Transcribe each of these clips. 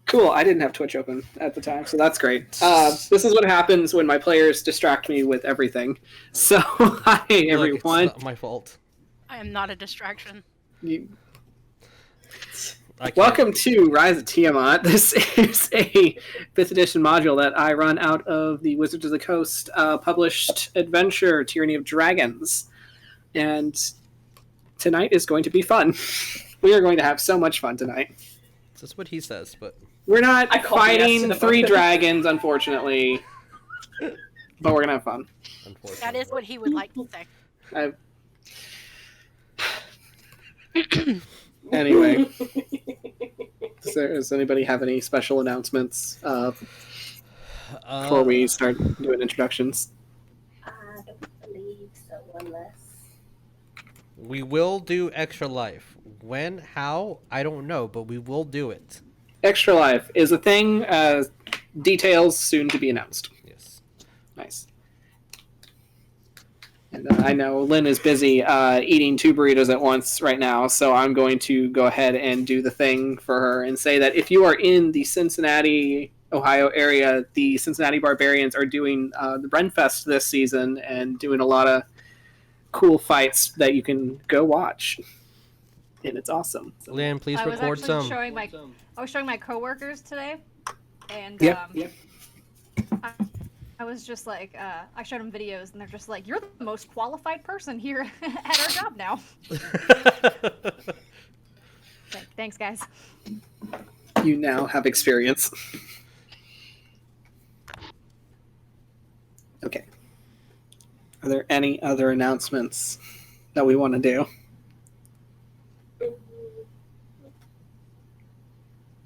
Cool. I didn't have Twitch open at the time, so that's great. This is what happens when my players distract me with everything. So, hi everyone. It's not my fault. I am not a distraction. Welcome to Rise of Tiamat. This is a 5th edition module that I run out of the Wizards of the Coast published adventure, Tyranny of Dragons. And tonight is going to be fun. We are going to have so much fun tonight. That's what he says, but... We're not fighting 3 dragons, unfortunately. But we're going to have fun. That is what he would like to say. Anyway. Does anybody have any special announcements before we start doing introductions? I don't believe so, unless... We will do Extra Life. When, how, I don't know, but we will do it. Extra Life is a thing. Details soon to be announced. Yes. Nice. And I know Lynn is busy eating 2 burritos at once right now, so I'm going to go ahead and do the thing for her and say that if you are in the Cincinnati, Ohio area, the Cincinnati Barbarians are doing the Renfest this season and doing a lot of cool fights that you can go watch. And it's awesome. So, Lynn, please record some. I was showing my coworkers today, and I was just like, I showed them videos, and they're just like, "You're the most qualified person here at our job now." Thanks, guys. You now have experience. Okay. Are there any other announcements that we want to do?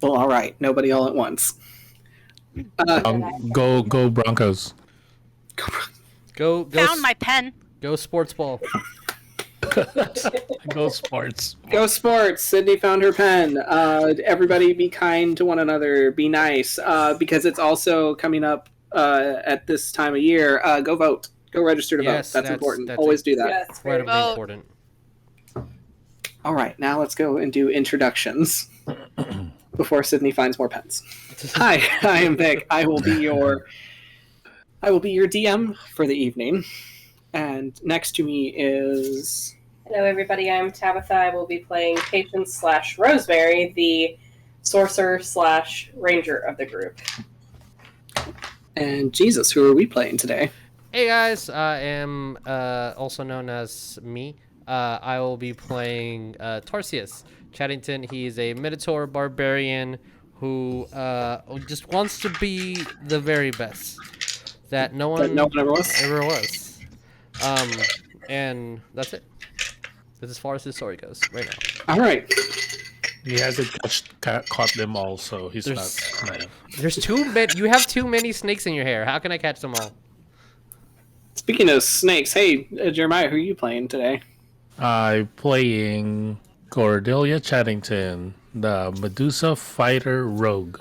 Well, all right. Nobody all at once. Go Broncos. Go Found my pen. Go sports ball. Go sports. Go sports. Sydney found her pen. Everybody be kind to one another. Be nice. Because it's also coming up at this time of year. Go vote. Go register to vote. That's important. Always do that. Yeah, it's very Incredibly important. All right. Now let's go and do introductions. Before Sydney finds more pens. Hi, I am Vic. I will be your DM for the evening. And next to me is... Hello, everybody. I'm Tabatha. I will be playing Patience/Rosemary, the Sorcerer/Ranger of the group. And Jesus, who are we playing today? Hey guys, I am also known as me. I will be playing Tarsius. Chadington, he is a Minotaur barbarian who just wants to be the very best that no one ever was. And that's it. That's as far as his story goes right now. All right. He hasn't caught them all, so he's not. There's too many. You have too many snakes in your hair. How can I catch them all? Speaking of snakes, hey Jeremiah, who are you playing today? I'm playing Cordelia Chadington, the Medusa fighter rogue.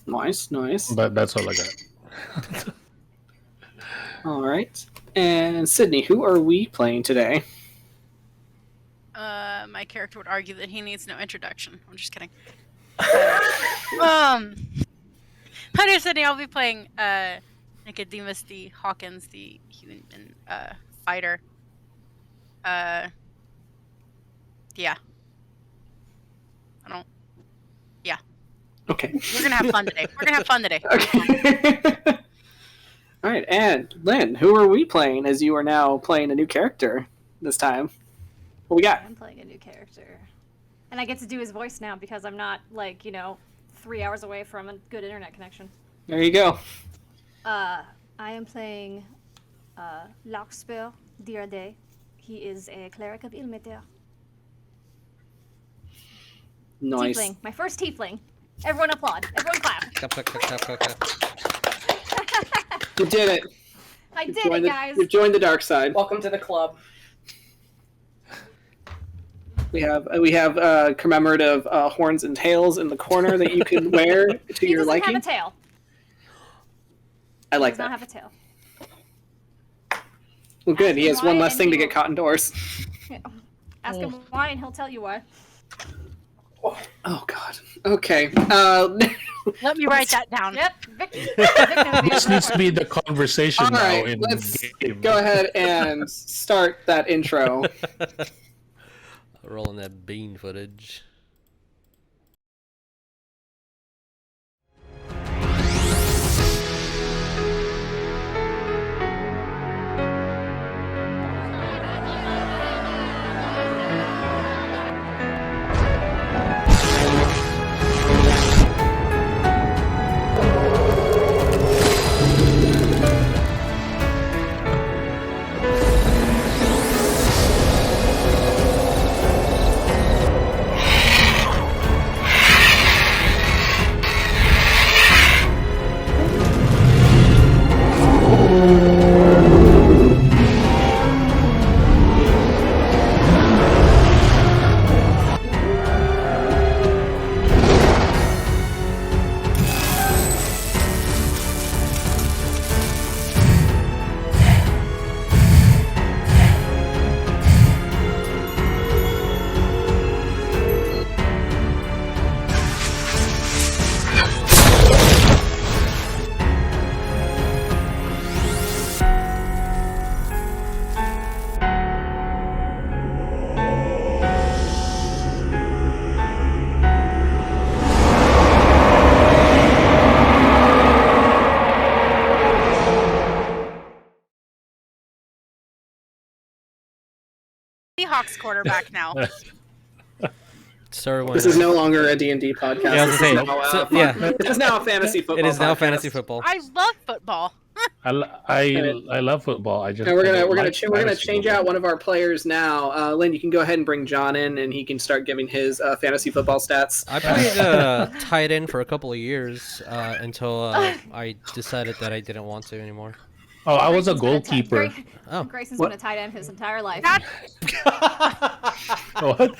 Nice. But that's all I got. All right. And Sydney, who are we playing today? My character would argue that he needs no introduction. I'm just kidding. My name is Sydney. I'll be playing Nicodemus, the Hawkins, the human fighter. Yeah. Yeah. Okay. We're gonna have fun today. Okay. All right, and Lynn, who are we playing as you are now playing a new character this time? What we got? I'm playing a new character. And I get to do his voice now because I'm not, 3 hours away from a good internet connection. There you go. I am playing Larkspur Dirade. He is a cleric of Ilmeter. Nice. Tiefling. My first Tiefling. Everyone applaud. Everyone clap. Clap. You did it. I did it, guys. You've joined the dark side. Welcome to the club. We have commemorative horns and tails in the corner that you can wear to your liking. He doesn't have a tail. I like that. that. He does not have a tail. Well, good. He has one less thing to get caught indoors. Ask him why, and he'll tell you why. Oh God. Okay. Let me write that down. Yep. Vic This needs to be the conversation All now right. in Let's game. go ahead and start that intro. Rolling that bean footage. Seahawks quarterback now. Sorry, This is no longer a D&D podcast. Yeah, I was This gonna is say, now, so- yeah. This is now a fantasy football. It is now podcast. fantasy football. I love football. I love football. I just And we're I gonna don't we're gonna like ch- we're gonna fantasy change football. out one of our players now. Lynn, you can go ahead and bring John in, and he can start giving his fantasy football stats. I played tight end for a couple of years until I decided that I didn't want to anymore. Oh, I was a Grayson's been goalkeeper. Oh. Grayson's What? been a tight end his entire life. What?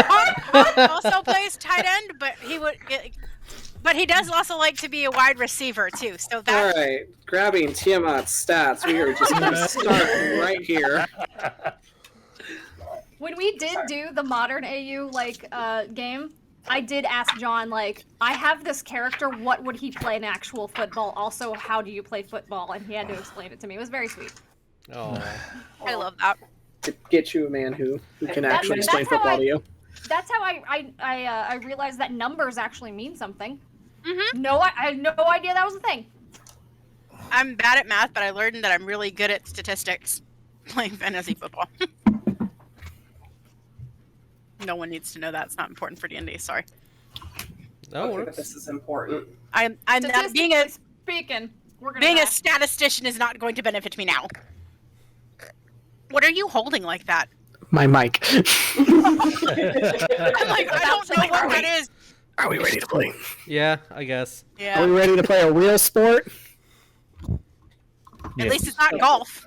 Hawk also plays tight end, but he does also like to be a wide receiver too. So All that's right, grabbing Tiamat's stats. We are just gonna start right here. When we did do the modern AU game, I did ask John, like, I have this character, what would he play in actual football? Also, how do you play football? And he had to explain it to me. It was very sweet. Oh. I love that. To get you a man who can That's- actually explain that's how football I- to you. That's how I realized that numbers actually mean something. Mm-hmm. No, I had no idea that was a thing. I'm bad at math, but I learned that I'm really good at statistics playing fantasy football. No one needs to know that. It's not important for D&D. Sorry. That Okay, but works. this is important. I'm not, being a Speaking, we're gonna being a laugh. statistician is not going to benefit me now. What are you holding like that? My mic. I'm like, I don't know what that is. Are we ready to play? Yeah, I guess. Are Yeah. we ready to play a real sport? At least it's not golf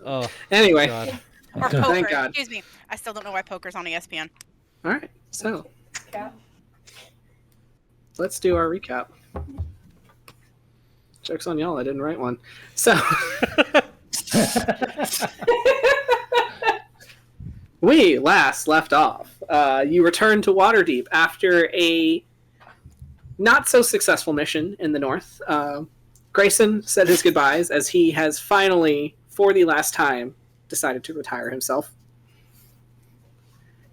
Oh, Anyway, God. or poker. Thank God. Excuse me. I still don't know why poker's on ESPN. all right. So Yeah. let's do our recap. Joke's on y'all. I didn't write one. So we last left off. You returned to Waterdeep after a not so successful mission in the north. Greyson said his goodbyes as he has finally, for the last time, decided to retire himself.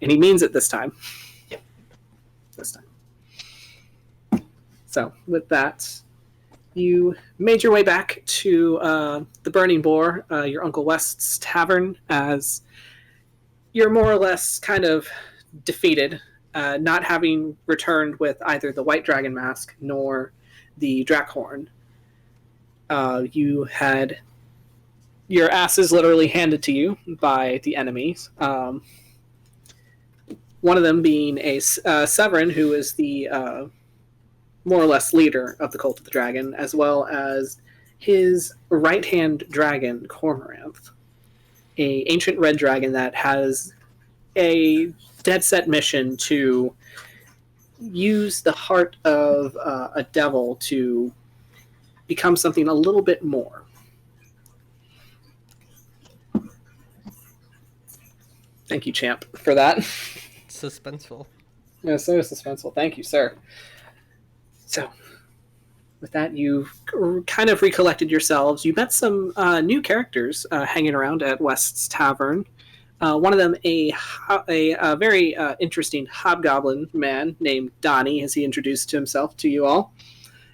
And he means it this time. This time. So, with that, you made your way back to the Burning Boar, your Uncle West's tavern, as you're more or less kind of defeated, not having returned with either the White Dragon Mask nor the Drakhorn. You had your asses literally handed to you by the enemies. One of them being a Severin, who is the more or less leader of the Cult of the Dragon, as well as his right-hand dragon, Cormoranth, a ancient red dragon that has a dead-set mission to use the heart of a devil to become something a little bit more. Thank you, champ, for that. suspenseful. Yeah, so suspenseful. Thank you, sir. So, with that, you've kind of recollected yourselves. You met some new characters hanging around at West's Tavern. One of them, a very interesting hobgoblin man named Donnie, as he introduced himself to you all.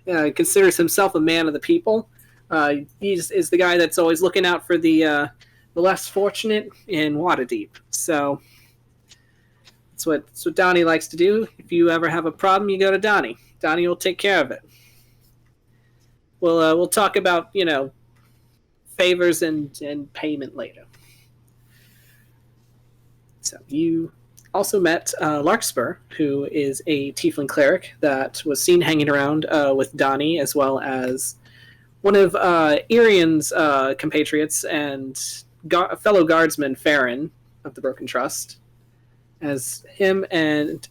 Considers himself a man of the people. He is the guy that's always looking out for the less fortunate in Waterdeep. So that's what Donnie likes to do. If you ever have a problem, you go to Donnie. Donnie will take care of it. We'll talk about favors and payment later. So you also met Larkspur, who is a Tiefling cleric that was seen hanging around with Donnie, as well as one of Irian's compatriots and fellow guardsman, Farron, of the Broken Trust. As him and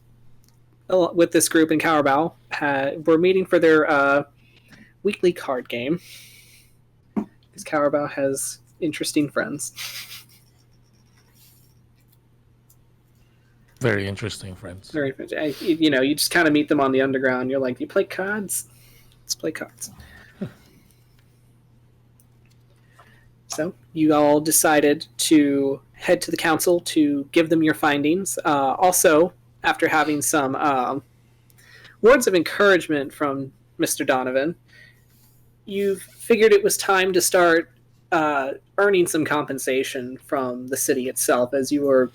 with this group in Cowerbow were meeting for their weekly card game. Because Cowerbow has interesting friends. Very interesting, friends. Very, you just kind of meet them on the underground. You're like, you play cards? Let's play cards. So you all decided to head to the council to give them your findings. Also, after having some words of encouragement from Mr. Donovan, you figured it was time to start earning some compensation from the city itself, as you were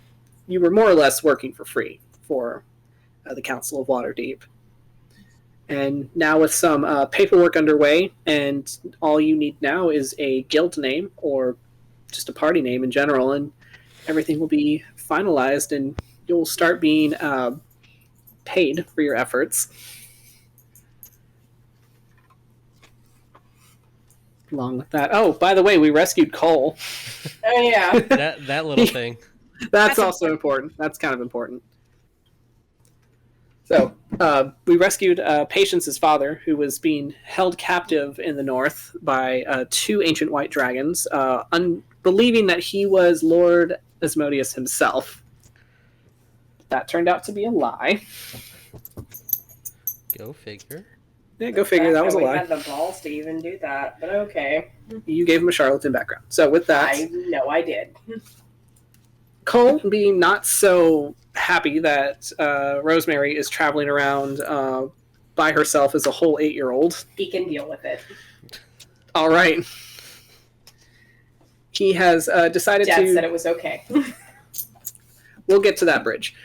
more or less working for free for the Council of Waterdeep. And now with some paperwork underway, and all you need now is a guild name or just a party name in general, and everything will be finalized, and you'll start being paid for your efforts. Along with that, oh, by the way, we rescued Cole. Oh yeah. That little thing. That's also important. That's kind of important. So, we rescued Patience's father, who was being held captive in the north by two ancient white dragons, believing that he was Lord Asmodeus himself. That turned out to be a lie. Go figure. Yeah, go figure. That was a We lie. had the balls to even do that, but okay. You gave him a charlatan background. So with that, I know I did. Cole, being not so happy that Rosemary is traveling around by herself as a whole 8-year-old. He can deal with it. All right. He has decided Dad to... said it was okay. We'll get to that bridge.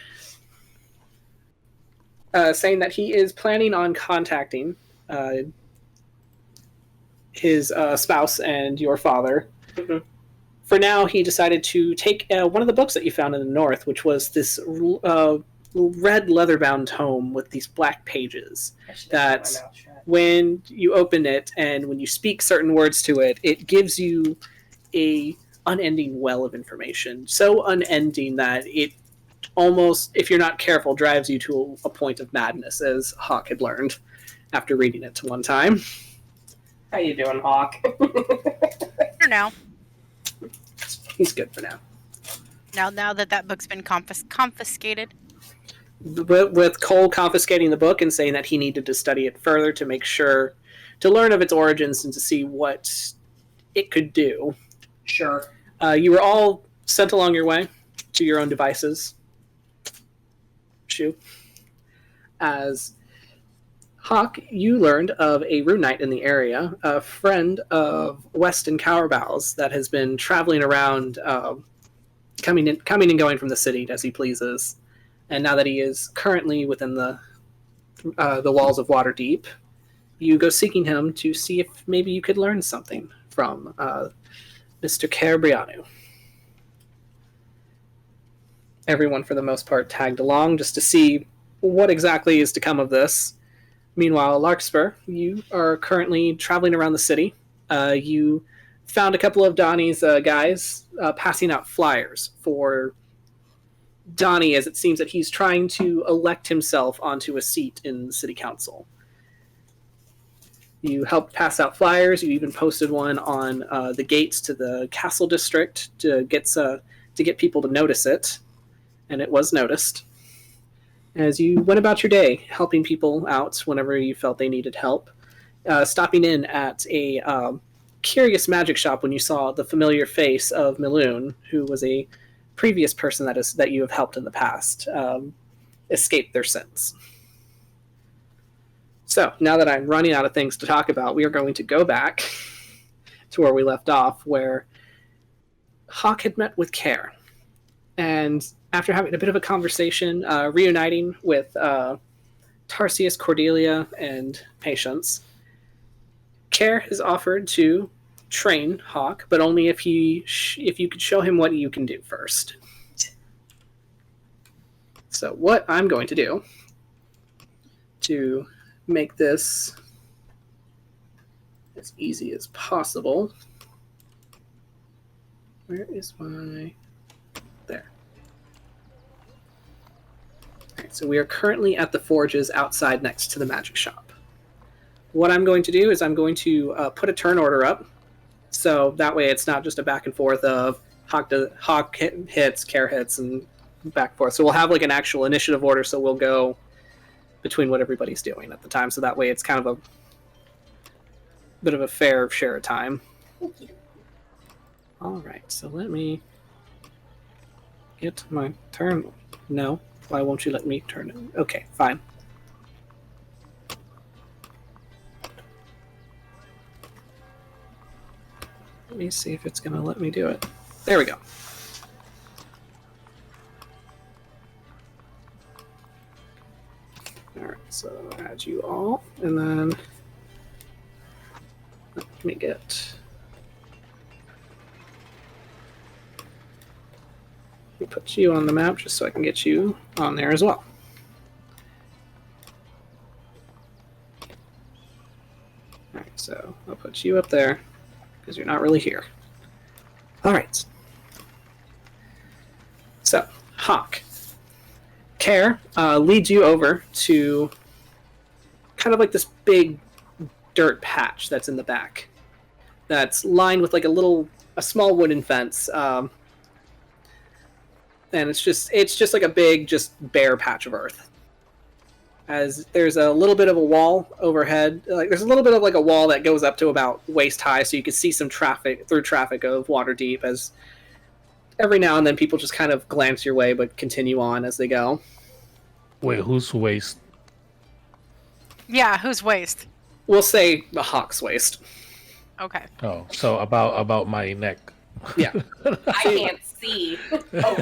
Saying that he is planning on contacting his spouse and your father. Mhm. For now, he decided to take one of the books that you found in the north, which was this red leather-bound tome with these black pages. I should have That kept my mouth shut. when you open it and when you speak certain words to it, it gives you a unending well of information. So unending that it almost, if you're not careful, drives you to a point of madness, as Hawk had learned after reading it to one time. How you doing, Hawk? For now. He's good for now. Now that book's been confiscated. With Cole confiscating the book and saying that he needed to study it further to make sure, to learn of its origins and to see what it could do. Sure. You were all sent along your way to your own devices. As Hawk, you learned of a rune knight in the area, a friend of Weston Cowerbow's that has been traveling around, coming and going from the city as he pleases. And now that he is currently within the walls of Waterdeep, you go seeking him to see if maybe you could learn something from Mr. Carabriano. Everyone, for the most part, tagged along just to see what exactly is to come of this. Meanwhile, Larkspur, you are currently traveling around the city. You found a couple of Donnie's guys passing out flyers for Donnie, as it seems that he's trying to elect himself onto a seat in the city council. You helped pass out flyers. You even posted one on the gates to the castle district to get people to notice it, and it was noticed. as you went about your day, helping people out whenever you felt they needed help, stopping in at a curious magic shop when you saw the familiar face of Miloon, who was a previous person that you have helped in the past, escape their sins. So, now that I'm running out of things to talk about, we are going to go back to where we left off, where Hawk had met with Care. And after having a bit of a conversation, reuniting with Tarsius, Cordelia, and Patience, Care has offered to train Hawk, but only if you could show him what you can do first. So what I'm going to do to make this as easy as possible. Where is my... There. Alright, so we are currently at the forges outside next to the magic shop. What I'm going to do is I'm going to put a turn order up, so that way it's not just a back and forth of Hawk hits, Care hits, and back and forth. So we'll have like an actual initiative order, so we'll go between what everybody's doing at the time, so that way it's kind of a bit of a fair share of time. Alright, so let me get my turn. No, why won't you let me turn it? Okay, fine. Let me see if it's going to let me do it. There we go. Alright, so add you all, and then let me get... Let me put you on the map just so I can get you on there as well. Alright, so I'll put you up there, because you're not really here. Alright. So, Hawk. Care leads you over to kind of like this big dirt patch that's in the back. That's lined with like a small wooden fence. And it's just like a big, just bare patch of earth. As there's a little bit of a wall overhead, like there's a little bit of like a wall that goes up to about waist high, so you can see some traffic of water deep. As every now and then people just kind of glance your way, but continue on as they go. Wait, who's waist? Yeah, whose waist? We'll say the Hawk's waist. Okay. Oh, so about my neck. Yeah. I can't see. Oh.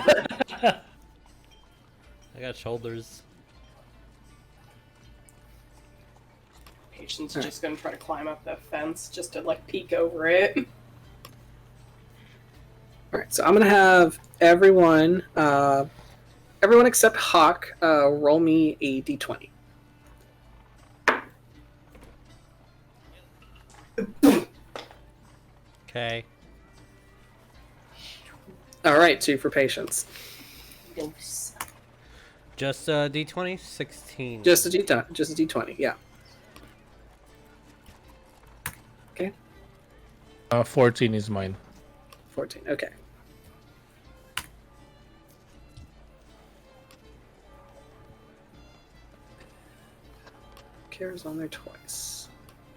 I got shoulders. Patience is just gonna try to climb up that fence just to like peek over it. Alright, so I'm gonna have everyone except Hawk roll me a d20. Okay. Alright, 2 for Patience. Yes. Just a D20? 16. Just a d20, yeah. Okay. 14 is mine. 14, okay. Care's on there twice.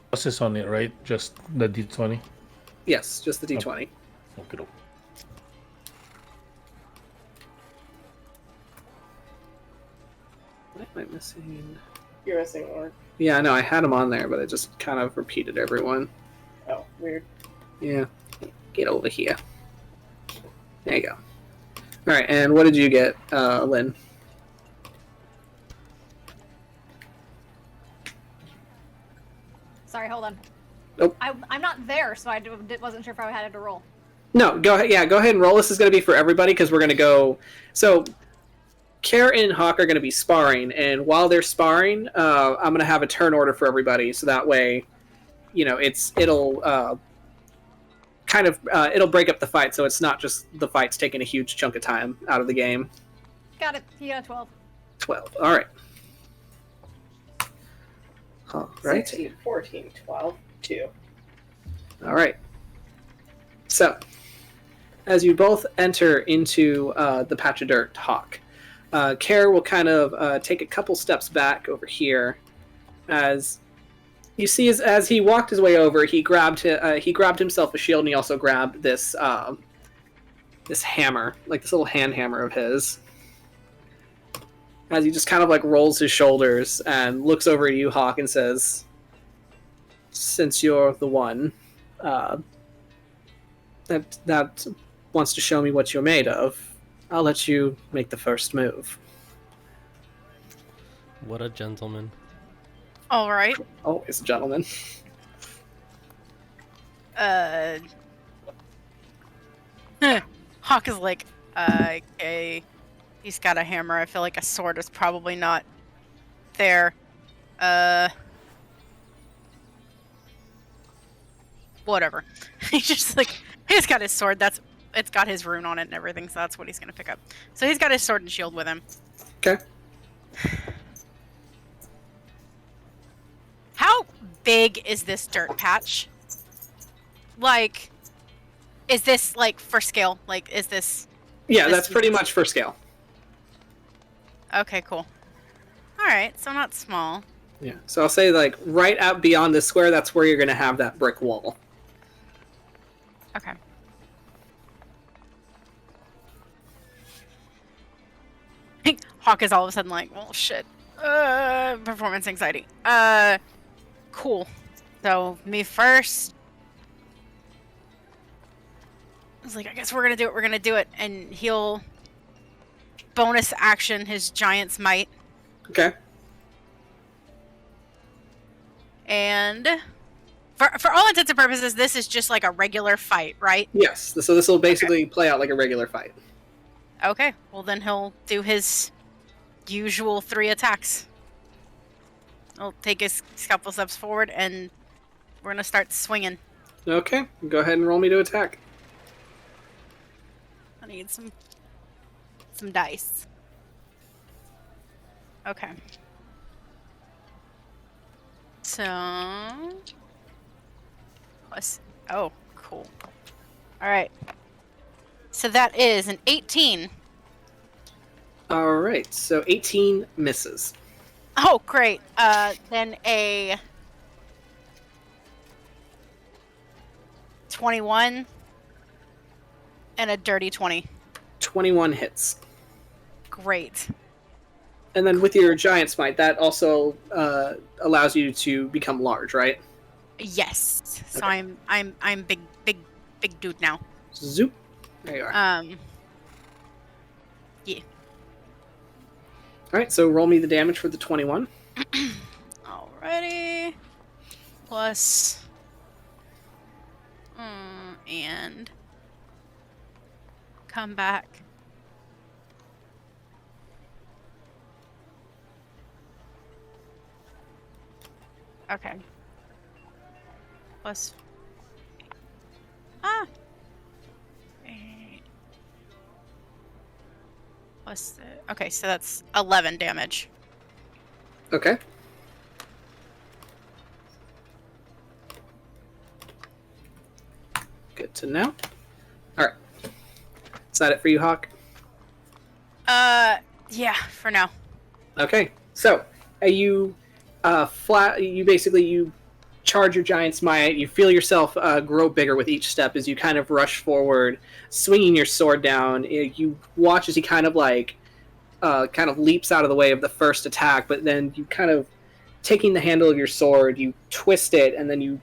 What's this on it, right? Just the D20? Yes, just the d20. Okay. What am I missing? You're missing one. Yeah, no, I had them on there, but it just kind of repeated everyone. Oh, weird. Yeah. Get over here. There you go. Alright, and what did you get, Lynn? Sorry, hold on. Nope. I'm not there, so I wasn't sure if I had to roll. No, go ahead. Yeah, go ahead and roll. This is going to be for everybody because we're going to go. So, Care and Hawk are going to be sparring, and while they're sparring, I'm going to have a turn order for everybody, so that way, you know, it'll break up the fight, so it's not just the fight's taking a huge chunk of time out of the game. Got it. He got a 12. 12. All right. All right. 16, 14, 12, 2. All right. So, as you both enter into the patch of dirt, Hawk, Kerr will kind of take a couple steps back over here, as you see as he walked his way over, he grabbed himself a shield, and he also grabbed this this hammer, like this little hand hammer of his. As he just kind of like rolls his shoulders and looks over at you, Hawk, and says, "Since you're the one that wants to show me what you're made of, I'll let you make the first move." What a gentleman. All right. Always a gentleman. Hawk is like, okay. He's got a hammer. I feel like a sword is probably not there. Whatever. He's just like, he's got his sword. It's got his rune on it and everything, so that's what he's gonna pick up. So he's got his sword and shield with him. Okay. How big is this dirt patch? Like, is this like for scale? Like, is this? Yeah, that's pretty much for scale. Okay, cool. All right, so not small. Yeah. So I'll say like right out beyond this square, that's where you're gonna have that brick wall. Okay. Hawk is all of a sudden like, well, shit. Performance anxiety. Cool. So, me first. I was like, I guess we're gonna do it. And he'll bonus action his Giant's Might. Okay. And for all intents and purposes, this is just like a regular fight, right? Yes. So this will basically play out like a regular fight. Okay. Well, then he'll do his usual 3 attacks. He'll take his couple steps forward, and we're gonna start swinging. Okay. Go ahead and roll me to attack. I need some dice. Okay. So plus, oh, cool. All right. So that is an 18. All right. So 18 misses. Oh, great. Then a 21 and a dirty 20. 21 hits. Great. And then with your giant smite, that also allows you to become large, right? Yes. So Okay. I'm big dude now. Zoop. There you are. Yeah. All right. So roll me the damage for the 21. Alrighty. Plus. And. Come back. Okay. Plus. Ah! 8. Plus the. Okay, so that's 11 damage. Okay. Good to know. All right. Is that it for you, Hawk? Yeah, for now. Okay. So, you you charge your giant smite. You feel yourself grow bigger with each step as you kind of rush forward, swinging your sword down. You watch as he kind of leaps out of the way of the first attack, but then you kind of taking the handle of your sword, you twist it, and then you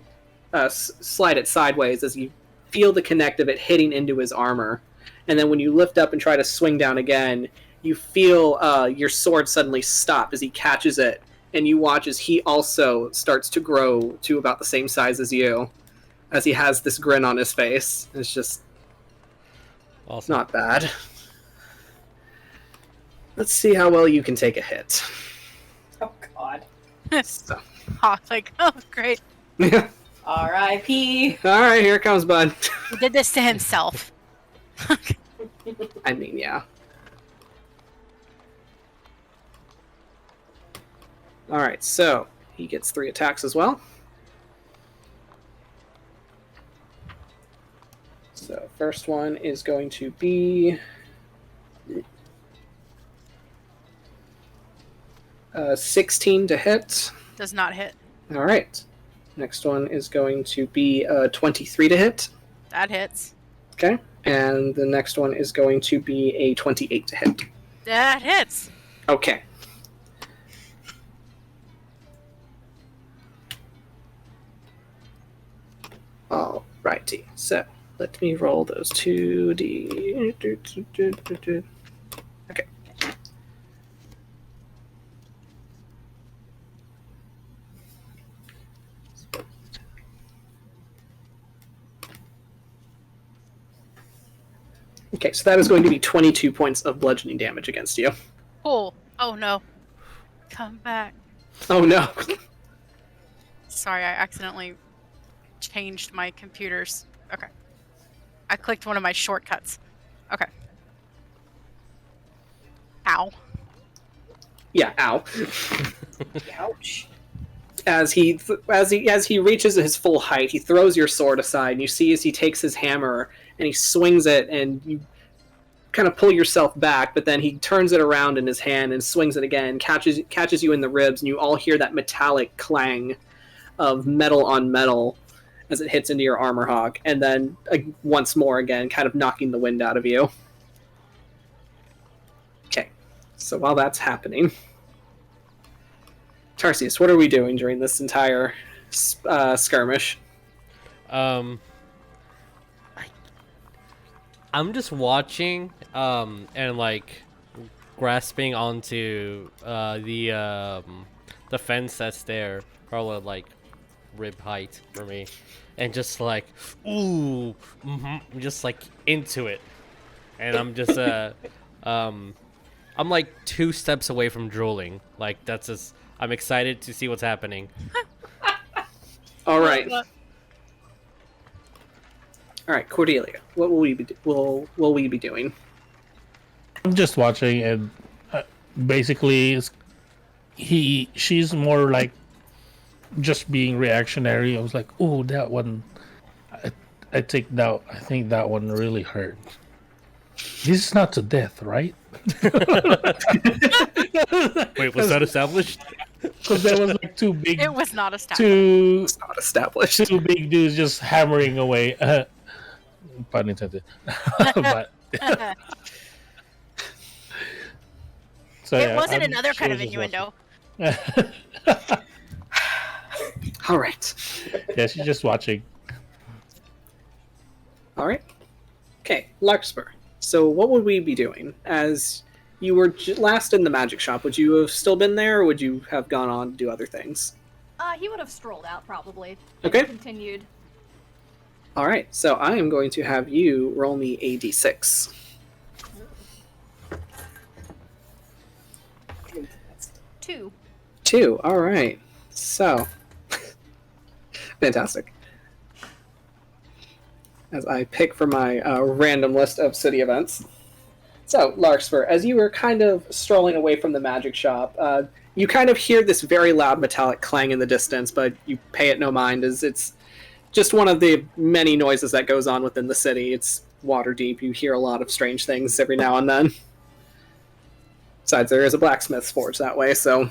slide it sideways as you feel the connect of it hitting into his armor. And then when you lift up and try to swing down again, you feel your sword suddenly stop as he catches it, and you watch as he also starts to grow to about the same size as you, as he has this grin on his face. It's just Awesome. not bad. Let's see how well you can take a hit. Oh God. So. Hawk, like, oh, great. R.I.P. All right, here it comes, bud. He did this to himself. I mean, yeah. All right, so he gets 3 attacks as well. So first one is going to be 16 to hit. Does not hit. All right. Next one is going to be 23 to hit. That hits. Okay. And the next one is going to be a 28 to hit. That hits. Okay. Alrighty. So let me roll those 2d. Okay. Okay, so that is going to be 22 points of bludgeoning damage against you. Cool. Oh no. Come back. Oh no. Sorry, I accidentally changed my computers. Okay. I clicked one of my shortcuts. Okay. Ow. Yeah, ow. Ouch. As he reaches his full height, he throws your sword aside, and you see as he takes his hammer and he swings it, and you kind of pull yourself back, but then he turns it around in his hand and swings it again, catches you in the ribs, and you all hear that metallic clang of metal on metal as it hits into your armor hawk, and then once more again, kind of knocking the wind out of you. Okay, so while that's happening, Tarsius, what are we doing during this entire skirmish? I'm just watching and like grasping onto the fence that's there, probably like rib height for me, and just like I'm just like into it, and I'm just I'm like 2 steps away from drooling. Like that's just I'm excited to see what's happening. All right. All right, Cordelia, what will we be doing? I'm just watching, and basically, she's more like just being reactionary. I was like, oh, that one, I think that one really hurt. This is not to death, right? Wait, was that established? Because there was like two big. It was not established. It's not established. Two big dudes just hammering away. Pun intended. But so, It yeah, wasn't I'm another kind of just innuendo. All right. Yeah, she's just watching. All right. Okay, Larkspur. So what would we be doing? As you were last in the magic shop, would you have still been there, or would you have gone on to do other things? He would have strolled out probably. Okay. Continued. All right, so I am going to have you roll me a d6. 2. 2. All right. So, fantastic. As I pick from my random list of city events. So, Larkspur, as you were kind of strolling away from the magic shop, you kind of hear this very loud metallic clang in the distance, but you pay it no mind, as it's just one of the many noises that goes on within the city. It's water deep. You hear a lot of strange things every now and then. Besides, there is a blacksmith's forge that way, so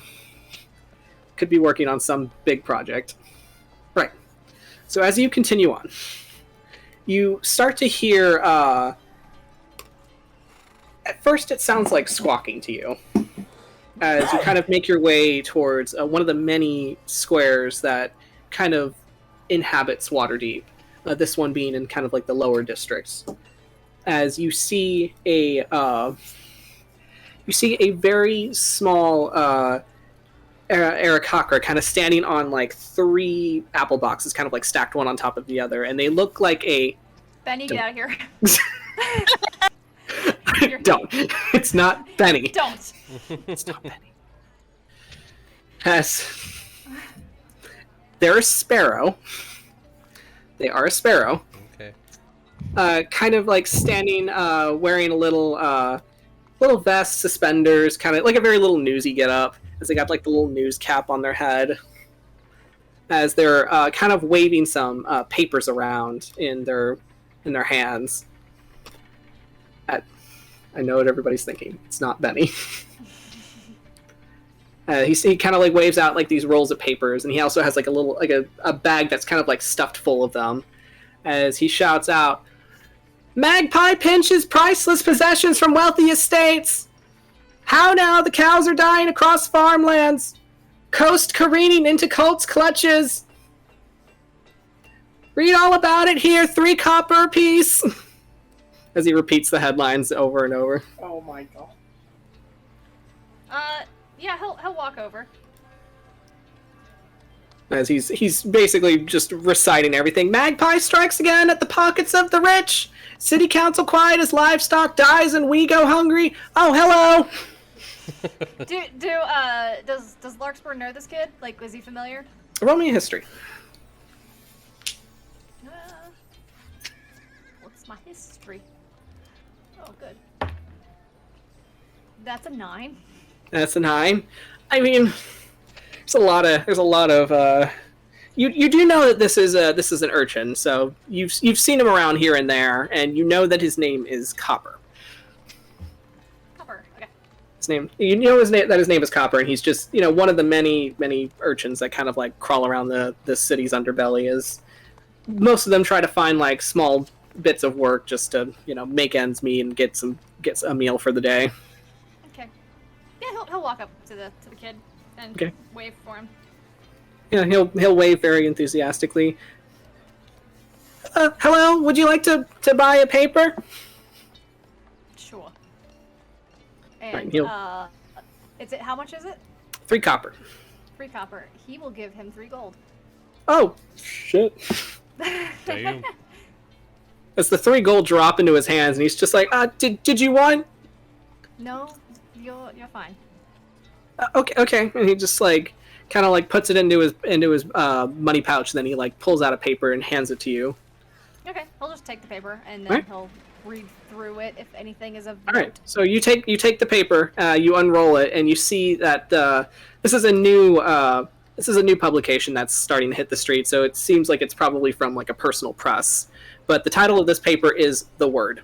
could be working on some big project. Right. So as you continue on, you start to hear... at first it sounds like squawking to you, as you kind of make your way towards one of the many squares that kind of inhabits Waterdeep, this one being in kind of like the lower districts. As you see a very small Aarakocra kind of standing on like 3 apple boxes, kind of like stacked one on top of the other, and they look like a... Benny, get out of here. Don't. It's not Benny. Don't. It's not Benny. As they're a sparrow. They are a sparrow. Okay. Kind of like standing, wearing a little vest, suspenders, kind of like a very little newsy get-up, as they got like the little news cap on their head. As they're kind of waving some papers around in their hands. I know what everybody's thinking. It's not Benny. He kind of like waves out like these rolls of papers, and he also has like a little like a bag that's kind of like stuffed full of them. As he shouts out, "Magpie pinches priceless possessions from wealthy estates. How now? The cows are dying across farmlands. Coast careening into cults' clutches. Read all about it here. 3 copper apiece." As he repeats the headlines over and over. Oh my god. Yeah, he'll walk over. As he's basically just reciting everything. "Magpie strikes again at the pockets of the rich. City council quiet as livestock dies and we go hungry. Oh, hello." Does Larkspur know this kid? Like, was he familiar? Roll me a history. What's my history? Oh, good. That's a 9. That's a 9. I mean, there's a lot of. You do know that this is an urchin, so you've seen him around here and there, and you know that his name is Copper. Copper. Okay. His name, you know that his name is Copper, and he's just one of the many urchins that kind of like crawl around the city's underbelly. Is most of them try to find like small bits of work just to make ends meet and get a meal for the day. Okay. Yeah, he'll walk up to the kid and wave for him. Yeah, he'll wave very enthusiastically. "Hello, would you like to buy a paper?" Sure. Right, And how much is it? 3 copper. 3 copper. He will give him 3 gold. Oh, shit. Damn. As the 3 gold drop into his hands, and he's just like, did you want? No, you're fine. Okay. And he just like kind of like puts it into his money pouch, and then he like pulls out a paper and hands it to you. Okay, he'll just take the paper and then Alright. he'll read through it if anything is of All note. right. So you take the paper, you unroll it, and you see that this is a new publication that's starting to hit the street. So it seems like it's probably from like a personal press. But the title of this paper is The Word.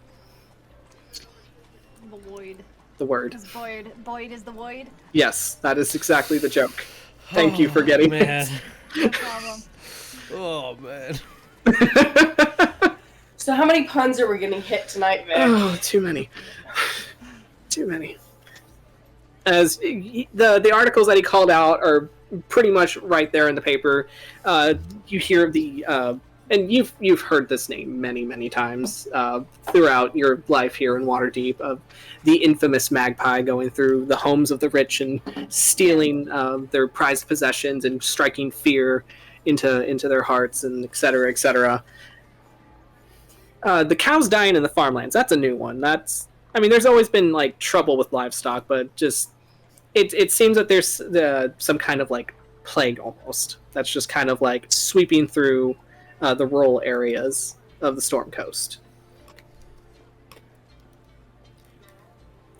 The void. The Word. Is void is the void? Yes, that is exactly the joke. Thank you for getting man. No problem. Oh man. it. So how many puns are we getting hit tonight, Vic? Oh, too many. Too many. As the articles that he called out are pretty much right there in the paper. You hear and you've heard this name many times throughout your life here in Waterdeep, of the infamous Magpie going through the homes of the rich and stealing their prized possessions and striking fear into their hearts, and et cetera, et cetera. The cows dying in the farmlands, that's a new one. There's always been like trouble with livestock, but just it seems that there's some kind of like plague almost that's just kind of like sweeping through the rural areas of the Storm Coast.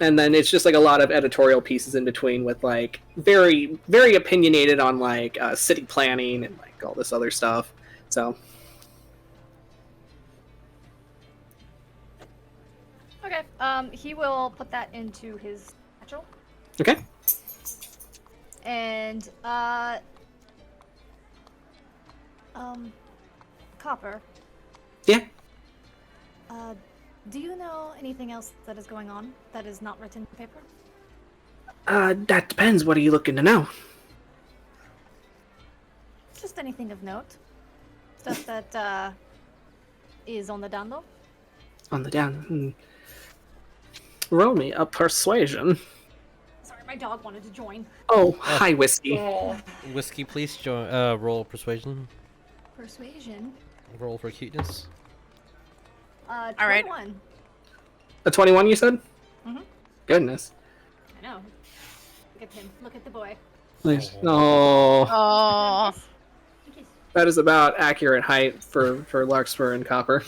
And then it's just like a lot of editorial pieces in between with like very, very opinionated on like city planning and like all this other stuff. So Okay. He will put that into his satchel. okay. And Copper. Yeah. Do you know anything else that is going on that is not written in the paper? That depends. What are you looking to know? Just anything of note. Stuff that is on the down low. On the down. Roll me a persuasion. Sorry, my dog wanted to join. Oh, hi, Whiskey. Oh. Whiskey, please join. Roll persuasion. Persuasion. Roll for cuteness. 21. All right. A 21, you said? Mhm. Goodness. I know. Look at him. Look at the boy. Nice. Oh, Oh. that is about accurate height for Larkspur and Copper.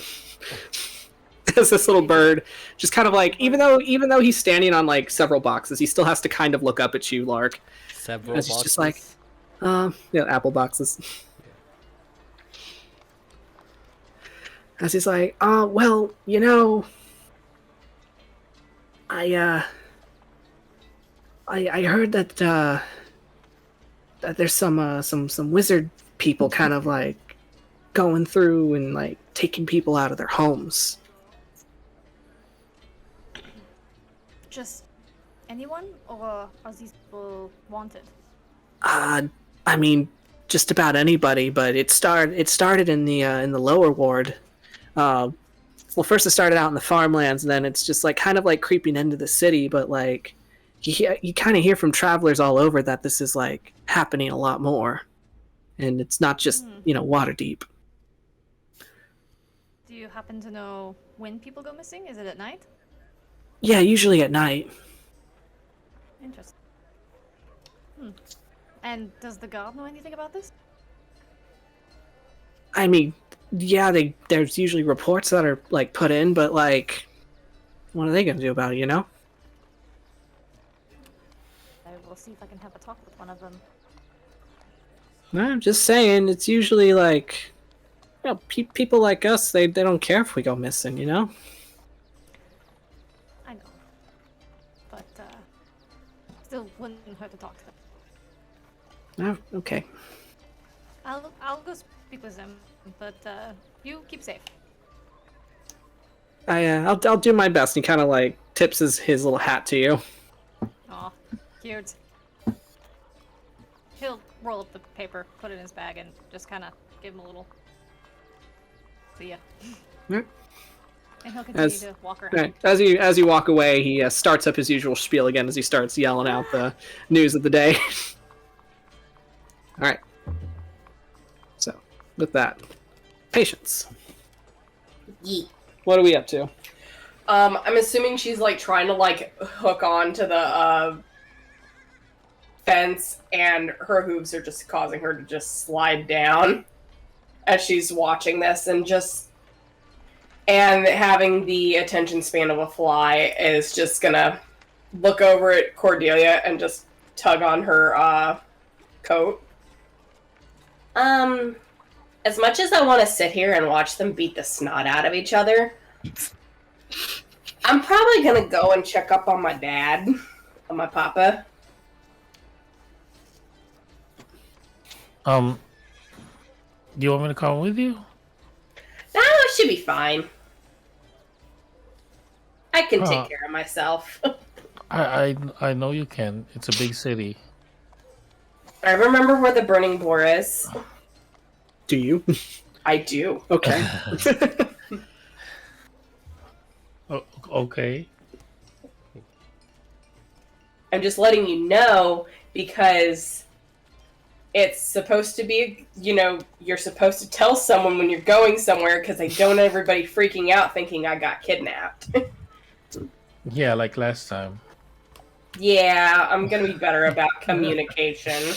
As this little bird just kind of like, even though he's standing on like several boxes, he still has to kind of look up at you, Lark. Several It's boxes. just like, apple boxes. As he's like, well, I heard that there's some wizard people kind of like going through and like taking people out of their homes. Just anyone, or are these people wanted? I mean, just about anybody, but it started in the lower ward. Well, first it started out in the farmlands, and then it's just like kind of like creeping into the city. But like, you kind of hear from travelers all over that this is like happening a lot more, and it's not just Waterdeep. Do you happen to know when people go missing? Is it at night? Yeah, usually at night. Interesting. And does the guard know anything about this? I mean, yeah, there's usually reports that are like put in, but like, what are they gonna do about it? You know? I will see if I can have a talk with one of them. No, I'm just saying, it's usually like, people like us, they don't care if we go missing, you know? I know, but still wouldn't hurt to talk to them. Oh, okay. I'll go speak with them, but you keep safe. I'll do my best. He kind of like tips his little hat to you. Aw, cute. He'll roll up the paper, put it in his bag, and just kind of give him a little. See ya. Yeah. And he'll continue to walk around. Right. As you walk away, he starts up his usual spiel again as he starts yelling out the news of the day. All right. So, with that, Patience. Yeet. What are we up to? I'm assuming she's like trying to like hook on to the fence, and her hooves are just causing her to just slide down as she's watching this, and having the attention span of a fly is just gonna look over at Cordelia and just tug on her coat. As much as I want to sit here and watch them beat the snot out of each other, I'm probably gonna go and check up on my dad, on my papa. Do you want me to come with you? No, it should be fine. I can take care of myself. I know you can. It's a big city. I remember where the burning boar is. Do you? I do. Okay. Okay. I'm just letting you know because it's supposed to be, you're supposed to tell someone when you're going somewhere because I don't want everybody freaking out thinking I got kidnapped. Yeah, like last time. Yeah, I'm gonna be better about communication.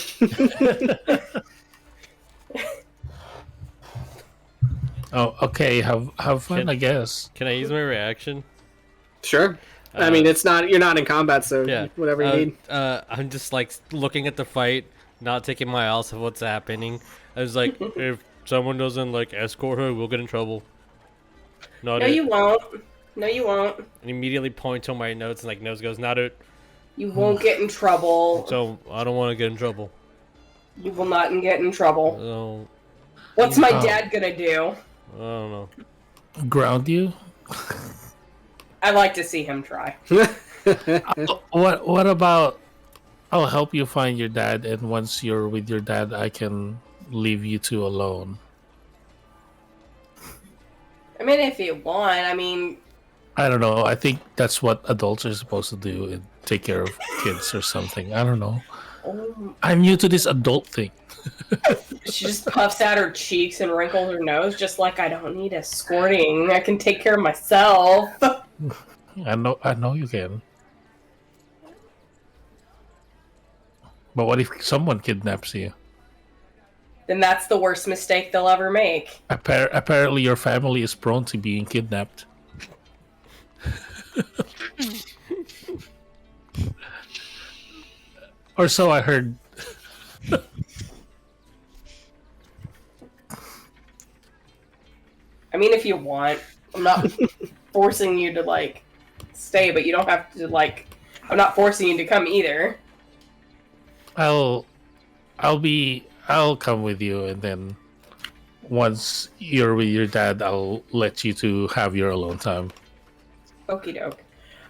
Oh, okay. Have fun, I guess. Can I use my reaction? Sure. I mean, you're not in combat, so Yeah. whatever you need. I'm just like looking at the fight, not taking my eyes off what's happening. I was like, if someone doesn't like escort her, we'll get in trouble. Not No, it. you won't. No, you won't. And immediately point to my notes and like nose goes, not it. You won't get in trouble. So I don't want to get in trouble. You will not get in trouble. So What's my dad gonna do? I don't know. Ground you? I like to see him try. What about I'll help you find your dad, and once you're with your dad, I can leave you two alone. I mean, if you want, I don't know. I think that's what adults are supposed to do and take care of kids or something. I don't know. I'm new to this adult thing. She just puffs out her cheeks and wrinkles her nose, just like I don't need escorting. I can take care of myself. I know you can. But what if someone kidnaps you? Then that's the worst mistake they'll ever make. Apparently, your family is prone to being kidnapped. Or so I heard. I mean, if you want, I'm not forcing you to stay, but you don't have to I'm not forcing you to come either. I'll I'll come with you, and then once you're with your dad, I'll let you to have your alone time. Okie doke.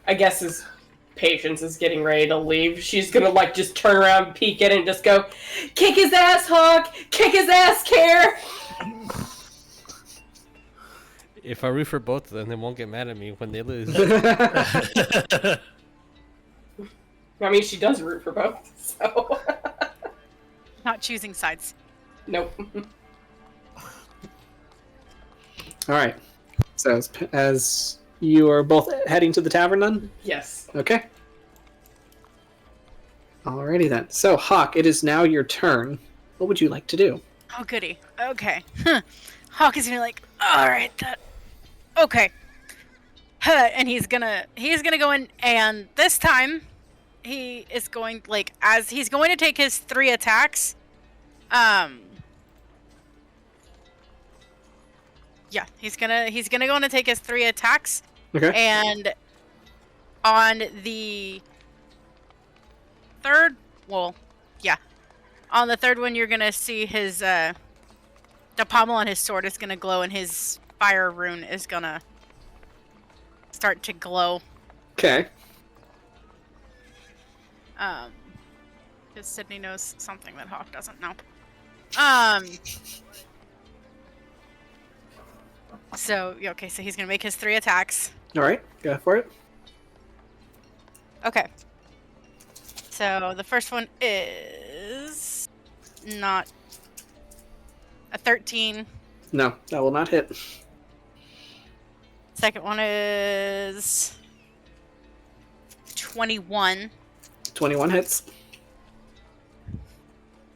I guess his patience is getting ready to leave. She's gonna like just turn around, peek in, and just go, "Kick his ass, Hawk! Kick his ass, Care!" If I root for both of them, they won't get mad at me when they lose. I mean, she does root for both, so Not choosing sides. nope. All right. So as you are both heading to the tavern, then. Yes. Okay. Alrighty then. So Hawk, it is now your turn. What would you like to do? Oh, goody. Okay. Hawk is gonna be like, all right, that. Okay. And he's gonna go in, and this time, he is going as he's going to take his 3 attacks. Yeah, he's gonna go in and take his 3 attacks. Okay. And on the third, on the third one, you're gonna see his the pommel on his sword is gonna glow, and his fire rune is gonna start to glow. Okay. Because Sydney knows something that Hawk doesn't know. So okay, so he's gonna make his 3 attacks. All right. Go for it. Okay. So the first one is not a 13. No, that will not hit. Second one is 21. 21 hits.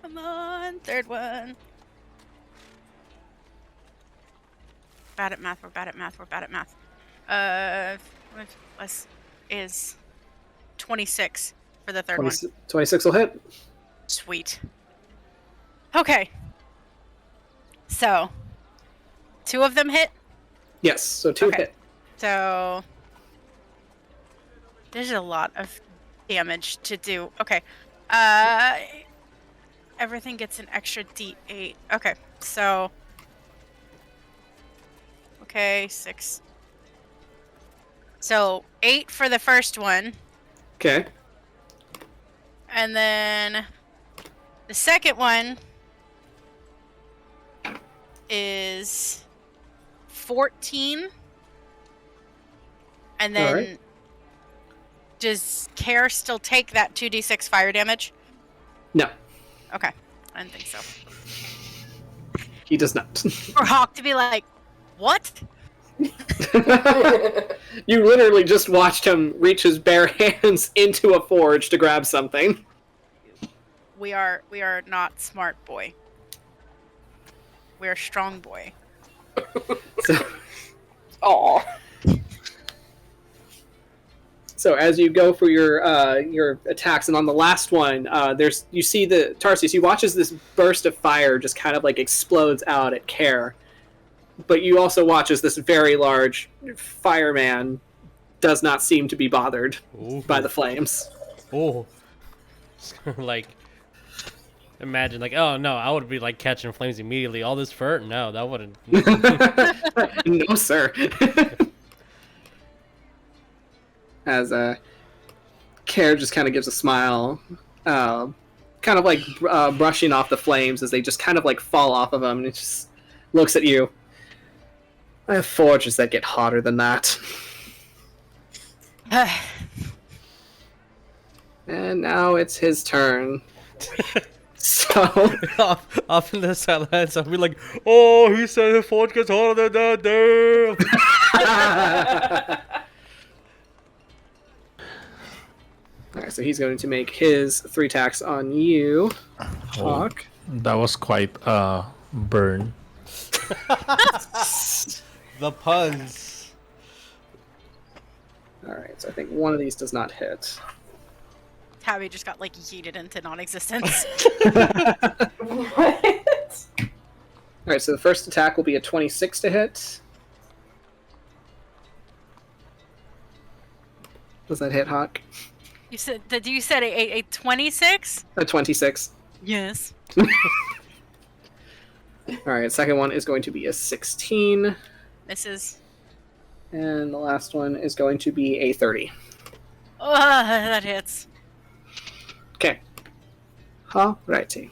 Come on, third one. Bad at math. We're bad at math. What was is 26 for the third one. 26 will hit. Sweet. Okay. So, 2 of them hit. Yes, so 2 Okay. hit. So, there's a lot of damage to do. Okay. Everything gets an extra D8. Okay. So, okay, 6. So, 8 for the first one. Okay. And then the second one is 14. And then Alright. does Care still take that 2d6 fire damage? No, Okay. I didn't think so. he does not. For Hawk to be like, what? You literally just watched him reach his bare hands into a forge to grab something. We are not smart boy. We are strong boy. So, Aw. so as you go for your attacks, and on the last one, you see the Tarsius. You watch as this burst of fire just kind of like explodes out at Care, but you also watch as this very large fireman does not seem to be bothered Ooh. by the flames. Oh. Like, imagine, like, oh no, I would be like catching flames immediately. All this fur? No, that wouldn't. No, sir. As Care just kind of gives a smile, kind of like brushing off the flames as they just kind of like fall off of him, and it just looks at you. I have forges that get hotter than that. And now it's his turn. So off in the silence, I'll be like, oh, he said the forge gets hotter than that. Damn. Alright, so he's going to make his 3 attacks on you, Hawk. That was quite a burn. The puns. Alright, so I think one of these does not hit. Tabby just got like yeeted into non-existence. What? Alright, so the first attack will be a 26 to hit. Does that hit, Hawk? You said a 26? A 26. Yes. All right, second one is going to be a 16, Misses. and the last one is going to be a 30. Oh, that hits. Okay. Alrighty.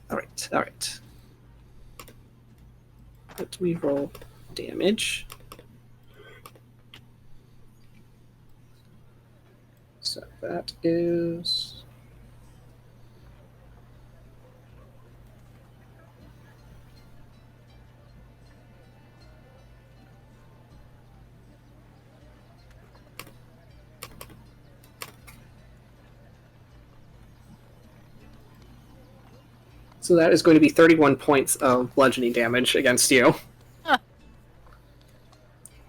All right. Let me roll damage. So that is... So that is going to be 31 points of bludgeoning damage against you. Huh.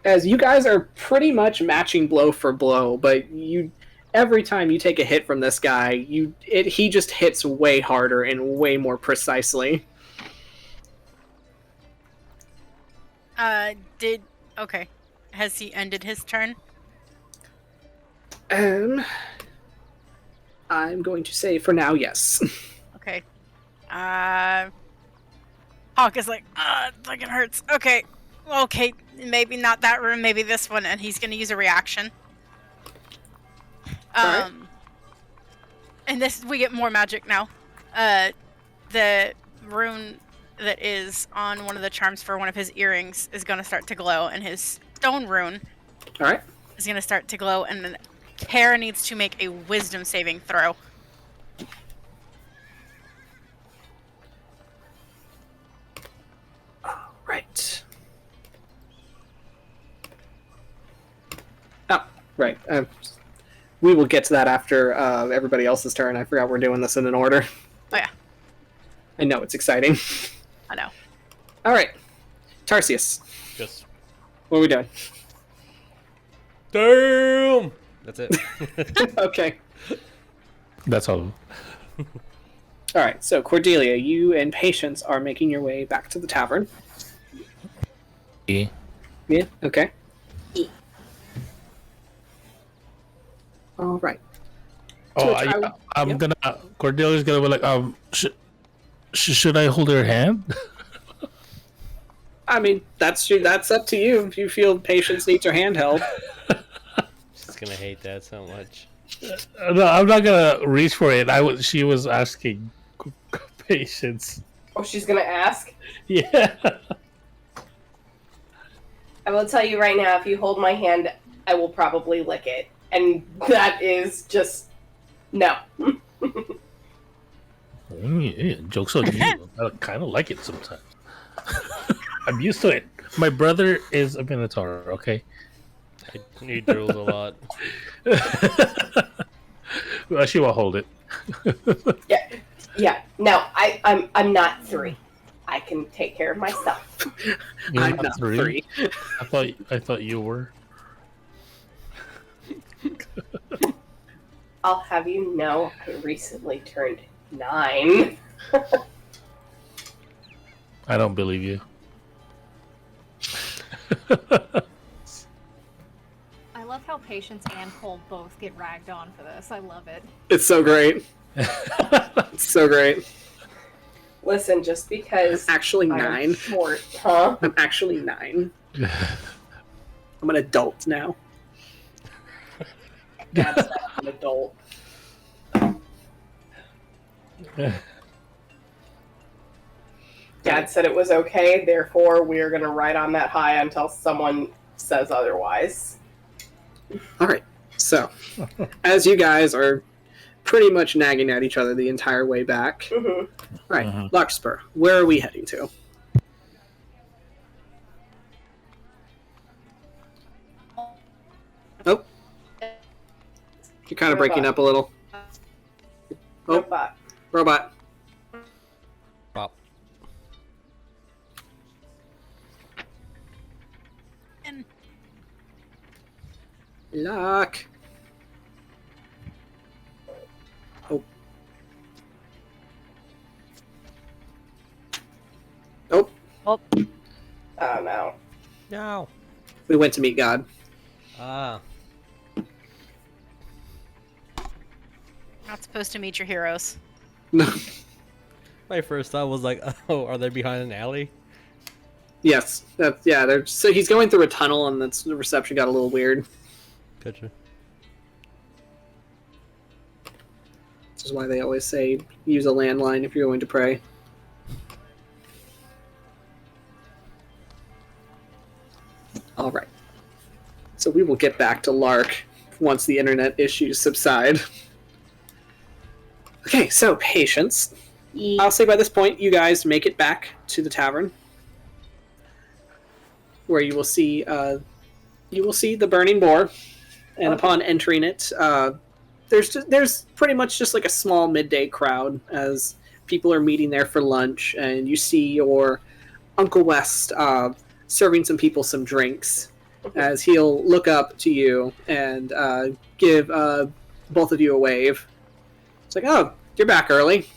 As you guys are pretty much matching blow for blow, but every time you take a hit from this guy, he just hits way harder and way more precisely. Okay. Has he ended his turn? I'm going to say for now, yes. Okay. Hawk is like, it fucking hurts. Okay. Okay, maybe not that room, maybe this one, and he's gonna use a reaction. Alright. And we get more magic now. The rune that is on one of the charms for one of his earrings is gonna start to glow, and his stone rune Alright. is gonna start to glow, and then Kara needs to make a wisdom saving throw. Right. Oh, right. We will get to that after everybody else's turn. I forgot we're doing this in an order. Oh yeah, I know, it's exciting. I know. Alright. Tarsius, Just what are we doing? damn. That's it. Okay. That's all. Alright, so Cordelia, you and Patience are making your way back to the tavern. Yeah. Yeah, okay. Alright. Oh, Which I'm yep. gonna. Cordelia's gonna be like, should I hold her hand? I mean, that's up to you. If you feel Patience needs her hand held. She's gonna hate that so much. No, I'm not gonna reach for it. She was asking Patience. Oh, she's gonna ask. Yeah. I will tell you right now, if you hold my hand, I will probably lick it. And that is just... no. Yeah, joke's on you. I kind of like it sometimes. I'm used to it. My brother is a Minotaur, okay? He drools a lot. Well, she will hold it. Yeah. No, I'm not 3. I can take care of myself. You're I'm not three. I thought you were. I'll have you know, I recently turned 9. I don't believe you. I love how Patience and Cole both get ragged on for this. I love it. It's so great. It's so great. Listen, just because Actually, I'm 9. short, huh? I'm actually 9. I'm an adult now. That's not an adult. Dad said it was okay, therefore we're gonna ride on that high until someone says otherwise. Alright, so, as you guys are pretty much nagging at each other the entire way back. Mm-hmm. Right, Larkspur, where are we heading to? Oh. You're kind of breaking up a little. Oh, robot. Pop. And Lock. Oh. Oh, Oh no. No. We went to meet God. Ah. not supposed to meet your heroes. My first thought was like, oh, are they behind an alley? Yes, that's yeah. So he's going through a tunnel, and the reception got a little weird. Gotcha. Which is why they always say use a landline if you're going to pray. All right. So we will get back to Lark once the internet issues subside. Okay, so patience. I'll say by this point, you guys make it back to the tavern, where you will see the burning boar, and upon entering it, there's pretty much just like a small midday crowd as people are meeting there for lunch, and you see your Uncle West serving some people some drinks, as he'll look up to you and give both of you a wave. It's like, oh, you're back early.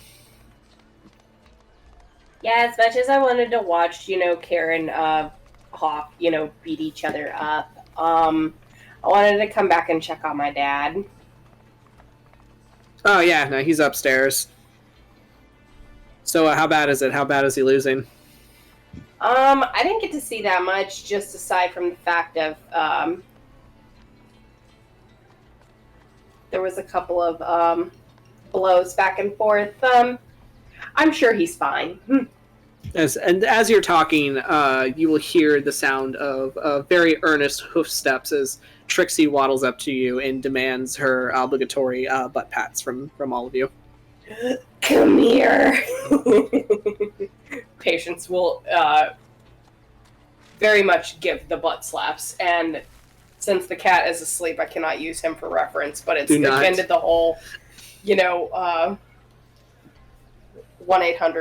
Yeah, as much as I wanted to watch, Karen Hawk, beat each other up, I wanted to come back and check on my dad. Oh yeah, no, he's upstairs. So how bad is it? How bad is he losing? I didn't get to see that much, just aside from the fact of there was a couple of blows back and forth. I'm sure he's fine. As you're talking, you will hear the sound of very earnest hoof steps as Trixie waddles up to you and demands her obligatory butt pats from all of you. Come here. Patience will very much give the butt slaps, and since the cat is asleep, I cannot use him for reference, but it's offended the whole, 1-800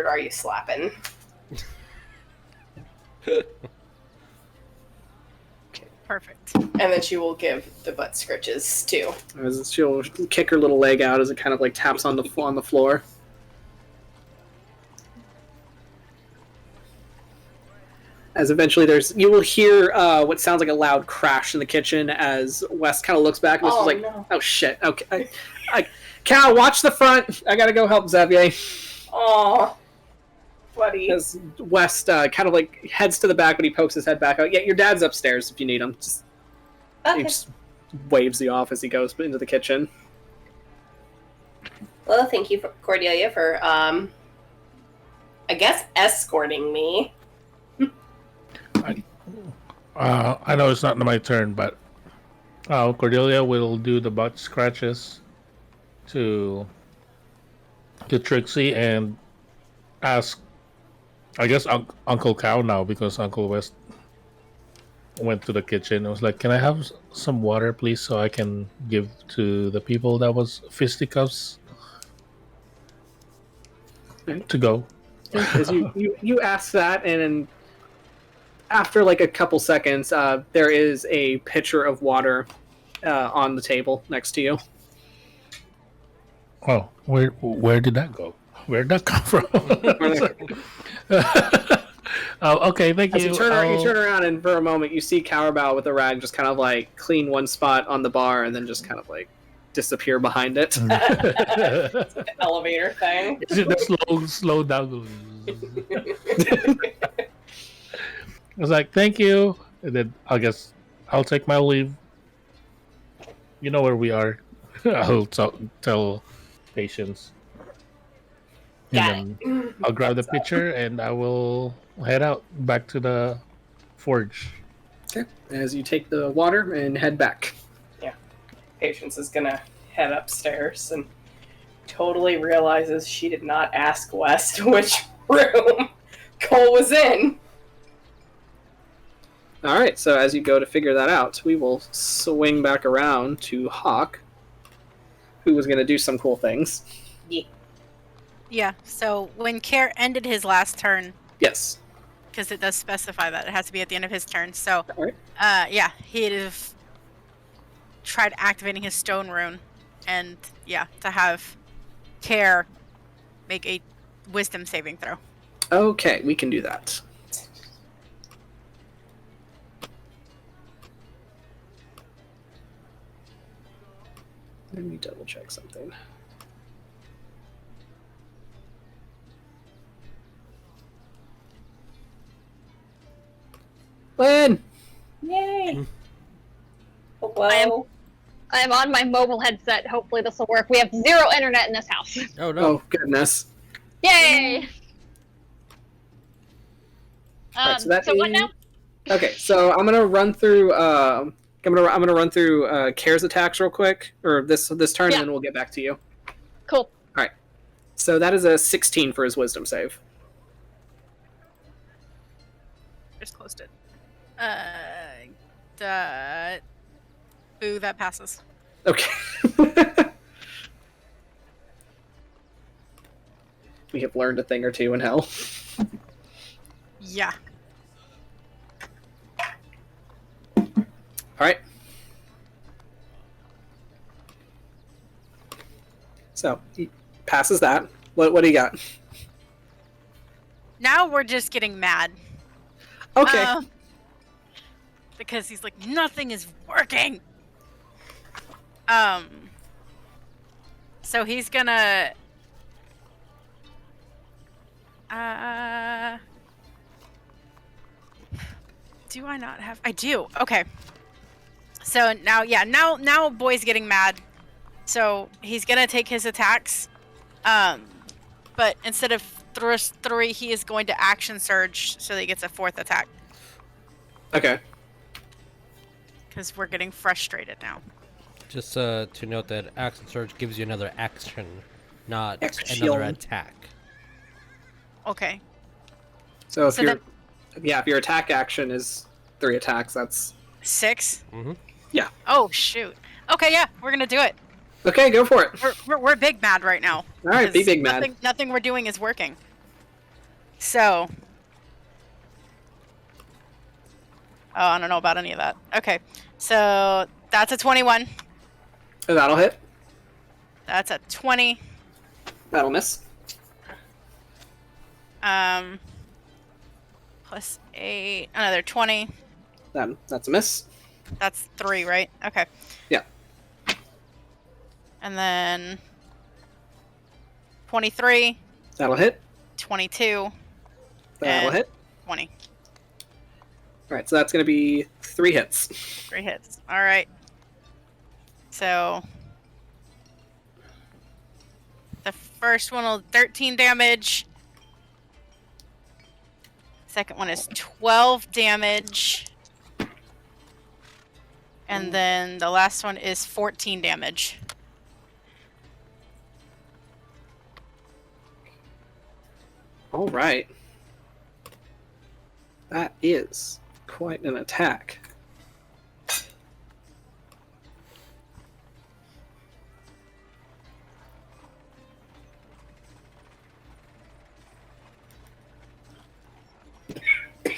are you slapping? Perfect. And then she will give the butt scritches too. As she'll kick her little leg out as it kind of like taps on the floor. As eventually you will hear what sounds like a loud crash in the kitchen as Wes kind of looks back and is like, no. oh shit, okay. Cal, watch the front. I gotta go help Xavier. Aw, buddy. As West kind of like heads to the back, but he pokes his head back out. Yeah, your dad's upstairs if you need him. He Okay. just waves you off as he goes into the kitchen. Well, thank you, Cordelia, for, I guess, escorting me. I know it's not my turn, but Cordelia will do the butt scratches to Trixie and ask, I guess, Uncle Cow now, because Uncle West went to the kitchen and was like, can I have some water, please, so I can give to the people that was fisticuffs to go. As you ask that, and then after like a couple seconds, there is a pitcher of water on the table next to you. Oh, where did that go? Where did that come from? Oh, okay, thank As you. you turn around, and for a moment, you see Cowerbow with a rag just kind of like clean one spot on the bar, and then just kind of like disappear behind it. The elevator thing. Is it the slow down? I was like, thank you. And then I guess I'll take my leave. You know where we are. I'll tell Patience. And then I'll grab the pitcher and I will head out back to the forge. Okay. As you take the water and head back. Yeah. Patience is gonna head upstairs and totally realizes she did not ask West which room Cole was in. All right. So as you go to figure that out, we will swing back around to Hawk, who was going to do some cool things. Yeah, so when Care ended his last turn, Yes. because it does specify that it has to be at the end of his turn, so, All right. yeah, he'd have tried activating his stone rune, and, yeah, to have Care make a wisdom saving throw. Okay, we can do that. Let me double check something. Lynn! Yay! Hello. I am on my mobile headset. Hopefully this will work. We have 0 internet in this house. Oh no. Oh, goodness. Yay! Alright, so that so what now? Okay, so I'm gonna run through. I'm gonna run through Care's attacks real quick, or this turn, Yeah. and then we'll get back to you. Cool. All right. So that is a 16 for his Wisdom save. Just closed it. Boo, that passes. Okay. We have learned a thing or two in hell. Yeah. All right. So he passes that. What do you got? Now we're just getting mad. Okay. Because he's like, nothing is working. So he's gonna. Do I not have? I do. Okay. So now boy's getting mad. So he's gonna take his attacks. But instead of three, he is going to action surge so that he gets a 4th attack. Okay. Because we're getting frustrated now. Just to note that action surge gives you another action, not Action. another attack. Okay. So if So if your attack action is 3 attacks, that's 6. Mm-hmm. Yeah. Oh shoot. Okay, yeah, we're gonna do it. okay. Go for it. We're big mad right now. All right, be because big mad. Nothing we're doing is working. So. Oh, I don't know about any of that. Okay, so that's a 21. And that'll hit. That's a 20. That'll miss. Plus 8, another 20. That's a miss. That's 3, right? Okay. Yeah. And then 23, That'll hit. 22, That'll And- hit. 20. All right, so that's going to be 3 hits. 3 hits. All right. So the first one will 13 damage. Second one is 12 damage. And then the last one is 14 damage. All right. That is quite an attack.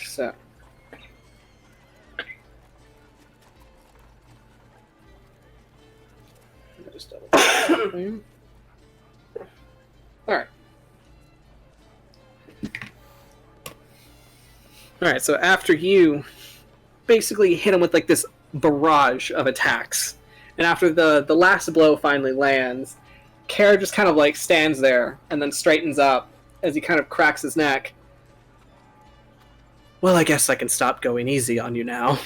So. Let me just double check something. All right. All right, so after you basically hit him with like this barrage of attacks, and after the last blow finally lands, Kara just kind of like stands there and then straightens up as he kind of cracks his neck. Well, I guess I can stop going easy on you now.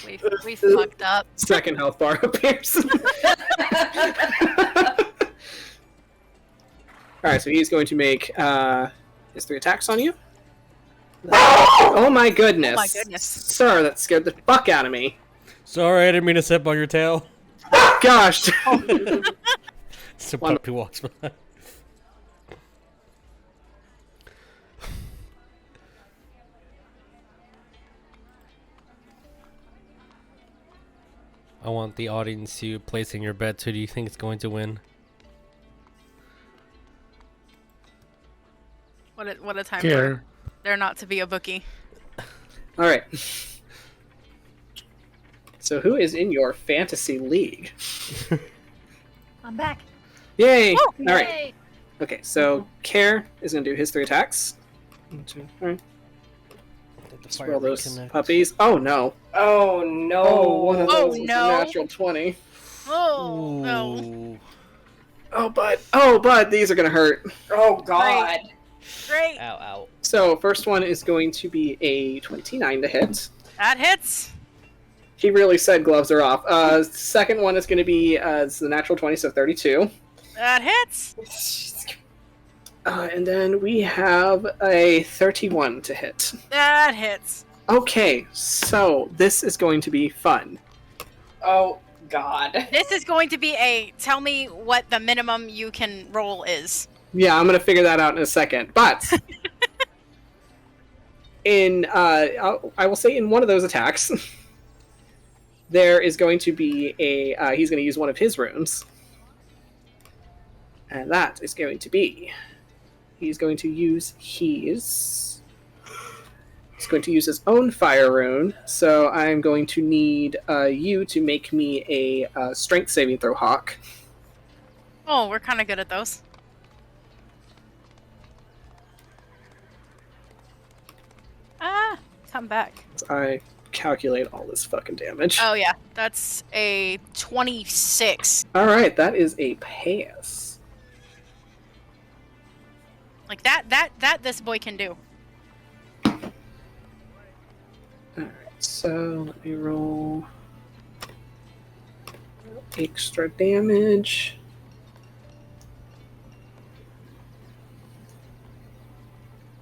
We fucked up. Second health bar appears. Alright, so he's going to make his 3 attacks on you. Oh my goodness. Oh my goodness. Sir, that scared the fuck out of me. Sorry, I didn't mean to step on your tail. Gosh. So puppy walks by. I want the audience to place in your bets. Who do you think is going to win? What a time Here. for there not to be a bookie. Alright. So who is in your fantasy league? I'm back. Yay! Oh, Alright. Yay. Okay, so Care is going to do his 3 attacks. 1, 2, 3. Swirl those puppies. Oh no. Oh no. Oh, one of Oh, those was no. a natural 20. Oh no! Ooh. Oh, bud, these are gonna hurt. Oh God. Great. Ow, ow. So, first one is going to be a 29 to hit. That hits. He really said gloves are off. Second one is going to be it's the natural 20, so 32. That hits. And then we have a 31 to hit. That hits. Okay, so this is going to be fun. Oh God. This is going to be a tell me what the minimum you can roll is. Yeah, I'm going to figure that out in a second. But I will say in one of those attacks, there is going to be he's going to use one of his runes. And that is going to be, he's going to use he's going to use his own fire rune. So I'm going to need you to make me a strength saving throw, Hawk. Oh, we're kind of good at those. Come back. I calculate all this fucking damage. Oh yeah, that's a 26. All right, that is a pass. Like that this boy can do. All right, so let me roll extra damage.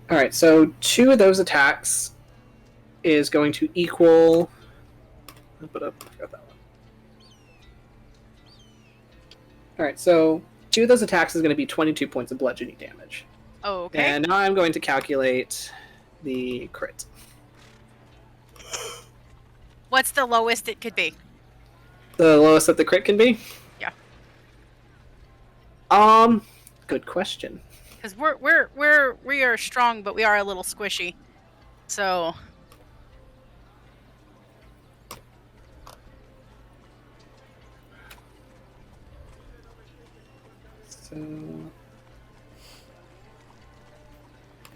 All right, so 2 of those attacks is going to equal. Put up. Got that one. All right, so 2 of those attacks is going to be 22 points of bludgeoning damage. Oh, okay. And now I'm going to calculate the crit. What's the lowest it could be? The lowest that the crit can be? Yeah. Good question. Because we are strong, but we are a little squishy. So. So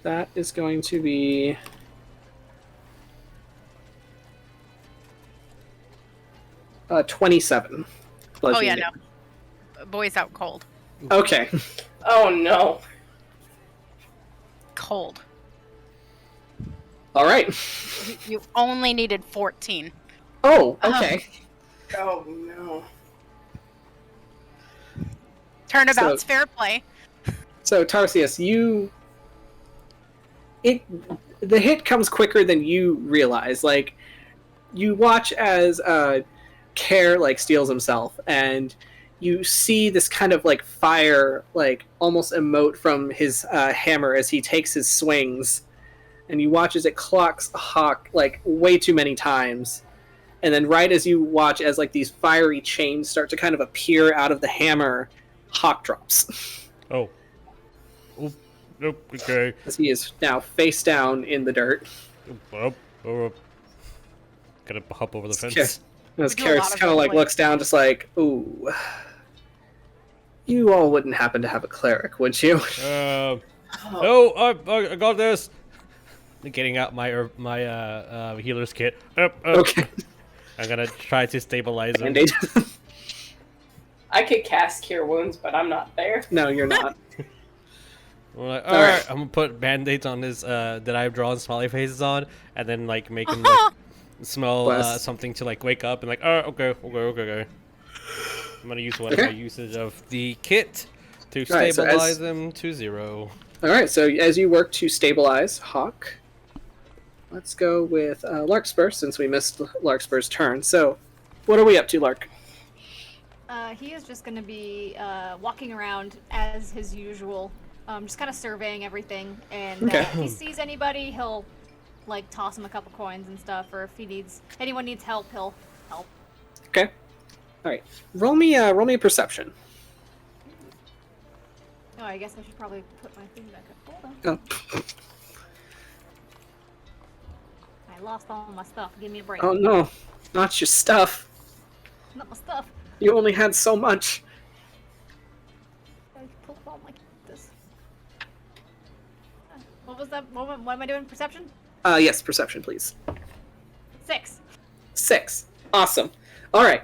that is going to be 27. Oh yeah, no. Boy's out cold. Okay. Oh no. Cold. All right. You only needed 14. Oh, okay. Oh no. Turnabout's fair play. So Tarsius, the hit comes quicker than you realize. Like, you watch as Care like steals himself, and you see this kind of like fire, like almost emote from his hammer as he takes his swings, and you watch as it clocks Hawk like way too many times, and then right as you watch as like these fiery chains start to kind of appear out of the hammer, Hawk drops. Oh. Oop. Nope. Okay. As he is now face down in the dirt. Gotta hop over the fence. As We do a lot Karis of kind of like roleplay. looks down, just like, ooh. You all wouldn't happen to have a cleric, would you? No, I got this. Getting out my healer's kit. Okay. I'm gonna try to stabilize him. Band-Aid. I could cast Cure Wounds, but I'm not there. No, you're not. We're like, All right. alright, I'm gonna put band-aids on his that I've drawn smiley faces on, and then like make him like smell Bless. something to like wake up and like, okay. I'm gonna use one of my usage of the kit to Alright, so stabilize him to 0. All right, so as you work to stabilize Hawk, let's go with Larkspur, since we missed Larkspur's turn. So, what are we up to, Lark? He is just going to be walking around as his usual, just kind of surveying everything. And Okay. if he sees anybody, he'll like toss him a couple coins and stuff. Or if anyone needs help, he'll help. Okay. All right. Roll me a perception. Oh, I guess I should probably put my thing back up. Hold on. Oh, I lost all my stuff. Give me a break. oh no, not your stuff. Not my stuff. You only had so much. I pulled all my this. What was that? What am I doing? Perception? Yes, perception, please. 6. 6. Awesome. All right.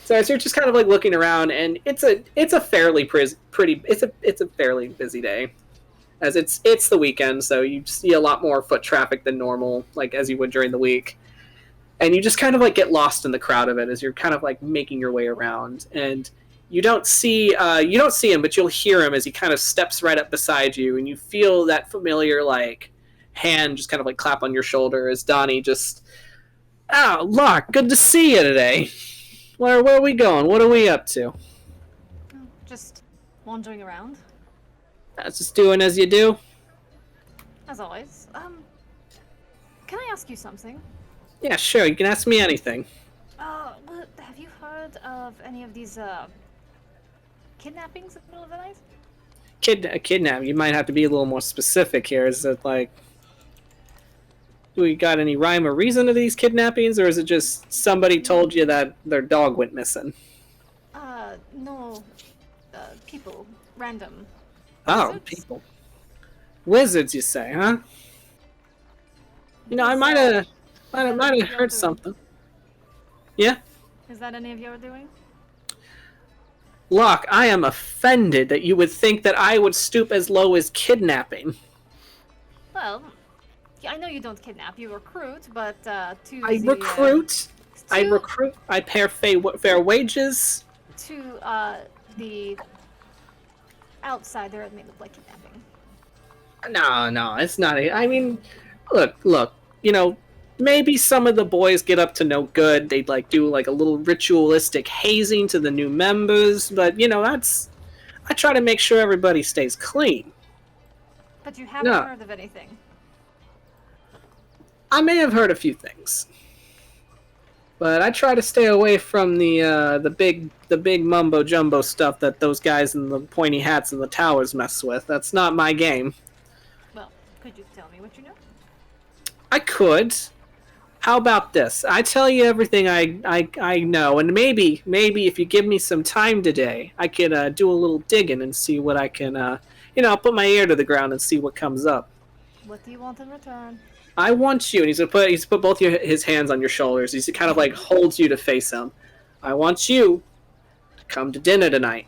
So as you're just kind of like looking around, and it's a fairly it's a fairly busy day, as it's the weekend, so you see a lot more foot traffic than normal, like as you would during the week, and you just kind of like get lost in the crowd of it as you're kind of like making your way around, and you don't see him, but you'll hear him as he kind of steps right up beside you, and you feel that familiar like hand just kind of like clap on your shoulder as Donnie just, oh, Lark, good to see you today. Where are we going? What are we up to? Just wandering around, Just doing as you do. as always. Can I ask you something? Yeah, sure. You can ask me anything. Well, have you heard of any of these kidnappings in the middle of the night? Kidnap. You might have to be a little more specific here. Is it like, do we got any rhyme or reason to these kidnappings, or is it just somebody told you that their dog went missing? No. People. Random. Oh, Wizards? people. Wizards, you say, huh? You know, I might have heard something. Yeah? Is that any of your doing? Locke, I am offended that you would think that I would stoop as low as kidnapping. Well, I know you don't kidnap, you recruit, but I recruit. I pay fair wages. To the outsider, it may look like kidnapping. No, it's not. I mean, look. You know, maybe some of the boys get up to no good. They'd like do like a little ritualistic hazing to the new members, but you know, I try to make sure everybody stays clean. But you haven't heard of anything. I may have heard a few things, but I try to stay away from the big mumbo jumbo stuff that those guys in the pointy hats and the towers mess with. That's not my game. Well, could you tell me what you know? I could. How about this? I tell you everything I know, and maybe if you give me some time today, I could do a little digging and see what I can. I'll put my ear to the ground and see what comes up. What do you want in return? I want you, and he's gonna put both his hands on your shoulders. He's kind of like holds you to face him. I want you to come to dinner tonight.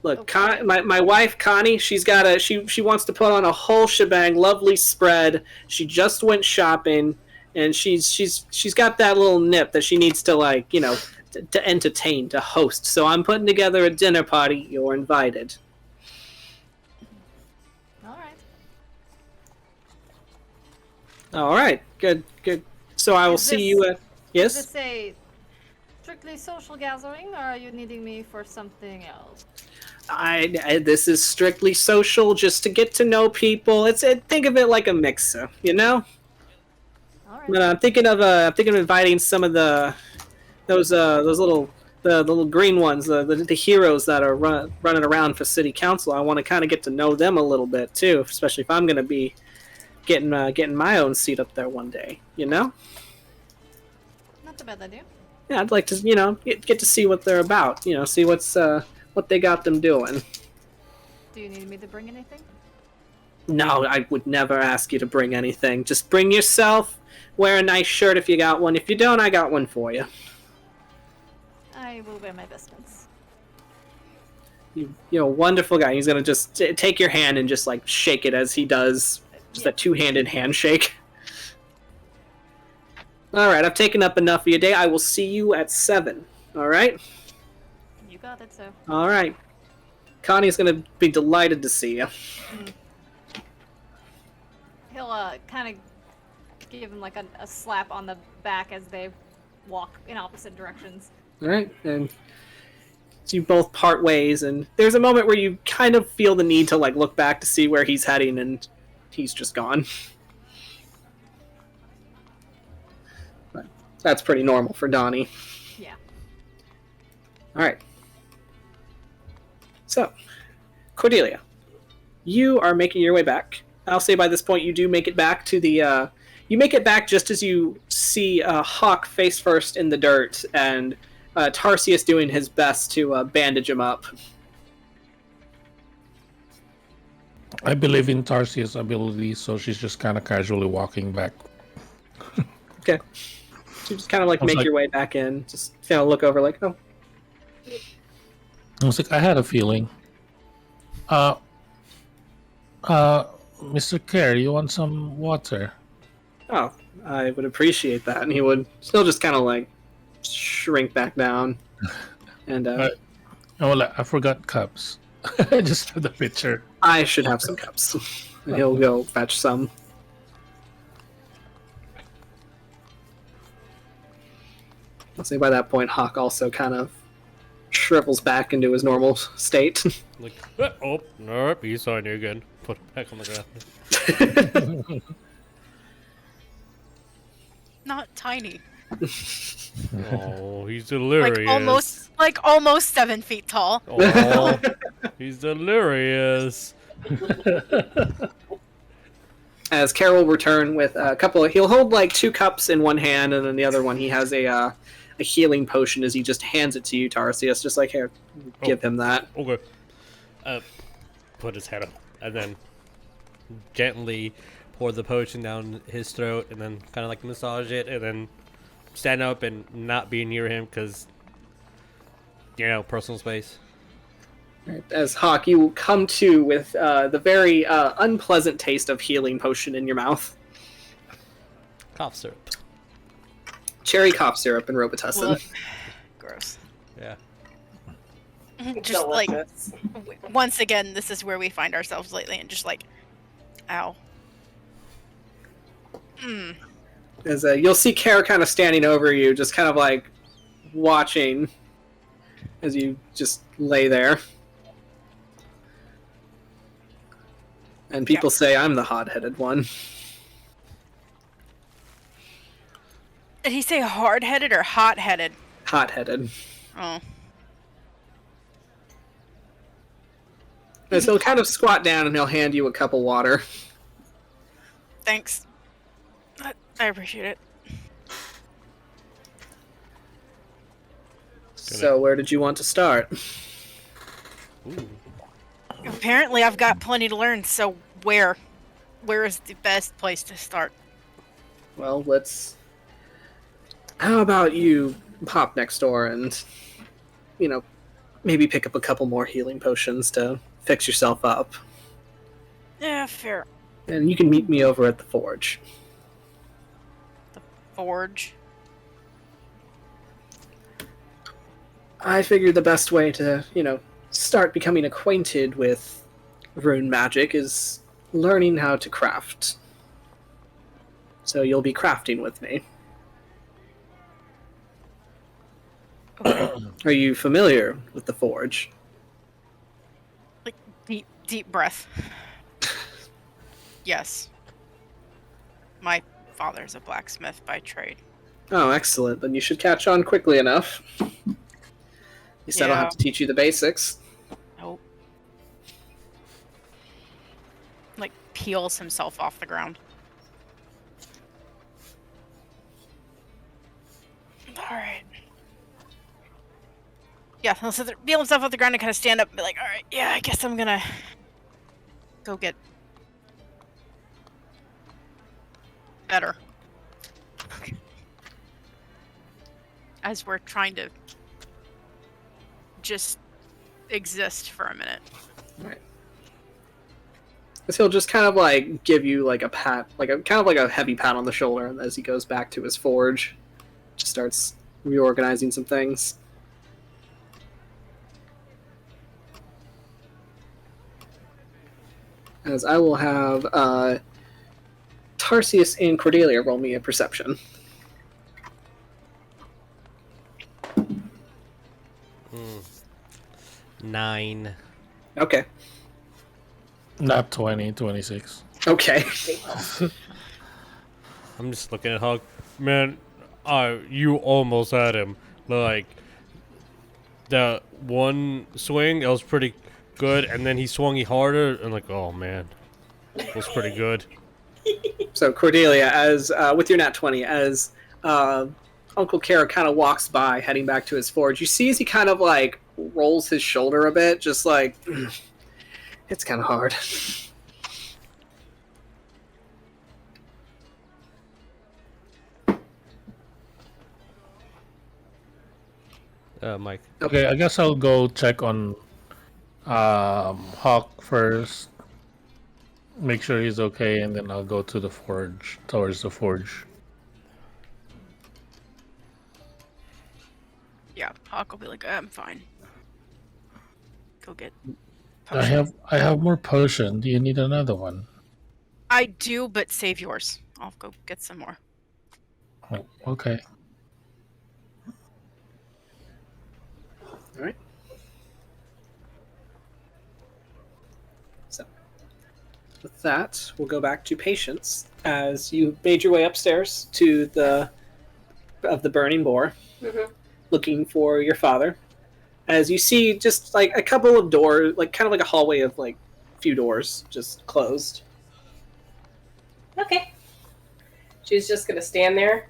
Look, Okay. my wife Connie, she wants to put on a whole shebang, lovely spread. She just went shopping, and she's got that little nip that she needs to to entertain, to host. So I'm putting together a dinner party. You're invited. All right, good. So I will see you at. Yes. Is this a strictly social gathering, or are you needing me for something else? This is strictly social, just to get to know people. Think of it like a mixer, you know. All right. But I'm thinking of inviting some of those little green ones, the heroes that are running around for city council. I want to kind of get to know them a little bit too, especially if I'm going to be getting my own seat up there one day. You know. Not a bad idea. Yeah, I'd like to get to see what they're about. See what they got them doing. Do you need me to bring anything? No, I would never ask you to bring anything. Just bring yourself. Wear a nice shirt if you got one. If you don't, I got one for you. I will wear my vestments. You're a wonderful guy. He's gonna just take your hand and just like shake it as he does. Just a two-handed handshake. All right, I've taken up enough of your day. I will see you at 7. All right. You got it, sir. All right. Connie's gonna be delighted to see you. He'll kind of give him like a slap on the back as they walk in opposite directions. All right, and so you both part ways, and there's a moment where you kind of feel the need to like look back to see where he's heading, and he's just gone. But that's pretty normal for Donnie. Yeah. All right. So, Cordelia, you are making your way back. I'll say by this point you do make it back to the. You make it back just as you see Hawk face first in the dirt, and Tarsius doing his best to bandage him up. I believe in Tarsius' abilities, so she's just kind of casually walking back. Okay. You just kind of like I was make like- your way back in. Just kind of look over, like, oh, I was like, I had a feeling. Mr. Kerr, you want some water? oh, I would appreciate that. And he would still just kind of like shrink back down. And Right. Oh, well, I forgot cups. I just have the pitcher. I should have some cups. And he'll go fetch some. I'll say by that point, Hawk also kind of shrivels back into his normal state. Like, oh, nope, he's on you again. Put it back on the ground. Not tiny. Oh, he's delirious. Like almost 7 feet tall. Oh, he's delirious. As Carol will return with a couple he'll hold like 2 cups in one hand, and then the other one he has a healing potion as he just hands it to you, Tarsius. Just like, here, give him that. Okay. Put his head up, and then gently pour the potion down his throat, and then kind of like massage it, and then stand up and not be near him because, you know, personal space. Right. As Hawk, you come to with the very unpleasant taste of healing potion in your mouth. Cough syrup. Cherry cough syrup and Robitussin. Ugh. Gross. Yeah. Just like, Delicious. once again, this is where we find ourselves lately, and just like, ow. As you'll see Kara kind of standing over you, just kind of like watching as you just lay there. And people say I'm the hot-headed one. Did he say hard-headed or hot-headed? Hot-headed. Oh. As he'll kind of squat down and he'll hand you a cup of water. Thanks. I appreciate it. So where did you want to start? Ooh. Apparently, I've got plenty to learn, so where? Where is the best place to start? Well, how about you pop next door and, maybe pick up a couple more healing potions to fix yourself up. Yeah, fair. And you can meet me over at the forge. Forge. I figured the best way to, start becoming acquainted with rune magic is learning how to craft. So you'll be crafting with me. Okay. Are you familiar with the forge? Like, deep breath. Yes. My father's a blacksmith by trade. Oh, excellent. Then you should catch on quickly enough. At least I don't Yeah. have to teach you the basics. Nope. Like, peels himself off the ground. Alright. Yeah, he'll sit there, peel himself off the ground and kind of stand up and be like, alright, yeah, I guess I'm gonna go get better. As we're trying to just exist for a minute. Because he'll just kind of like give you like a pat, kind of like a heavy pat on the shoulder, and as he goes back to his forge, just starts reorganizing some things. As I will have Tarsius and Cordelia roll me a perception. 9. Okay. Not 20, 26. Okay. I'm just looking at Hawk. Man, you almost had him. Like, the one swing, that was pretty good, and then he swung harder, and like, oh man, that was pretty good. So Cordelia, as with your nat 20, as Uncle Kara kind of walks by, heading back to his forge, you see as he kind of like rolls his shoulder a bit, just like, it's kind of hard. Mike. Okay, I guess I'll go check on Hawk first. Make sure he's okay, and then I'll go to the forge, towards the forge. Yeah, Hawk will be like, I'm fine. Go get I potion. have more potion. Do you need another one? I do, but save yours. I'll go get some more. Oh, okay. All right. So, with that, we'll go back to Patience as you made your way upstairs to the burning boar, looking for your father. As you see, just like a couple of doors, like kind of like a hallway of like few doors, just closed. Okay. She's just gonna stand there,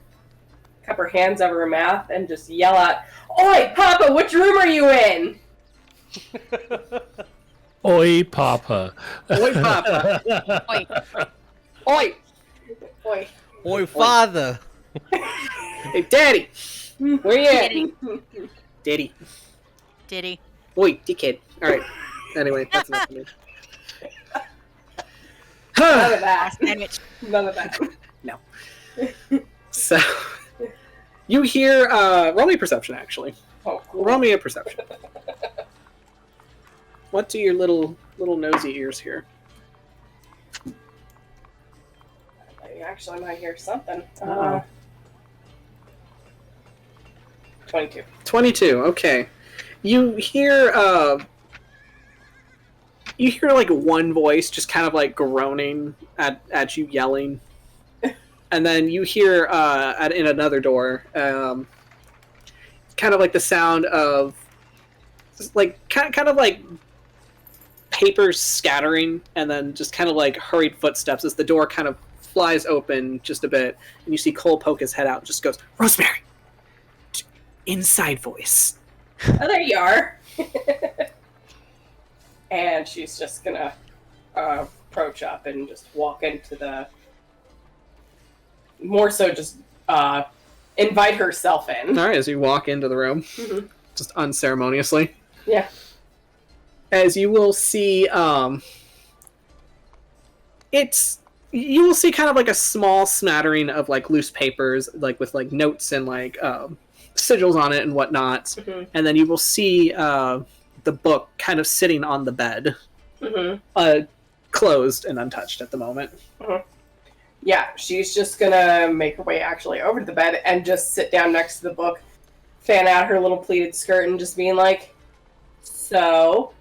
cup her hands over her mouth, and just yell out, "Oi, Papa, which room are you in?" Oi, Papa. Oi, Papa! Oi. Oi! Oi. Oi, father! Hey, Daddy! Where you at? Daddy. Diddy. Oi, dickhead. Alright. Anyway, that's enough for me. None of that. Sandwich. None of that. No. So, you hear, roll me perception, actually. Oh, cool. Roll me a perception. What do your little nosy ears hear? I actually might hear something. Uh-oh. 22. 22, okay. You hear like one voice just kind of like groaning at you, yelling. And then you hear in another door kind of like the sound of like kind of like papers scattering, and then just kind of like hurried footsteps as the door kind of flies open just a bit, and you see Cole poke his head out and just goes, "Rosemary!" Inside voice. Oh, there you are. And she's just gonna approach up and just walk into the... More so just invite herself in. All right, as you walk into the room, just unceremoniously. Yeah. As you will see, you will see kind of like a small smattering of like loose papers, like with like notes and like sigils on it and whatnot, and then you will see the book kind of sitting on the bed, closed and untouched at the moment. Yeah, she's just gonna make her way actually over to the bed and just sit down next to the book, fan out her little pleated skirt, and just being like, "So,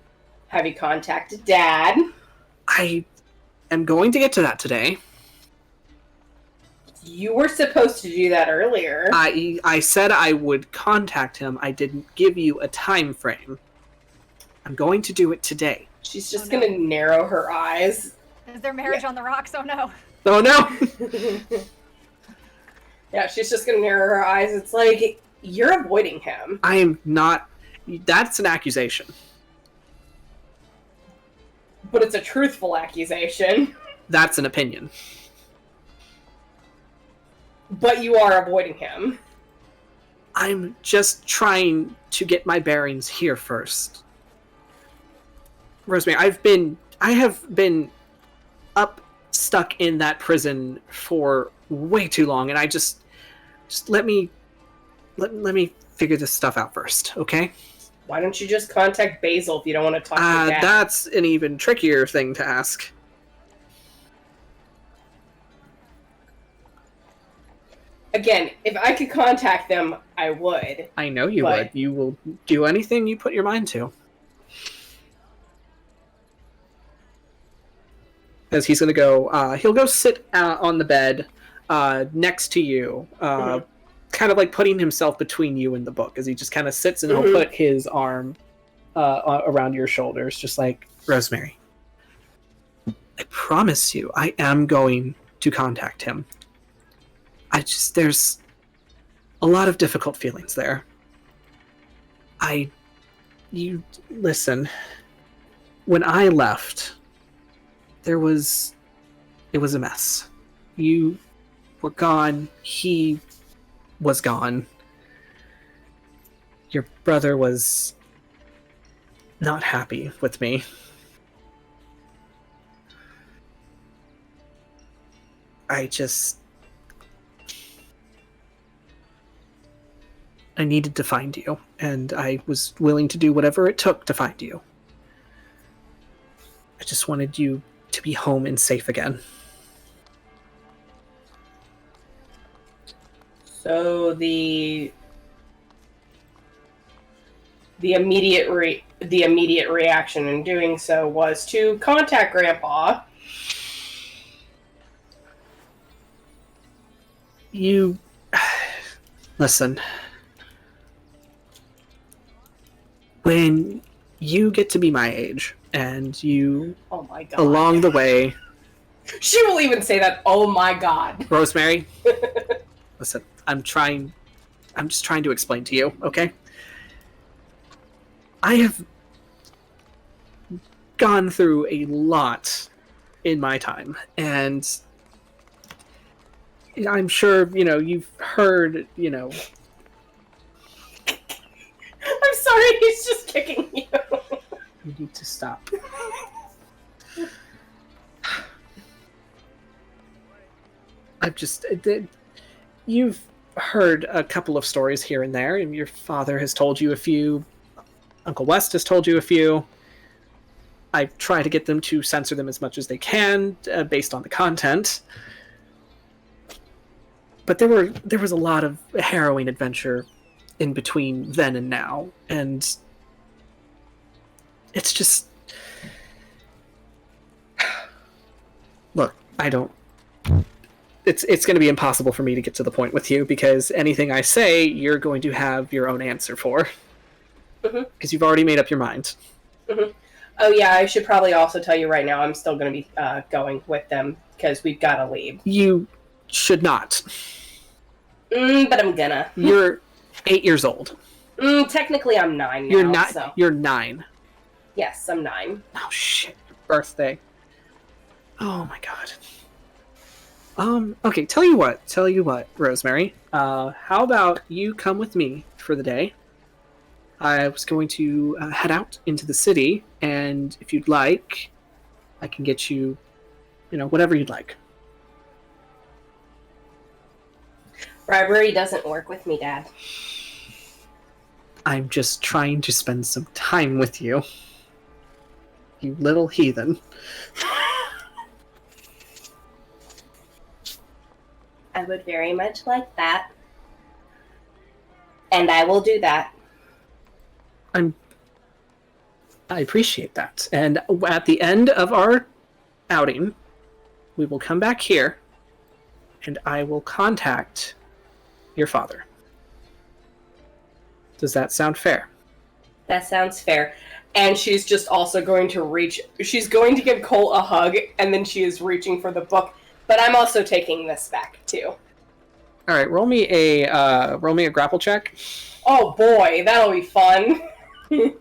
have you contacted Dad?" I am going to get to that today. You were supposed to do that earlier. I said I would contact him. I didn't give you a time frame. I'm going to do it today. She's just gonna narrow her eyes. Is their marriage on the rocks? Oh no. Oh no! Yeah, she's just gonna narrow her eyes. It's like, you're avoiding him. I am not. That's an accusation. But it's a truthful accusation. That's an opinion. But you are avoiding him. I'm just trying to get my bearings here first. Rosemary, I have been stuck in that prison for way too long, and I just let me figure this stuff out first, okay? Why don't you just contact Basil if you don't want to talk to Dad? That's an even trickier thing to ask. Again, if I could contact them, I would. I know you would. You will do anything you put your mind to. As he's going to go, he'll go sit on the bed next to you, kind of like putting himself between you and the book, as he just kind of sits and he'll put his arm around your shoulders, just like, Rosemary, I promise you, I am going to contact him. There's a lot of difficult feelings there. Listen, when I left, it was a mess. You were gone, he was gone. your brother was not happy with me. I needed to find you, and I was willing to do whatever it took to find you. I just wanted you to be home and safe again. So the immediate reaction in doing so was to contact Grandpa. You listen. When you get to be my age, and you, Oh my god. along the way, She will even say that, oh my god. Rosemary, listen, I'm just trying to explain to you, okay? I have gone through a lot in my time, and I'm sure, you've heard, I'm sorry, he's just kicking you. You need to stop. You've heard a couple of stories here and there, and your father has told you a few. Uncle West has told you a few. I try to get them to censor them as much as they can, based on the content. But there was a lot of harrowing adventure in between then and now, and it's just... Look, it's going to be impossible for me to get to the point with you, because anything I say, you're going to have your own answer for. Because you've already made up your mind. Oh yeah, I should probably also tell you right now, I'm still going to be going with them, because we've got to leave. You should not. But I'm gonna. You're 8 years old. Technically I'm 9 now. You're not. So. You're 9. Yes, I'm 9. Oh shit! Your birthday. Oh my god. Okay. Tell you what, Rosemary. How about you come with me for the day? I was going to head out into the city, and if you'd like, I can get you, whatever you'd like. Bribery doesn't work with me, Dad. I'm just trying to spend some time with you. You little heathen. I would very much like that. And I will do that. I appreciate that. And at the end of our outing, we will come back here, and I will contact your father. Does that sound fair? That sounds fair. And she's just also going to she's going to give Cole a hug, and then she is reaching for the book. But I'm also taking this back, too. All right, roll me a grapple check. Oh boy, that'll be fun. I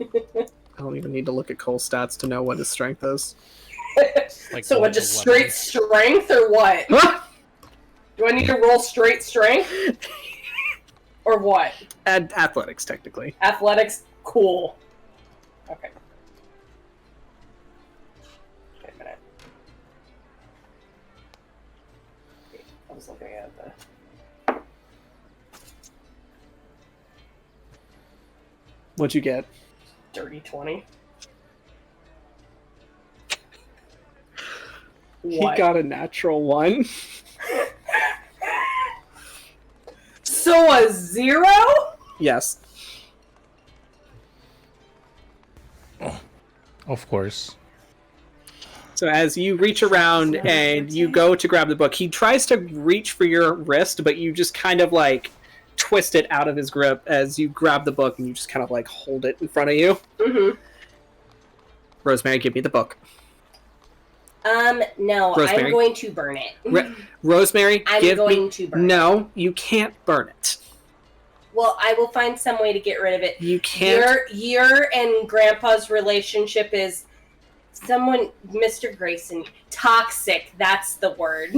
don't even need to look at Cole's stats to know what his strength is. Like So what, just straight strength, or what? Do I need to roll straight strength? Or what? Athletics, technically. Athletics? Cool. Okay. Wait a minute. I was looking at the... What'd you get? Dirty 20. He What? got a natural 1. So a 0? Yes. Of course. So as you reach around and you go to grab the book, he tries to reach for your wrist, but you just kind of like twist it out of his grip as you grab the book and you just kind of like hold it in front of you. Mm-hmm. Rosemary, give me the book. No, Rosemary. I'm going to burn it. Rosemary, I'm give going me... to burn it. No, you can't burn it. Well, I will find some way to get rid of it. You can't... Your and Grandpa's relationship is someone, Mr. Greyson, toxic. That's the word.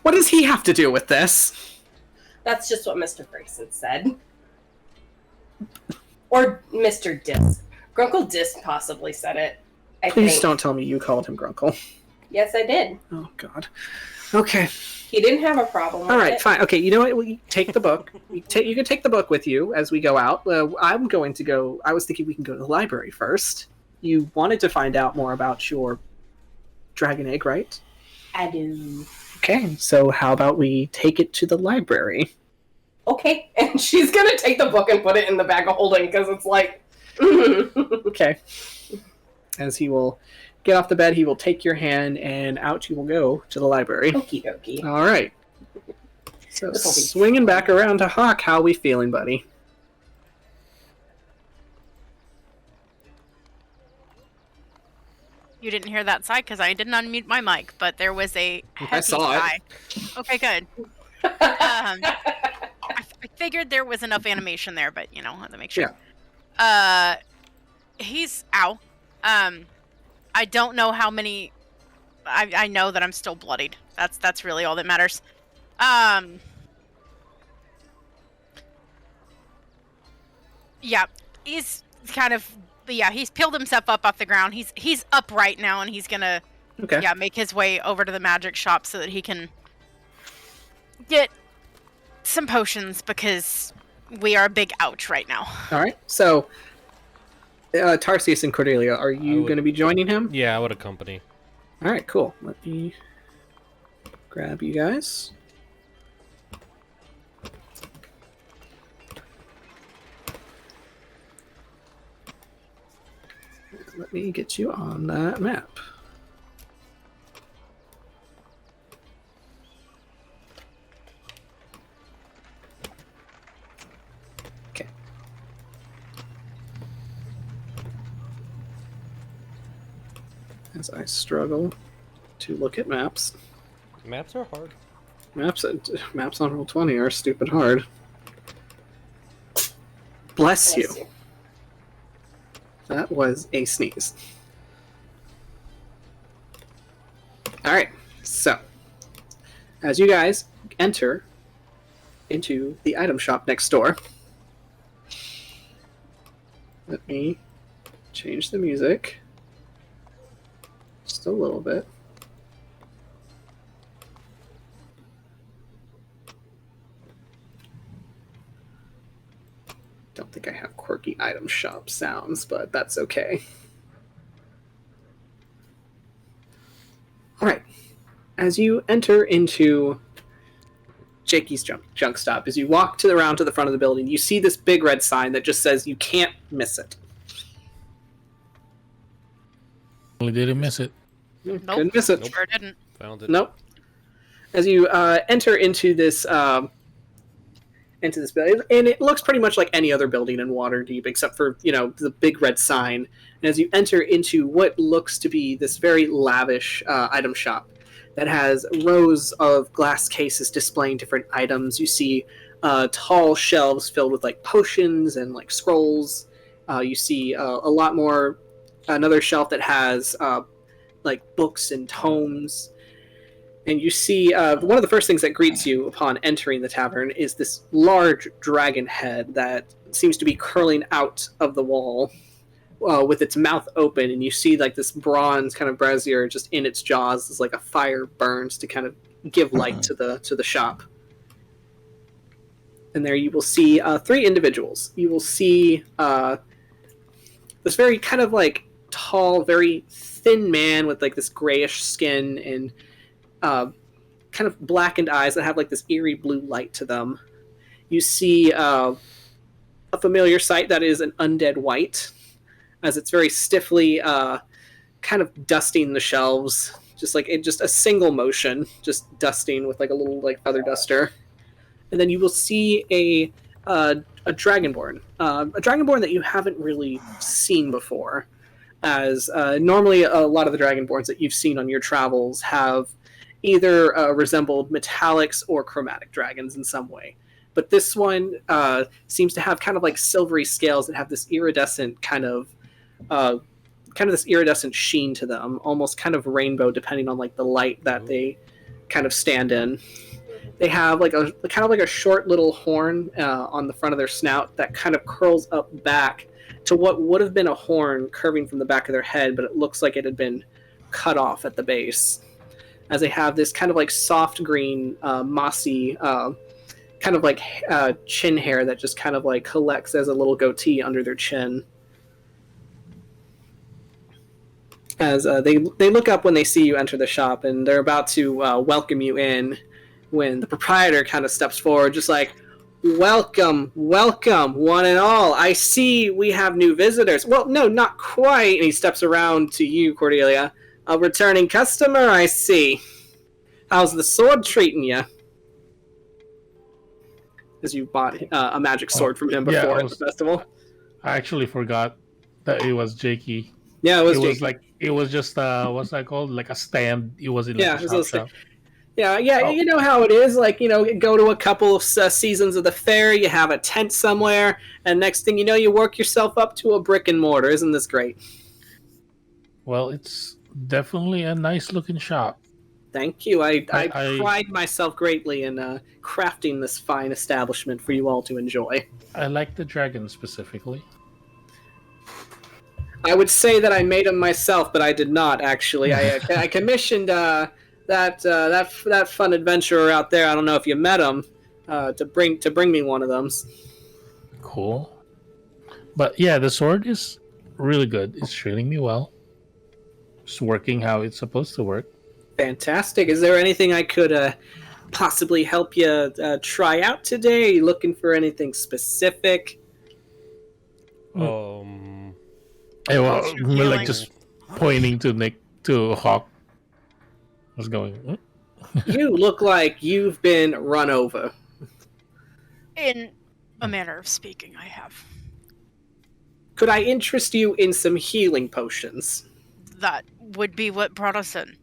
What does he have to do with this? That's just what Mr. Greyson said. Or Mr. Disc. Grunkle Disc possibly said it. I Please think. don't tell me you called him Grunkle. Yes, I did. Oh, God. Okay. He didn't have a problem with All right, it. fine. Okay, you know what? We take the book. You can take the book with you as we go out. I'm going to go... I was thinking we can go to the library first. You wanted to find out more about your dragon egg, right? I do. Okay, so how about we take it to the library? Okay. And she's going to take the book and put it in the bag of holding because it's like... Okay. As he will get off the bed, he will take your hand, and out you will go to the library. Okie dokie. All right. So This'll be swinging back around to Hawk, how we feeling, buddy? You didn't hear that sigh because I didn't unmute my mic, but there was a heavy saw it. sigh. Okay, good. I figured there was enough animation there, but I had to make sure. Yeah. He's ow. I don't know how many. I know that I'm still bloodied. That's really all that matters. Yeah, he's kind of. But yeah, he's peeled himself up off the ground. He's up right now, and he's gonna make his way over to the magic shop so that he can get some potions because we are a big ouch right now. All right. So, Tarsius and Cordelia, are you going to be joining him? Yeah, I would accompany. All right, cool. Let me grab you guys. Let me get you on that map. Okay. As I struggle to look at maps. Maps are hard. Maps on Roll20 are stupid hard. Bless you. That was a sneeze. Alright, so as you guys enter into the item shop next door, let me change the music just a little bit. Don't think I have quirky item shop sounds, but that's okay. All right. As you enter into Jakey's junk stop, as you walk around to the front of the building, you see this big red sign that just says you can't miss it. Only didn't miss it. Nope. Couldn't miss it. Sure didn't. Found it. Nope. As you enter into this building, and it looks pretty much like any other building in Waterdeep, except for the big red sign. And as you enter into what looks to be this very lavish item shop that has rows of glass cases displaying different items, you see tall shelves filled with like potions and like scrolls. You see a lot more. Another shelf that has like books and tomes. And you see one of the first things that greets you upon entering the tavern is this large dragon head that seems to be curling out of the wall with its mouth open. And you see like this bronze kind of brazier just in its jaws as like a fire burns to kind of give light to the shop. And there you will see three individuals. You will see this very kind of like tall, very thin man with like this grayish skin and kind of blackened eyes that have like this eerie blue light to them. You see a familiar sight that is an undead wight, as it's very stiffly kind of dusting the shelves, just a single motion, just dusting with like a little like feather duster. And then you will see a dragonborn, that you haven't really seen before, as normally a lot of the dragonborns that you've seen on your travels have either resembled metallics or chromatic dragons in some way. But this one seems to have kind of like silvery scales that have this iridescent kind of this iridescent sheen to them, almost kind of rainbow depending on like the light that they kind of stand in. They have like a kind of like a short little horn on the front of their snout that kind of curls up back to what would have been a horn curving from the back of their head, but it looks like it had been cut off at the base. As they have this kind of like soft green, mossy, kind of like chin hair that just kind of like collects as a little goatee under their chin. As they look up when they see you enter the shop, and they're about to welcome you in, when the proprietor kind of steps forward, just like, welcome, welcome, one and all. I see we have new visitors. Well, no, not quite. And he steps around to you, Cordelia. A returning customer, I see. How's the sword treating you? As you bought a magic sword from him before at the festival. I actually forgot that it was Jakey. Yeah, it was Jakey. Jakey. It was just what's that called? Like a stand. It was in Yeah, like a shop. Yeah, Oh. You know how it is. Like, you know, go to a couple of seasons of the fair, you have a tent somewhere, and next thing you know, you work yourself up to a brick and mortar. Isn't this great? Well, it's definitely a nice looking shop. Thank you. I pride myself greatly in crafting this fine establishment for you all to enjoy. I like the dragon specifically. I would say that I made them myself, but I did not actually. I commissioned that fun adventurer out there. I don't know if you met him to bring me one of them. Cool. But yeah, the sword is really good. It's treating me well. It's working how it's supposed to work. Fantastic. Is there anything I could possibly help you try out today? Are you looking for anything specific? Hey, well, What's your we're like feeling? just pointing to Hawk. I was going. You look like you've been run over. In a manner of speaking, I have. Could I interest you in some healing potions? That would be what brought us in.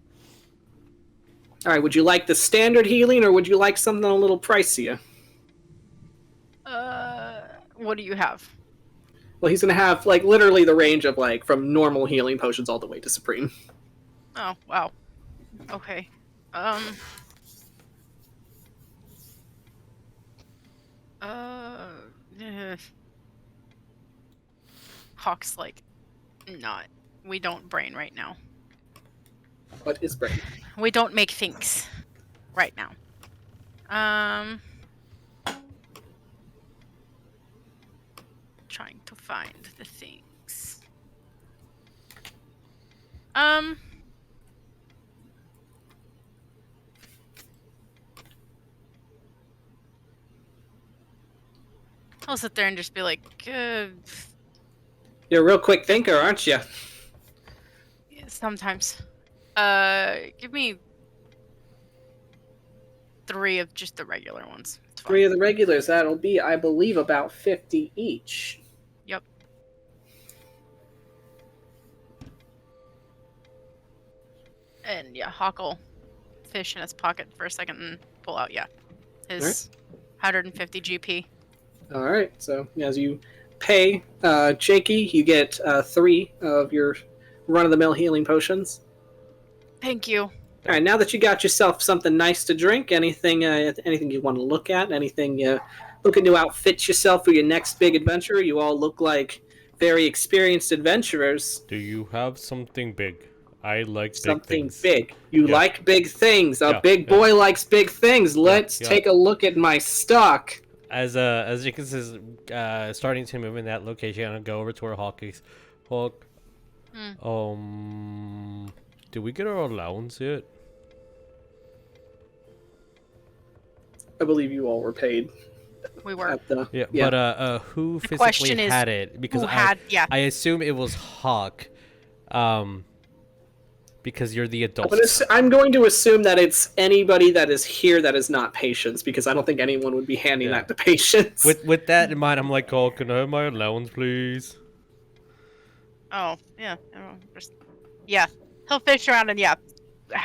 All right, would you like the standard healing, or would you like something a little pricier? What do you have? Well, he's gonna have like literally the range of like from normal healing potions all the way to supreme. Oh, wow. Okay. Hawk's like, not. We don't brain right now. What is brain? We don't make things right now. Trying to find the things. I'll sit there and just be like, You're a real quick thinker, aren't you? sometimes. Give me 3 of just the regular ones. It's fine. 3 of the regulars. That'll be, I believe, about 50 each. Yep. And yeah, Hawk will fish in his pocket for a second and pull out, his 150 GP. All right. So as you pay Jakey, you get 3 of your run-of-the-mill healing potions. Thank you. All right. Now that you got yourself something nice to drink, anything you want to look at, anything you looking to outfit yourself for your next big adventure? You all look like very experienced adventurers. Do you have something big? I like Something big things. big. You Yeah. like big things. A Yeah, big boy likes big things. Let's yeah. take a look at my stock. As Jenkins is starting to move in that location, I'm gonna go over to where Hawk is. Hawk, did we get our allowance yet? I believe you all were paid. We were. At the, Yeah, yeah. but who The physically question is, had it? Because who had? Yeah. I assume it was Hawk, because you're the adult. I'm going to assume that it's anybody that is here that is not patients, because I don't think anyone would be handing Yeah. that to patients. With that in mind, I'm like, oh, can I have my allowance, please? Oh, yeah. Yeah. He'll fish around and I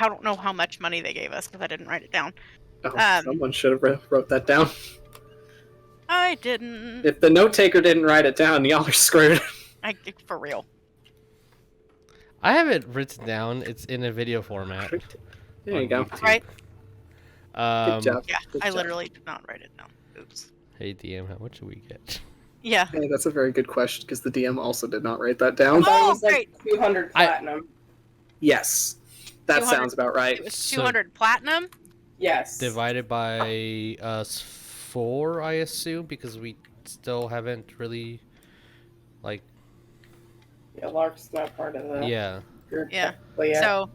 don't know how much money they gave us because I didn't write it down. Someone should have wrote that down. I didn't. If the note taker didn't write it down, y'all are screwed. For real. I have it written down. It's in a video format. There you go. YouTube. Right? Good job. Yeah, Good I job. literally did not write it down. Oops. Hey DM, how much do we get? Yeah. Hey, that's a very good question because the DM also did not write that down. That Oh, was like 200 platinum. Yes, that 200 sounds about right. It was So- 200 platinum. Yes. Divided by 4, I assume, because we still haven't really, like, Yeah, Lark's not part of the yeah. group. Yeah. technically yet. So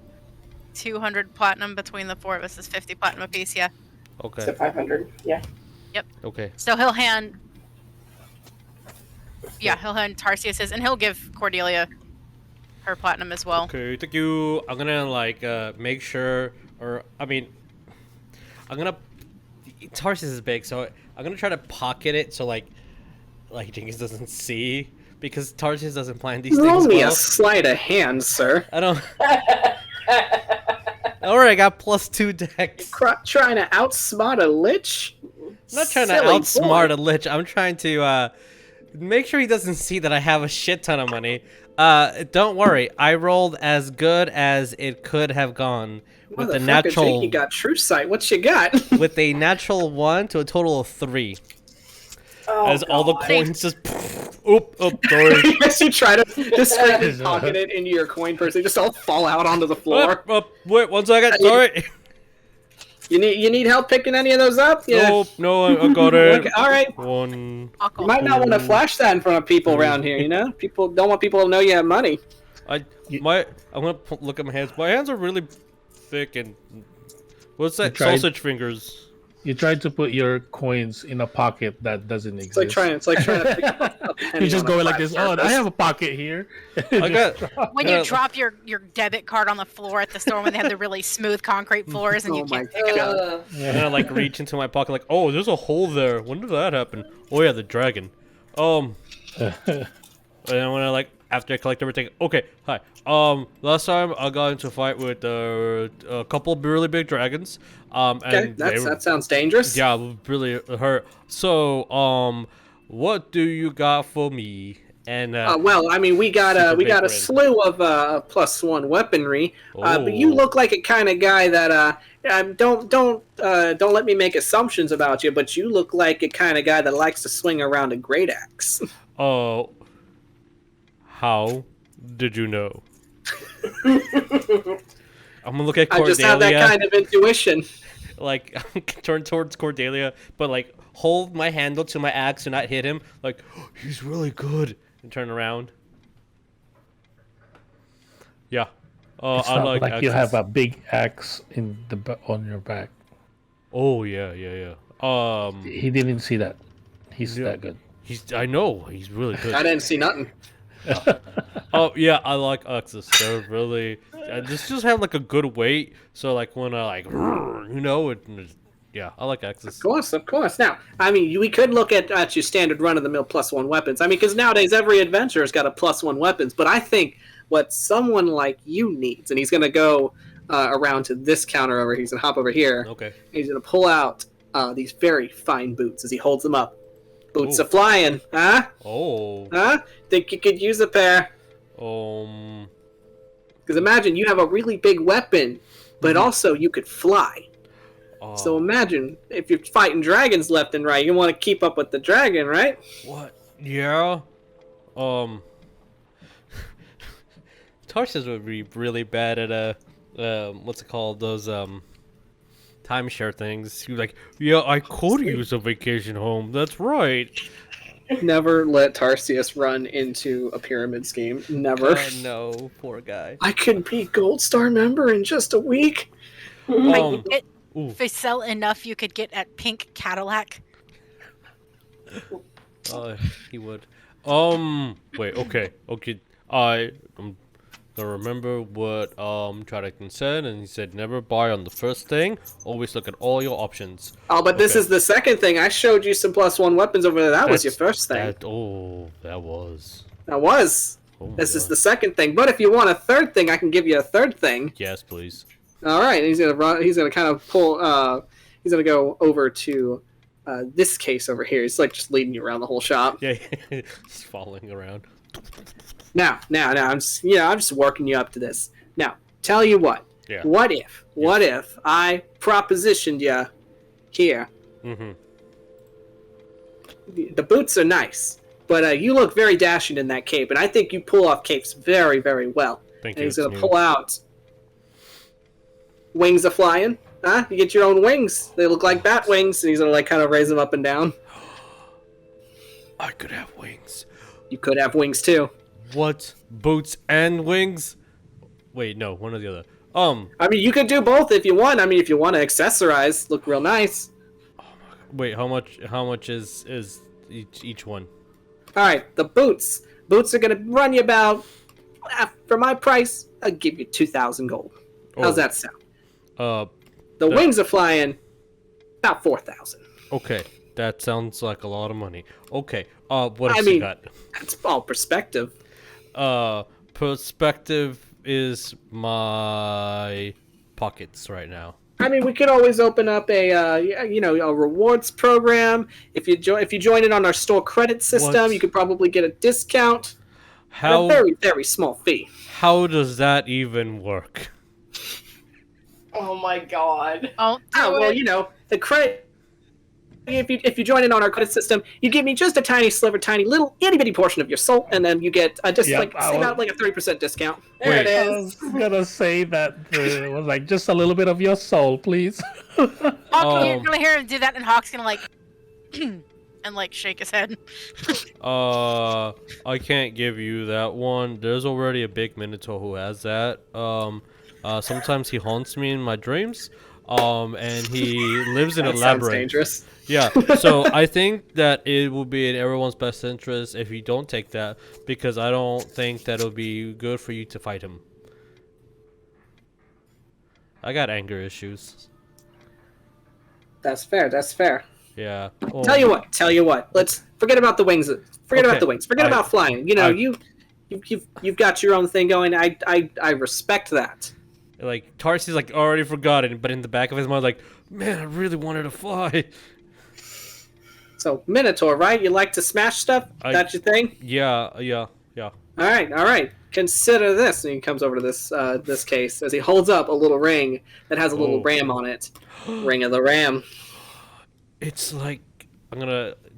200 platinum between the four of us is 50 platinum apiece. Yeah. So Okay. 500. Yeah. Okay. So he'll hand. Yeah, he'll hand Tarsius his, and he'll give Cordelia her platinum as well. Okay, thank you. I'm gonna like make sure, or I mean, I'm gonna. Tarsius is big, so I'm gonna try to pocket it so like Jenkins doesn't see, because Tarsius doesn't plan these Roll things me a well. sleight of hand, sir. I don't. Alright, I got +2 dex. Trying to outsmart a lich? I'm not trying to Silly outsmart boy. a lich. I'm trying to make sure he doesn't see that I have a shit ton of money. Don't worry. I rolled as good as it could have gone with the Motherfucker, natural Jake, you got true sight. What you got? with a natural 1 to a total of 3. Oh, As all the God. coins just oop, sorry. Yes, you try to discreetly pocket it into your coin purse. They just all fall out onto the floor. Wait 1 second. Sorry. You need help picking any of those up? Yeah. Nope, no, I got it. Okay, all right. 1. You might not want to flash that in front of people around here. You know, people don't want people to know you have money. I'm gonna look at my hands. My hands are really thick and what's that? tried- Sausage fingers. You tried to put your coins in a pocket that doesn't exist. It's like trying to pick up a penny You're just on a going like flat this. Oh, surface. I have a pocket here. I got. When you drop your debit card on the floor at the store when they have the really smooth concrete floors and you Oh my can't pick it up. And then I like reach into my pocket, like, oh, there's a hole there. When did that happen? Oh yeah, the dragon. And then when I like after I collect everything, okay, hi. Last time I got into a fight with a couple of really big dragons. Okay, And they were, that sounds dangerous. yeah, really hurt. So, what do you got for me? And Well, I mean, we got Super a big red. slew of +1 weaponry, but you Oh. look like a kind of guy that don't let me make assumptions about you, but you look like a kind of guy that likes to swing around a great axe. oh, how did you know? I'm gonna look at I Cordelia. just have that kind of intuition. Like turn towards Cordelia, but like hold my handle to my axe and not hit him. Like he's really good, and turn around. Yeah, It's I not like like you axes. have a big axe in on your back. Oh yeah. He didn't see that. He's Yeah. that good. I know he's really good. I didn't see nothing. Oh yeah, I like axes. They're really just have like a good weight. So like when I like yeah, I like axes. Of course. Now, I mean, we could look at your standard run-of-the-mill +1 weapons. I mean, because nowadays every adventurer's got a +1 weapons. But I think what someone like you needs, and he's going to go around to this counter over here. He's going to hop over here. Okay. He's going to pull out these very fine boots as he holds them up. Boots Ooh. are flying, huh? Oh. Huh? Think you could use a pair? Um. Because imagine you have a really big weapon, but also you could fly. So imagine if you're fighting dragons left and right, you want to keep up with the dragon, right? What? Yeah. Tarsius would be really bad at what's it called? Those timeshare things. You're like, yeah, I could use a vacation home. That's right. Never let Tarsius run into a pyramid scheme. Never. No, poor guy. I could be Gold Star member in just a week. If they sell enough, you could get at Pink Cadillac. He would. Wait. Okay. I'm gonna remember what Chadington said, and he said never buy on the first thing. Always look at all your options. Oh, but this Okay. is the second thing. I showed you some +1 weapons over there. That was your first thing. That was. That was. Oh This my is God. the second thing. But if you want a third thing, I can give you a third thing. Yes, please. All right. He's gonna run. He's gonna kind of pull. He's gonna go over to this case over here. He's like just leading you around the whole shop. Yeah, just following around. Now, I'm just working you up to this. Now, tell you what, Yeah. What if I propositioned you here? Mm-hmm. The boots are nice, but you look very dashing in that cape, and I think you pull off capes very, very well. Thank And you. he's going to pull out wings of flying. Huh? You get your own wings. They look like bat wings, and he's going to like kind of raise them up and down. I could have wings. You could have wings too. What? Boots and wings? Wait, no, one or the other. I mean, you could do both if you want. I mean, if you want to accessorize, look real nice. Wait, how much is each one? All right, the boots. Boots are gonna run you about. For my price, I'll give you 2,000 gold. How's that sound? The wings are flying. About 4,000. Okay, that sounds like a lot of money. Okay, what else you got? That's all perspective. Perspective is my pockets right now. I mean, we could always open up a rewards program. If you join in on our store credit system, you could probably get a discount. How? A very, very small fee. How does that even work? Oh my god. Oh, well, the credit. If you join in on our credit system, you give me just a tiny sliver, tiny little itty bitty portion of your soul, and then you get about like a 30% discount. There it I is. was gonna say that it was like just a little bit of your soul, please. Hawk, you're gonna hear him do that, and Hawk's gonna like, and like shake his head. I can't give you that one. There's already a big Minotaur who has that. Sometimes he haunts me in my dreams. And he lives in a labyrinth. Sounds dangerous. Yeah, so I think that it will be in everyone's best interest if you don't take that, because I don't think that it'll be good for you to fight him. I got anger issues. That's fair. That's fair. Yeah. Tell you what. Let's forget about the wings. Forget about the wings. Forget about flying. You've got your own thing going. I respect that. Like Tarsius like already forgotten, but in the back of his mind, like, man, I really wanted to fly. So Minotaur, right? You like to smash stuff? That's your thing? Yeah. All right. Consider this. And he comes over to this case as he holds up a little ring that has a little ram on it. Ring of the Ram. It's like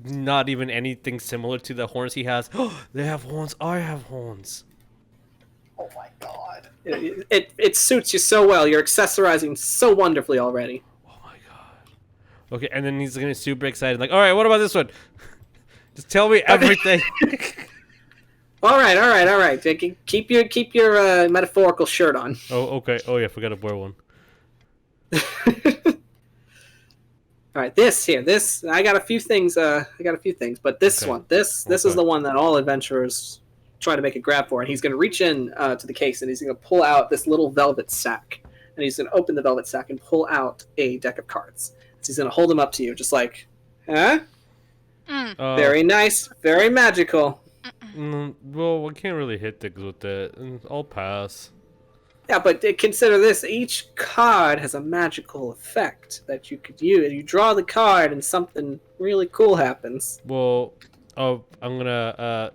not even anything similar to the horns he has. They have horns. I have horns. Oh my god. It suits you so well. You're accessorizing so wonderfully already. Oh my god. Okay, and then he's gonna be super excited. Like, all right, what about this one? Just tell me everything. All right. Keep your metaphorical shirt on. Oh, okay. Oh yeah, I forgot to wear one. All right, this. I got a few things. But this one, this is the one that all adventurers try to make a grab for, and he's going to reach in to the case, and he's going to pull out this little velvet sack, and he's going to open the velvet sack and pull out a deck of cards. So he's going to hold them up to you, just like, huh? Very nice, very magical. Well, I can't really hit things with it. I'll pass. Yeah, but consider this. Each card has a magical effect that you could use. You draw the card and something really cool happens. Well, I'm going to...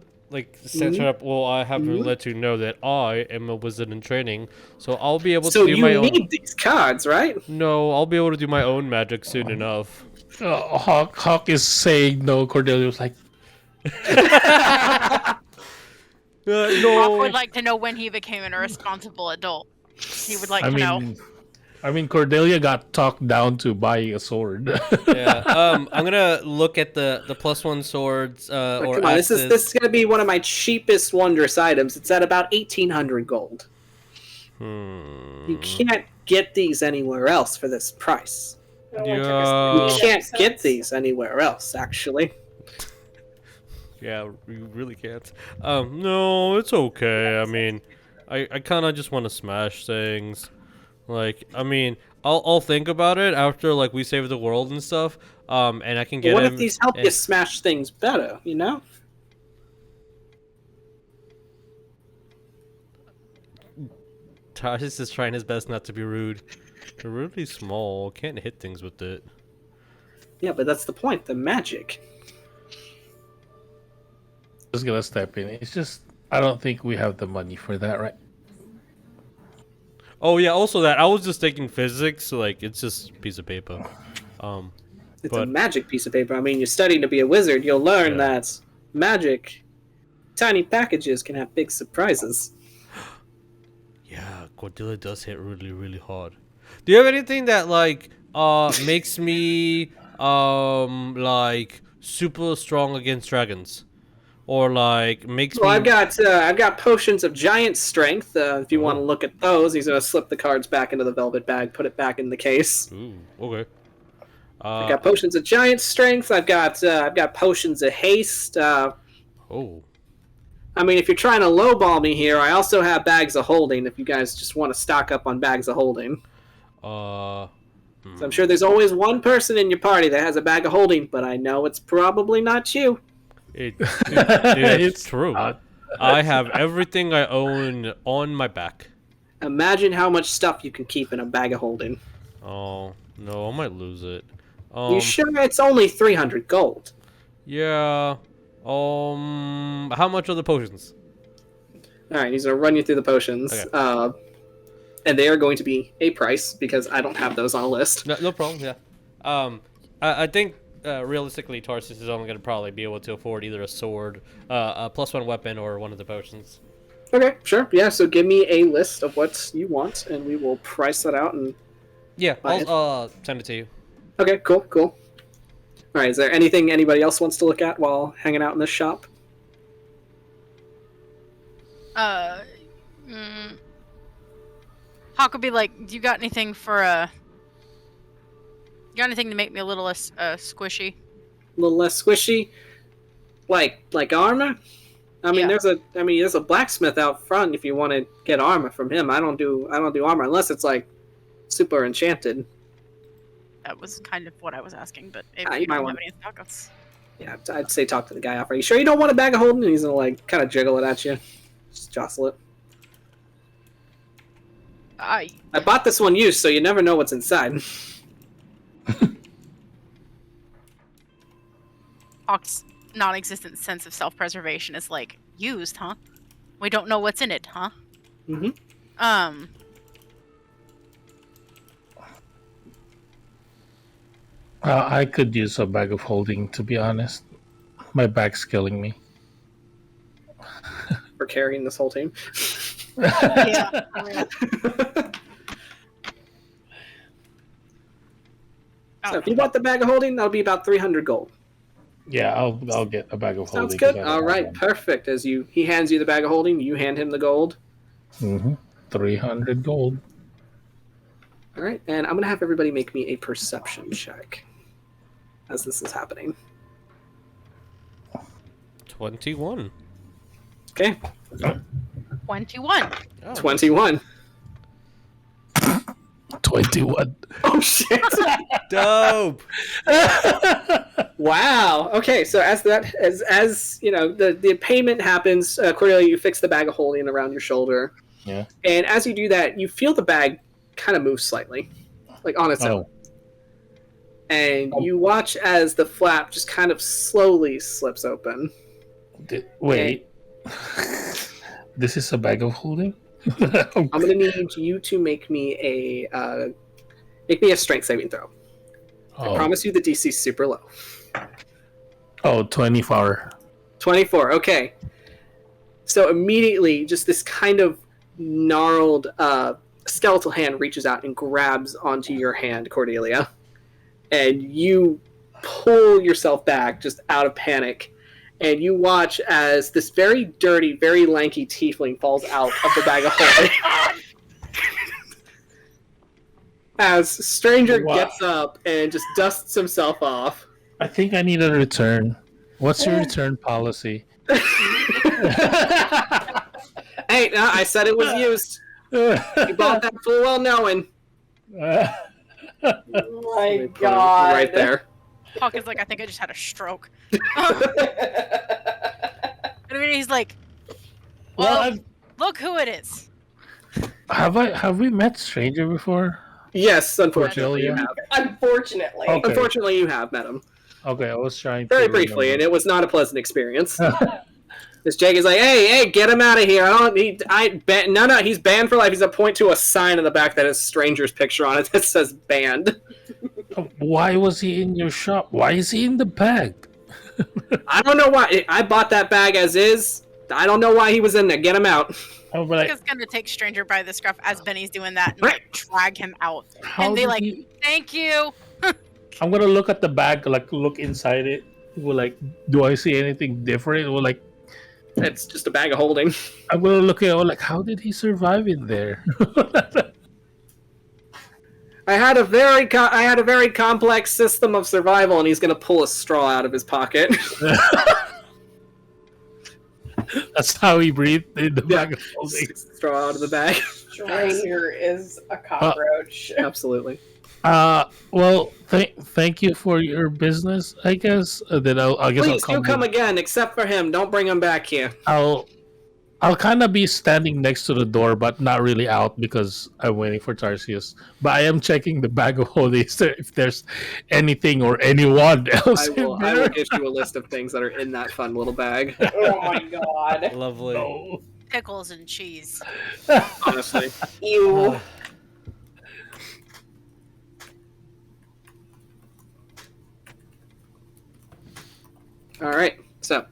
center up. Well, I have to let you know that I am a wizard in training, so I'll be able to do my own. So you need these cards, right? No, I'll be able to do my own magic soon enough. Hawk is saying no. Cordelia was like, no. Hawk would like to know when he became an irresponsible adult. He would like to know. I mean, Cordelia got talked down to buying a sword. Yeah. I'm gonna look at the +1 swords or axes. This is gonna be one of my cheapest wondrous items. It's at about 1,800 gold. You can't get these anywhere else for this price. Yeah. You can't get these anywhere else, actually. Yeah, you really can't. No, it's okay. I mean, I kind of just want to smash things. Like, I mean, I'll think about it after like we save the world and stuff. And I can get. What if these help you smash things better? You know. Tarsius is trying his best not to be rude. They're really small. Can't hit things with it. Yeah, but that's the point. The magic. Just gonna step in. It's just I don't think we have the money for that, right? Oh yeah, also that I was just taking physics, so like it's just a piece of paper. It's But- a magic piece of paper. I mean, you're studying to be a wizard. You'll learn Yeah. that magic, tiny packages can have big surprises. Yeah, Cordelia does hit really, really hard. Do you have anything that like makes me like super strong against dragons, or like makes Well, me? I've got potions of giant strength. If you want to look at those, he's gonna slip the cards back into the velvet bag, put it back in the case. Ooh, okay. I've got potions of giant strength. I've got potions of haste. Oh. I mean, if you're trying to lowball me here, I also have bags of holding. If you guys just want to stock up on bags of holding, Hmm. so I'm sure there's always one person in your party that has a bag of holding, but I know it's probably not you. It's true. not. I have everything I own on my back. Imagine how much stuff you can keep in a bag of holding. Oh no, I might lose it. You sure it's only 300 gold? Yeah. How much are the potions? All right, he's gonna run you through the potions, Okay. and they are going to be a price because I don't have those on a list. No problem. Yeah. I think realistically, Tarsius is only going to probably be able to afford either a sword, a +1 weapon, or one of the potions. Okay, sure. Yeah, so give me a list of what you want, and we will price that out. And Yeah, Buy it. I'll send it to you. okay, cool. All right, is there anything anybody else wants to look at while hanging out in this shop? Hawk would be like, "Do you got anything for You got anything to make me a little less squishy?" A little less squishy, like armor. I mean, Yeah. there's a blacksmith out front if you want to get armor from him. I don't do armor unless it's like super enchanted. That was kind of what I was asking, but if You you might don't want- have any in stock, let's... Yeah, I'd say talk to the guy off. Are you sure you don't want a bag of holding? And he's gonna like kind of jiggle it at you, just jostle it. I bought this one used, so you never know what's inside. Hawk's non-existent sense of self-preservation is like, used, huh? We don't know what's in it, huh? Mhm. I could use a bag of holding, to be honest. My back's killing me. For carrying this whole team. Yeah. So if you bought the bag of holding, that'll be about 300 gold. Yeah, I'll get a bag of holding. Sounds good. All right, perfect. He hands you the bag of holding, you hand him the gold. 300 gold. All right, and I'm gonna have everybody make me a perception check as this is happening. 21. Okay, 21. Oh, 21. 21. Oh shit! dope. Wow. Okay, so as you know, the payment happens. Cordelia, you fix the bag of holding around your shoulder. Yeah. And as you do that, you feel the bag kind of move slightly, like on its own. And you watch as the flap just kind of slowly slips open. Wait. This is a bag of holding? I'm gonna need you to make me a strength saving throw. I promise you the DC's super low. 24. 24. Okay. So immediately, just this kind of gnarled skeletal hand reaches out and grabs onto your hand, Cordelia, and you pull yourself back just out of panic. And you watch as this very dirty, very lanky tiefling falls out of the bag of holding. As Stranger gets up and just dusts himself off. I think I need a return. What's your return policy? Hey, no, I said it was used. You bought that full well knowing. My Put it God. right there. Hawk is like, I think I just had a stroke. I mean, he's like, well, look who it is. Have we met Stranger before? Yes, unfortunately you Cordelia? have. Unfortunately. Okay. Unfortunately you have met him. Okay, I was trying Very to briefly, and remember. it was not a pleasant experience. This Jake is like, hey, get him out of here. No, he's banned for life. He's going to point to a sign in the back that has Stranger's picture on it that says banned. Why was he in your shop? Why is he in the bag? I don't know why. I bought that bag as is. I don't know why he was in there. Get him out. Oh, but Nick is gonna take Stranger by the scruff as Benny's doing that and like drag him out. And they like, thank you. I'm gonna look at the bag, like look inside it. Well, like, do I see anything different? Well, like, It's just a bag of holding. I'm gonna look at it, like, how did he survive in there? I had a very complex system of survival, and he's going to pull a straw out of his pocket. That's how he breathed in the bag of holding. Straw out of the bag. Stranger is a cockroach. Absolutely. Well, thank you for your business, I guess. Then I guess Please I'll come again, except for him. Don't bring him back here. I'll kind of be standing next to the door, but not really out because I'm waiting for Tarsius. But I am checking the bag of holding if there's anything or anyone else. I will issue a list of things that are in that fun little bag. Oh my god. Lovely. No. Pickles and cheese. Honestly. Ew. All right. So,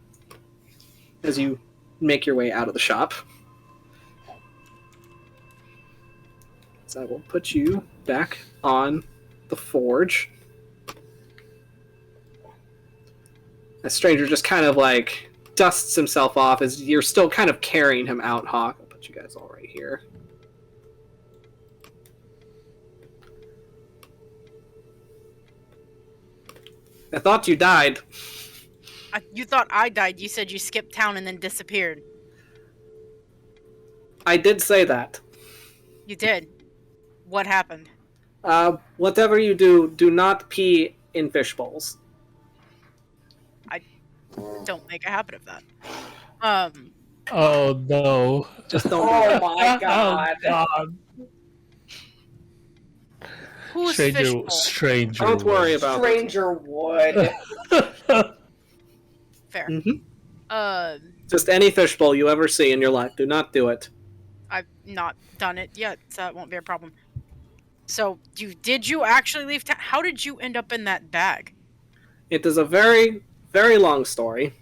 as you make your way out of the shop, so I will put you back on the forge. A stranger just kind of like dusts himself off as you're still kind of carrying him out, Hawk. I'll put you guys all right here. I thought you died. You thought I died. You said you skipped town and then disappeared. I did say that. You did. What happened? Whatever you do, do not pee in fish bowls. Don't make a habit of that. Oh no! Just don't. Oh my god. Oh, God. Who's fishbowl? Stranger. Don't worry about it. Stranger would. Fair. Mm-hmm. Just any fish bowl you ever see in your life. Do not do it. I've not done it yet, so it won't be a problem. So, did you actually leave town? How did you end up in that bag? It is a very, very long story.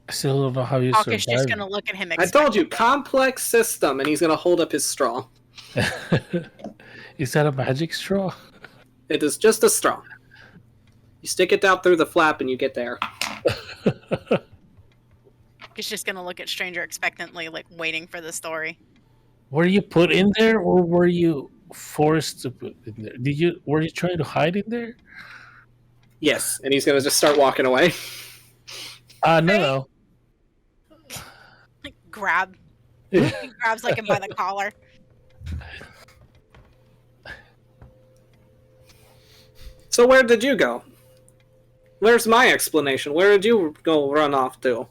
I still don't know how you Hawk is just survived. gonna look at him. I told you, complex system, and he's gonna hold up his straw. Is that a magic straw? It is just a straw. You stick it out through the flap, and you get there. He's just gonna look at Stranger expectantly, like waiting for the story. Were you put in there, or were you forced to put in there? Were you trying to hide in there? Yes, and he's gonna just start walking away. No. Grab. He grabs like him by the collar. So where did you go? Where's my explanation? Where did you go run off to?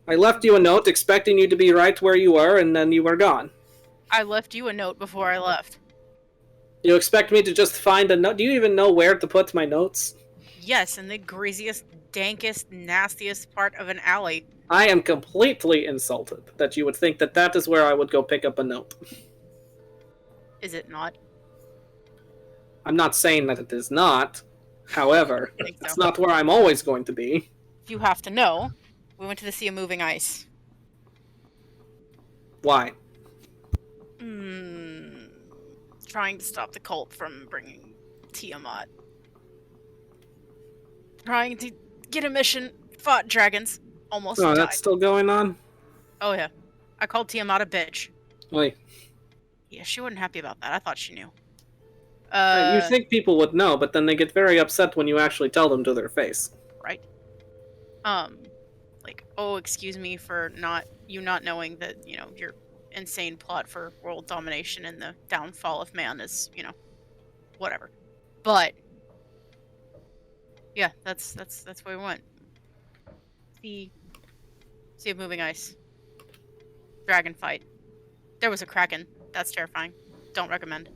I left you a note expecting you to be right where you were, and then you were gone. I left you a note before I left. You expect me to just find a note? Do you even know where to put my notes? Yes, in the greasiest, dankest, nastiest part of an alley. I am completely insulted that you would think that that is where I would go pick up a note. Is it not? I'm not saying that it is not. However, I think so. it's not where I'm always going to be. You have to know. We went to the Sea of Moving Ice. Why? Trying to stop the cult from bringing Tiamat. Trying to get a mission. Fought dragons. Almost Oh, died. that's still going on? Oh, yeah. I called Tiamat a bitch. Wait. Yeah, she wasn't happy about that. I thought she knew. You think people would know, but then they get very upset when you actually tell them to their face. Right. Like, oh, excuse me for not knowing that, your insane plot for world domination and the downfall of man is, whatever. But yeah, that's where we went. Sea of Moving Ice. Dragon fight. There was a kraken. That's terrifying. Don't recommend.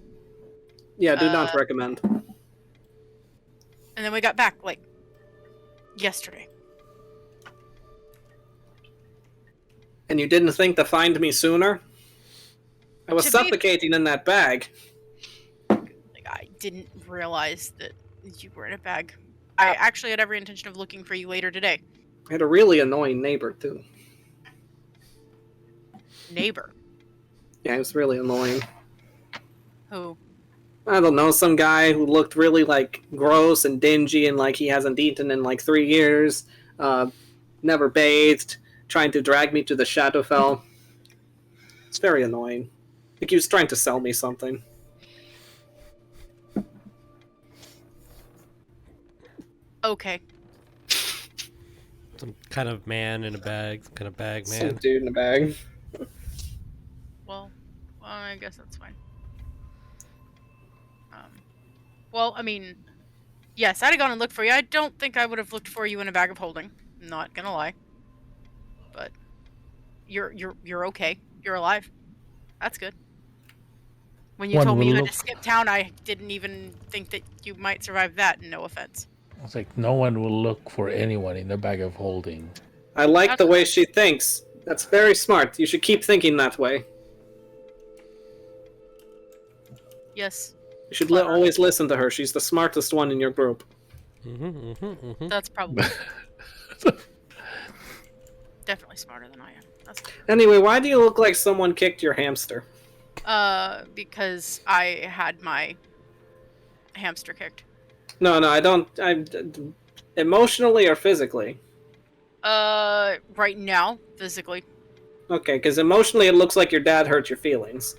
Yeah, do not recommend. And then we got back, like, yesterday. And you didn't think to find me sooner? I was To be- suffocating in that bag. Like, I didn't realize that you were in a bag. I actually had every intention of looking for you later today. I had a really annoying neighbor, too. Neighbor. Yeah, he was really annoying. Who? I don't know, some guy who looked really, like, gross and dingy and like he hasn't eaten in, like, 3 years. Never bathed. Trying to drag me to the Shadowfell. It's very annoying. Like he was trying to sell me something. Okay. Some kind of man in a bag. Some kind of bag Some man. dude in a bag. Well, I guess that's fine. Well, I mean, yes, I'd have gone and looked for you. I don't think I would have looked for you in a bag of holding. I'm not gonna lie. But you're okay. You're alive. That's good. When you One told me will you had look- to skip town, I didn't even think that you might survive that. No offense. It's like no one will look for anyone in a bag of holding. I like That's the way nice. she thinks. That's very smart. You should keep thinking that way. Yes, You should Clever. always listen to her. She's the smartest one in your group. that's probably definitely smarter than I am. That's Anyway, why do you look like someone kicked your hamster? because I had my hamster kicked. No, I don't. Emotionally or physically? Right now, physically. Okay, because emotionally it looks like your dad hurt your feelings.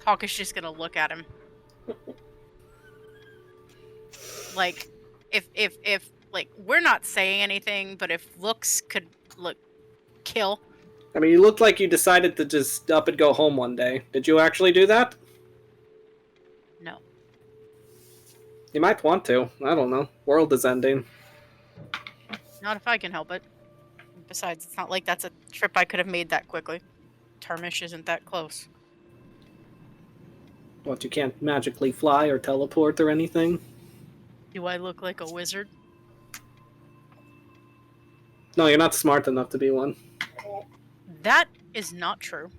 Hawk is just gonna look at him. Like, if like we're not saying anything, but if looks could kill. I mean, you looked like you decided to just up and go home one day. Did you actually do that? No. You might want to. I don't know. World is ending. Not if I can help it. Besides, it's not like that's a trip I could have made that quickly. Tarmish isn't that close. What, you can't magically fly or teleport or anything? Do I look like a wizard? No, you're not smart enough to be one. That is not true.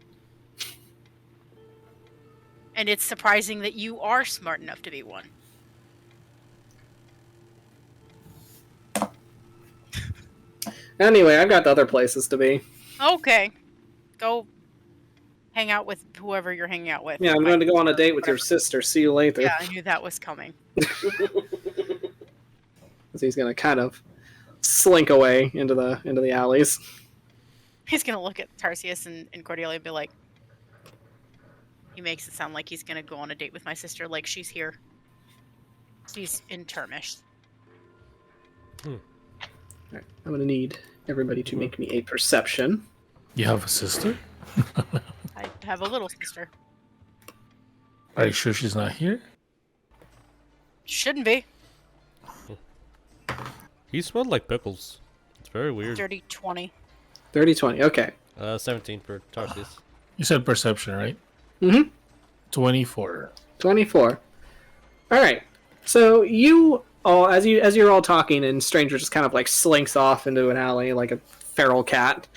And it's surprising that you are smart enough to be one. Anyway, I've got other places to be. Okay. Go hang out with whoever you're hanging out with. Yeah, I'm going to go on a date with your sister. See you later. Yeah, I knew that was coming. He's going to kind of slink away into the alleys. He's gonna look at Tarsius and Cordelia and be like, he makes it sound like he's gonna go on a date with my sister, like she's here. She's in Termish. Alright, I'm going to need everybody to make me a perception. You have a sister? I have a little sister. Are you sure she's not here? Shouldn't be. He smelled like pickles. It's very weird. Dirty 20. 30-20, okay. 17 for Tarsius. You said perception, right? Mm-hmm. 24. 24. Alright. So you all, as you're all talking, and Stranger just kind of like slinks off into an alley like a feral cat.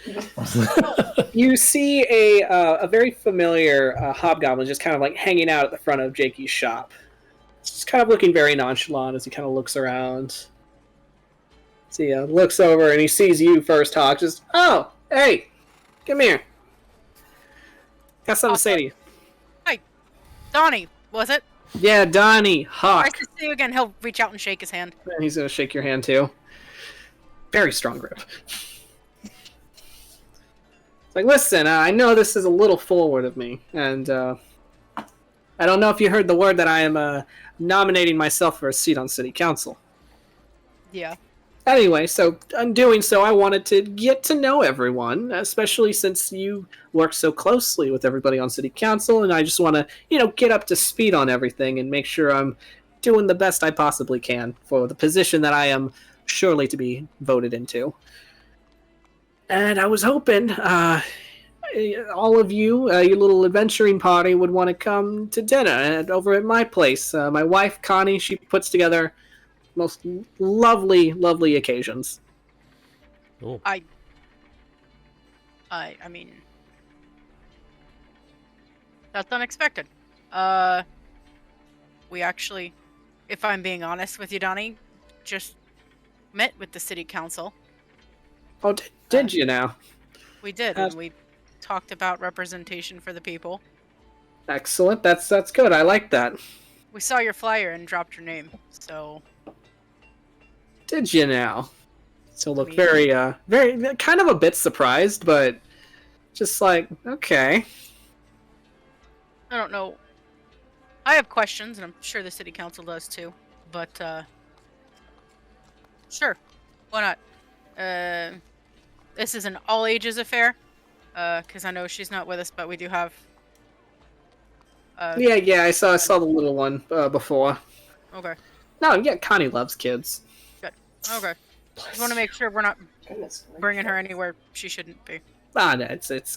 You see a very familiar hobgoblin just kind of like hanging out at the front of Jakey's shop. Just kind of looking very nonchalant as he kind of looks around. So he looks over and he sees you first, Hawk. Just, oh, hey, come here. Got something to say to you. Donnie, was it? Yeah, Donnie, Hawk. Nice to see you again. He'll reach out and shake his hand. And he's gonna shake your hand too. Very strong grip. It's like, listen, I know this is a little forward of me, and I don't know if you heard the word that I am nominating myself for a seat on City Council. Yeah. Anyway, so in doing so, I wanted to get to know everyone, especially since you work so closely with everybody on City Council, and I just want to, get up to speed on everything and make sure I'm doing the best I possibly can for the position that I am surely to be voted into. And I was hoping all of you, your little adventuring party, would want to come to dinner over at my place. My wife, Connie, she puts together most lovely occasions. Cool. I mean, that's unexpected. We actually, if I'm being honest with you, Donnie, just met with the city council. Oh, did you now? We did, Has- and we talked about representation for the people. Excellent. That's good. I like that. We saw your flyer and dropped your name, so Did you now? So look mean- very kind of a bit surprised, but just like, okay. I don't know. I have questions, and I'm sure the city council does too. But sure, why not? This is an all ages affair. Because I know she's not with us, but we do have. Yeah, I saw the little one before. Okay. No, yeah, Connie loves kids. Okay. Just want to make sure we're not Goodness. bringing her anywhere she shouldn't be. Ah, no,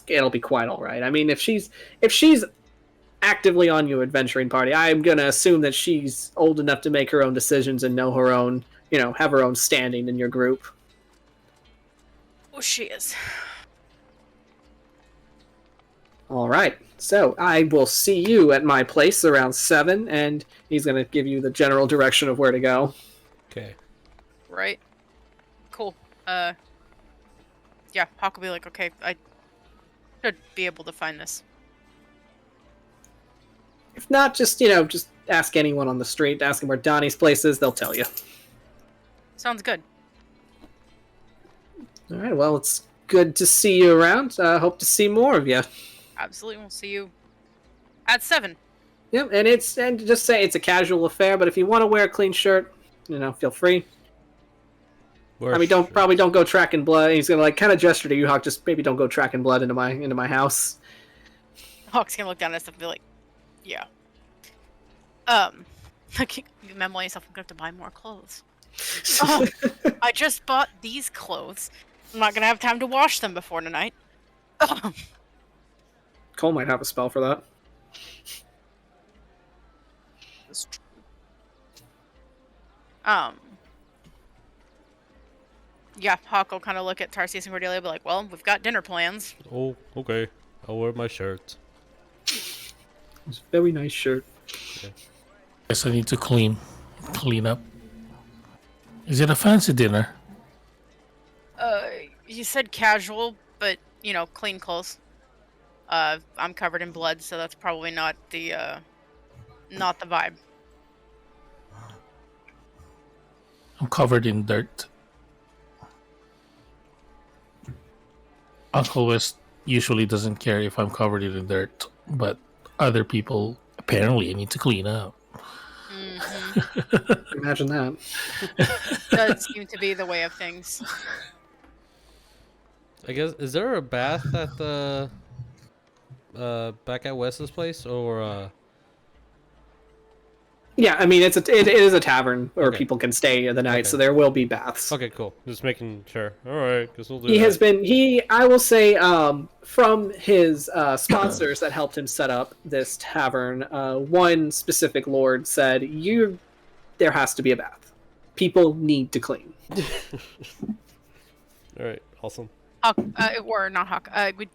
it'll be quite all right. I mean, if she's actively on your adventuring party, I'm gonna assume that she's old enough to make her own decisions and know her own, have her own standing in your group. Oh, she is. All right. So I will see you at my place around 7, and he's gonna give you the general direction of where to go. Okay. Right. Cool. Yeah, Hawk will be like, okay, I should be able to find this. If not, just ask anyone on the street. Ask them where Donnie's place is. They'll tell you. Sounds good. All right. Well, it's good to see you around. Hope to see more of you. Absolutely. We'll see you at 7. Yep. And just say it's a casual affair. But if you want to wear a clean shirt, feel free. I mean, don't go tracking blood. And he's gonna kind of gesture to you, Hawk. Just maybe don't go tracking blood into my house. Hawk's gonna look down at stuff and be like, yeah. You memo yourself, I'm gonna have to buy more clothes. I just bought these clothes. I'm not gonna have time to wash them before tonight. Cole might have a spell for that. That's true. Yeah, Hawk will kind of look at Tarsius and Cordelia and be like, well, we've got dinner plans. Oh, okay. I'll wear my shirt. It's a very nice shirt. Guess I need to clean up. Is it a fancy dinner? You said casual, but, clean clothes. I'm covered in blood, so that's probably not the vibe. I'm covered in dirt. Uncle West usually doesn't care if I'm covered in dirt, but other people apparently need to clean up. Mm-hmm. Imagine that. Does seem to be the way of things. I guess, is there a bath at the back at Wes's place, or Yeah, I mean it is a tavern where Okay. people can stay the night, Okay. so there will be baths. okay, cool. Just making sure. All right, guess we'll do He that. has been I will say from his sponsors that helped him set up this tavern, one specific lord said there has to be a bath. People need to clean. All right, awesome. Hawk, or not Hawk.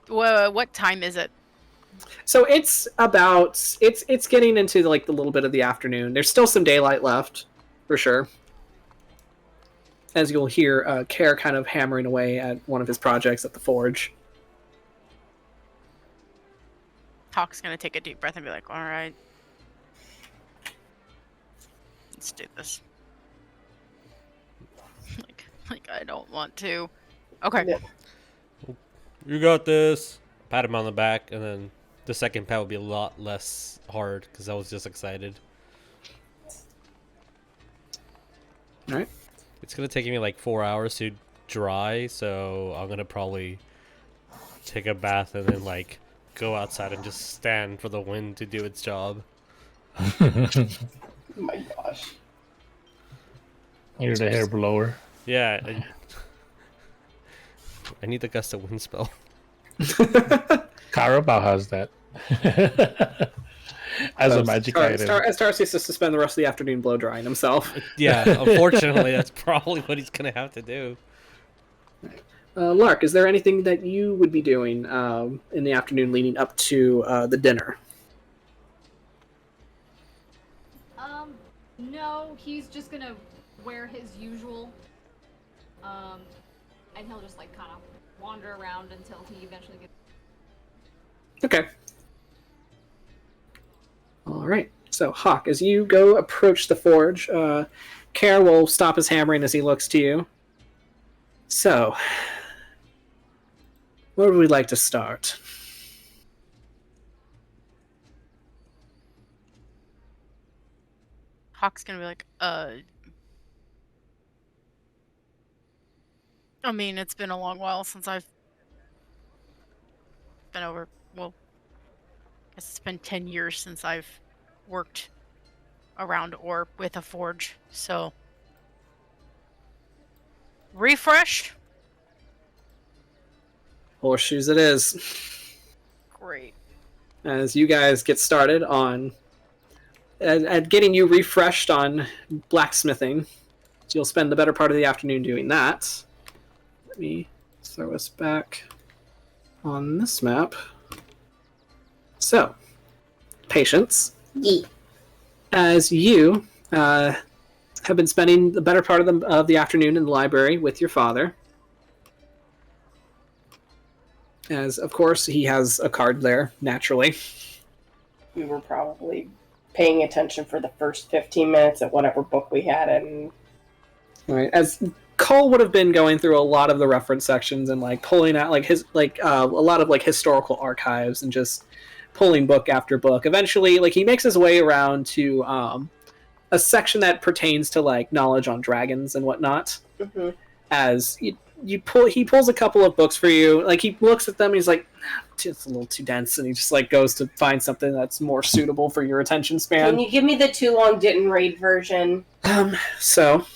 What time is it? So it's getting into the little bit of the afternoon. There's still some daylight left, for sure. As you'll hear Care kind of hammering away at one of his projects at the forge. Hawk's gonna take a deep breath and be like, all right. Let's do this. like I don't want to. Okay. You got this. Pat him on the back, and then the second pat would be a lot less hard because I was just excited. All right. It's gonna take me like 4 hours to dry, so I'm gonna probably take a bath and then go outside and just stand for the wind to do its job. Oh my gosh. Here's a hair blower. Yeah, I need the gust of wind spell. Carabao has that. As a magic item. As Tarsius has to spend the rest of the afternoon blow drying himself. Yeah, unfortunately, that's probably what he's gonna have to do. Lark, is there anything that you would be doing in the afternoon leading up to the dinner? No, he's just gonna wear his usual, and he'll just like kind of wander around until he eventually gets. Okay. All right. So, Hawk, as you go approach the forge, Care will stop his hammering as he looks to you. So, where would we like to start? Hawk's gonna be like, I mean, it's been a long while since I've been over. Well, I guess it's been 10 years since I've worked around or with a forge. So, refresh. Horseshoes it is. Great. As you guys get started on at getting you refreshed on blacksmithing. So you'll spend the better part of the afternoon doing that. Let me throw us back on this map. So, patience. Yee. As you have been spending the better part of the afternoon in the library with your father. As, of course, he has a card there, naturally. We were probably paying attention for the first 15 minutes of whatever book we had in. All right, as Cole would have been going through a lot of the reference sections and like pulling out like his a lot of like historical archives and just pulling book after book. Eventually, like he makes his way around to a section that pertains to like knowledge on dragons and whatnot. Mm-hmm. As he pulls a couple of books for you. Like he looks at them, and he's like, "It's a little too dense," and he just like goes to find something that's more suitable for your attention span. Can you give me the too long didn't read version? So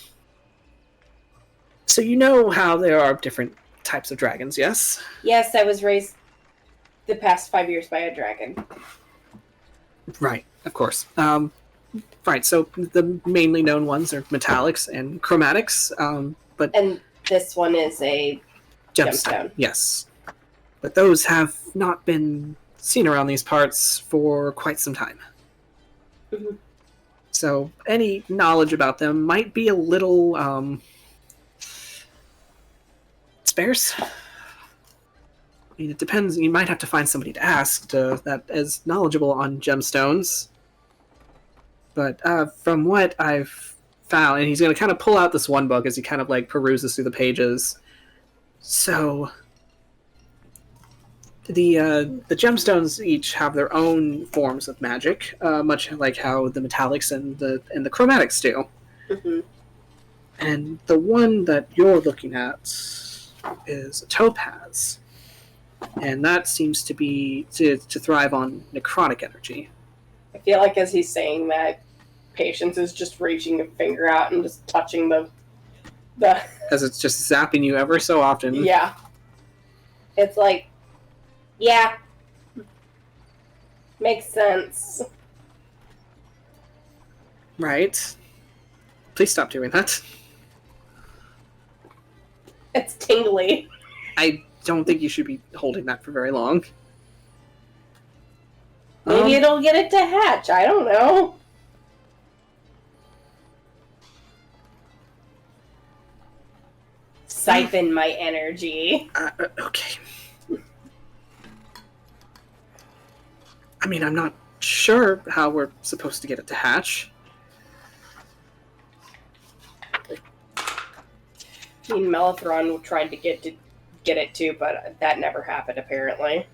you know how there are different types of dragons, yes? Yes, I was raised the past 5 years by a dragon. Right, of course. Right, so the mainly known ones are metallics and chromatics, but... And this one is a gemstone. Yes. But those have not been seen around these parts for quite some time. Mm-hmm. So any knowledge about them might be a little, sparse. I mean, it depends. You might have to find somebody to ask that is knowledgeable on gemstones. But from what I've found, and he's going to kind of pull out this one book as he kind of like peruses through the pages. So the gemstones each have their own forms of magic, much like how the metallics and the chromatics do. Mm-hmm. And the one that you're looking at is a topaz, and that seems to be to thrive on necrotic energy. I feel like as he's saying that, Patience is just reaching a finger out and just touching the As it's just zapping you ever so often. Yeah. It's like, yeah. Makes sense. Right. Please stop doing that. It's tingly. I don't think you should be holding that for very long. Maybe it'll get it to hatch. I don't know. Siphon my energy. Okay. I mean, I'm not sure how we're supposed to get it to hatch. I mean, Mellithron tried to get it to, but that never happened, apparently.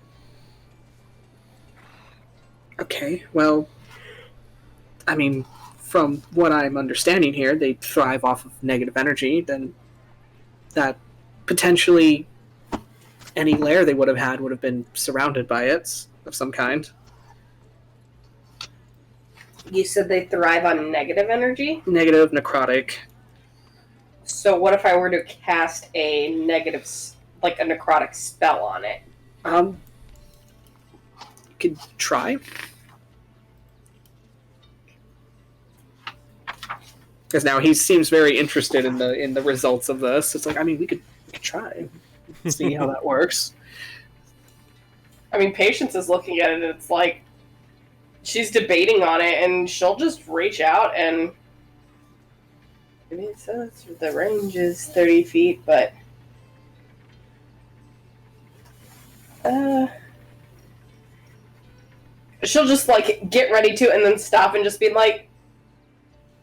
Okay, well, I mean, from what I'm understanding here, they thrive off of negative energy, then that potentially any lair they would have been surrounded by it of some kind. You said they thrive on negative energy? Negative, necrotic. So what if I were to cast a negative, like a necrotic spell on it? Could try. Because now he seems very interested in the results of this. It's like, I mean, we could try. see how that works. I mean, Patience is looking at it, and it's like she's debating on it, and she'll just reach out and. I mean, it says the range is 30 feet, but. She'll just, like, get ready to, and then stop and just be like,